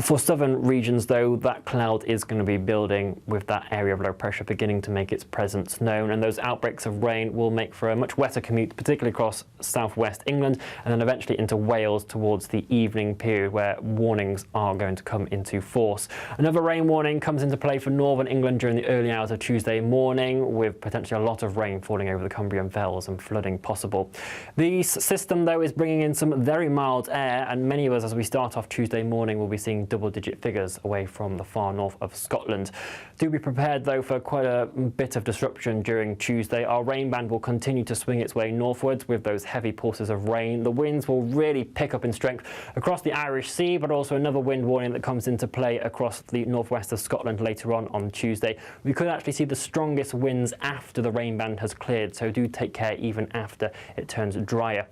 For southern regions, though, that cloud is going to be building with that area of low pressure beginning to make its presence known, and those outbreaks of rain will make for a much wetter commute, particularly across southwest England and then eventually into Wales towards the evening period, where warnings are going to come into force. Another rain warning comes into play for northern England during the early hours of Tuesday morning, with potentially a lot of rain falling over the Cumbrian Fells and flooding possible. The system, though, is bringing in some very mild air, and many of us, as we start off Tuesday morning, will be seeing double-digit figures away from the far north of Scotland. Do be prepared, though, for quite a bit of disruption during Tuesday. Our rain band will continue to swing its way northwards with those heavy pulses of rain. The winds will really pick up in strength across the Irish Sea, but also another wind warning that comes into play across the northwest of Scotland later on Tuesday. We could actually see the strongest winds after the rain band has cleared, so do take care even after it turns drier.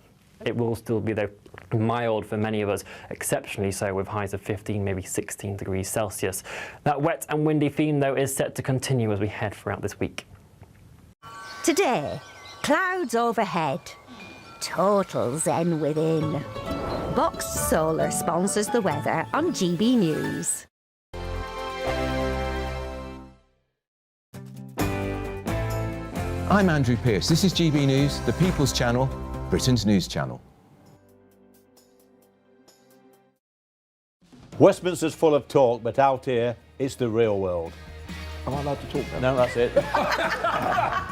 It will still be, though, mild for many of us, exceptionally so, with highs of 15, maybe 16 degrees Celsius. That wet and windy theme, though, is set to continue as we head throughout this week. Today, clouds overhead, total zen within. Boxed Solar sponsors the weather on GB News. I'm Andrew Pearce. This is GB News, the People's Channel, Britain's news channel. Westminster's full of talk, but out here, it's the real world. Am I allowed to talk now? No, that's it.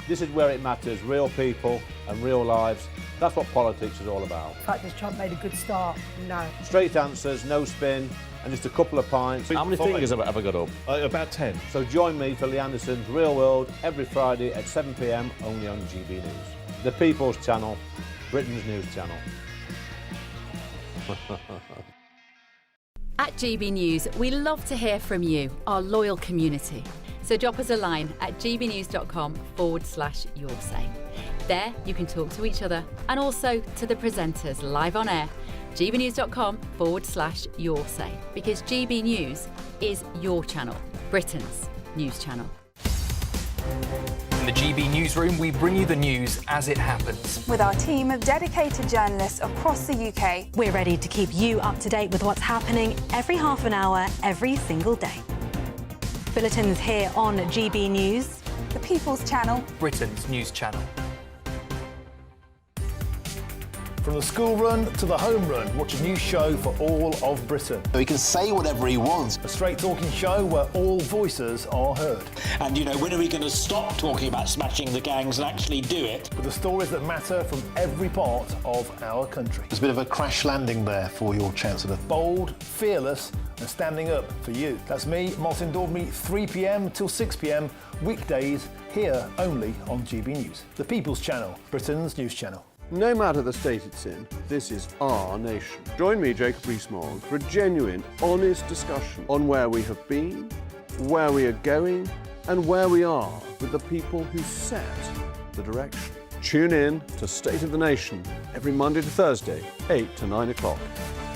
This is where it matters. Real people and real lives That's what politics is all about. The fact has Trump made a good start? No. Straight answers, no spin, and just a couple of pints. How many fingers have I got up? About 10. So join me for Lee Anderson's Real World every Friday at 7 p.m. only on GB News. The People's Channel, Britain's news channel. At GB News, we love to hear from you, our loyal community. So drop us a line at gbnews.com/yoursay. There you can talk to each other and also to the presenters live on air. gbnews.com/yoursay, because GB News is your channel, Britain's news channel. In the GB Newsroom, we bring you the news as it happens. With our team of dedicated journalists across the UK, we're ready to keep you up to date with what's happening every half an hour, every single day. Bulletins here on GB News, the People's Channel, Britain's news channel. From the school run to the home run, watch a new show for all of Britain. He can say whatever he wants. A straight talking show where all voices are heard. And, you know, when are we going to stop talking about smashing the gangs and actually do it? With the stories that matter from every part of our country. There's a bit of a crash landing there for your Chancellor. Bold, fearless and standing up for you. That's me, Martin Daubney, 3 p.m. till 6 p.m. weekdays here only on GB News. The People's Channel, Britain's news channel. No matter the state it's in, this is our nation. Join me, Jacob Rees-Mogg, for a genuine, honest discussion on where we have been, where we are going, and where we are with the people who set the direction. Tune in to State of the Nation every Monday to Thursday, 8 to 9 o'clock.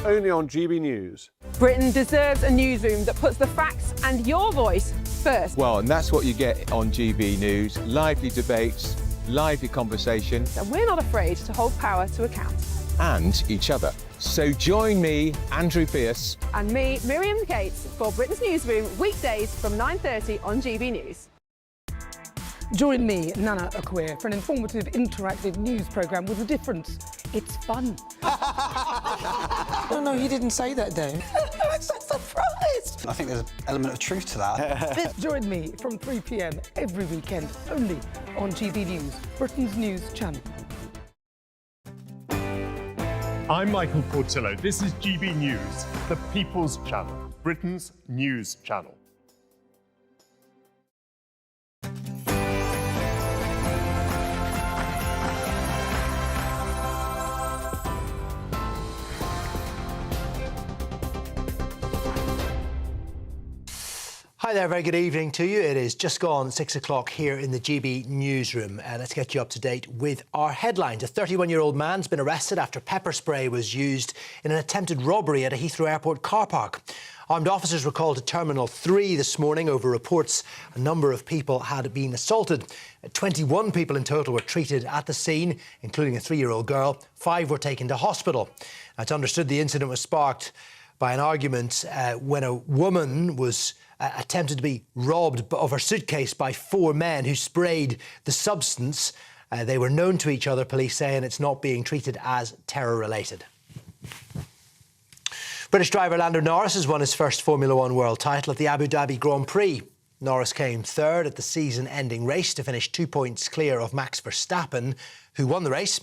Only on GB News. Britain deserves a newsroom that puts the facts and your voice first. Well, and that's what you get on GB News. Lively debates, lively conversation. And we're not afraid to hold power to account. And each other. So join me, Andrew Pierce. And me, Miriam Gates, for Britain's Newsroom, weekdays from 9:30 on GB News. Join me, Nana Akwe, for an informative, interactive news programme with a difference. It's fun. No, he didn't say that, Dave. I'm so surprised. I think there's an element of truth to that. Join me from 3 p.m. every weekend, only on GB News, Britain's news channel. I'm Michael Portillo. This is GB News, the People's Channel, Britain's news channel. Hi there, very good evening to you. It is just gone 6 o'clock here in the GB Newsroom. Let's get you up to date with our headlines. A 31-year-old man's been arrested after pepper spray was used in an attempted robbery at a Heathrow Airport car park. Armed officers were called to Terminal 3 this morning over reports a number of people had been assaulted. 21 people in total were treated at the scene, including a 3-year-old girl. 5 were taken to hospital. Now, it's understood the incident was sparked by an argument when a woman was attempted to be robbed of her suitcase by 4 men who sprayed the substance. They were known to each other, police say, and it's not being treated as terror-related. British driver Lando Norris has won his first Formula One world title at the Abu Dhabi Grand Prix. Norris came third at the season-ending race to finish 2 points clear of Max Verstappen, who won the race.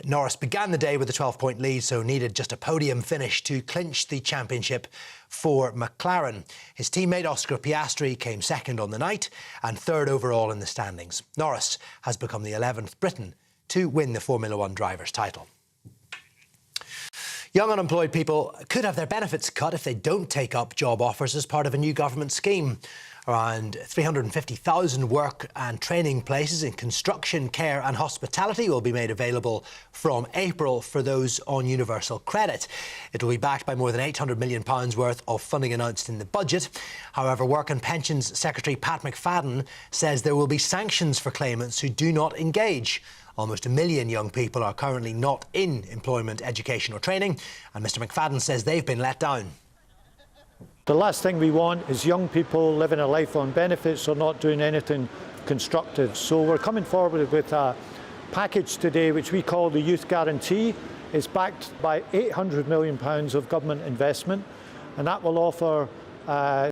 Norris began the day with a 12-point lead, so needed just a podium finish to clinch the championship for McLaren. His teammate Oscar Piastri came second on the night and third overall in the standings. Norris has become the 11th Briton to win the Formula One driver's title. Young unemployed people could have their benefits cut if they don't take up job offers as part of a new government scheme. Around 350,000 work and training places in construction, care and hospitality will be made available from April for those on universal credit. It will be backed by more than £800 million worth of funding announced in the budget. However, Work and Pensions Secretary Pat McFadden says there will be sanctions for claimants who do not engage. Almost 1 million young people are currently not in employment, education or training, and Mr McFadden says they've been let down. The last thing we want is young people living a life on benefits or not doing anything constructive. So we're coming forward with a package today which we call the Youth Guarantee. It's backed by £800 million of government investment, and that will offer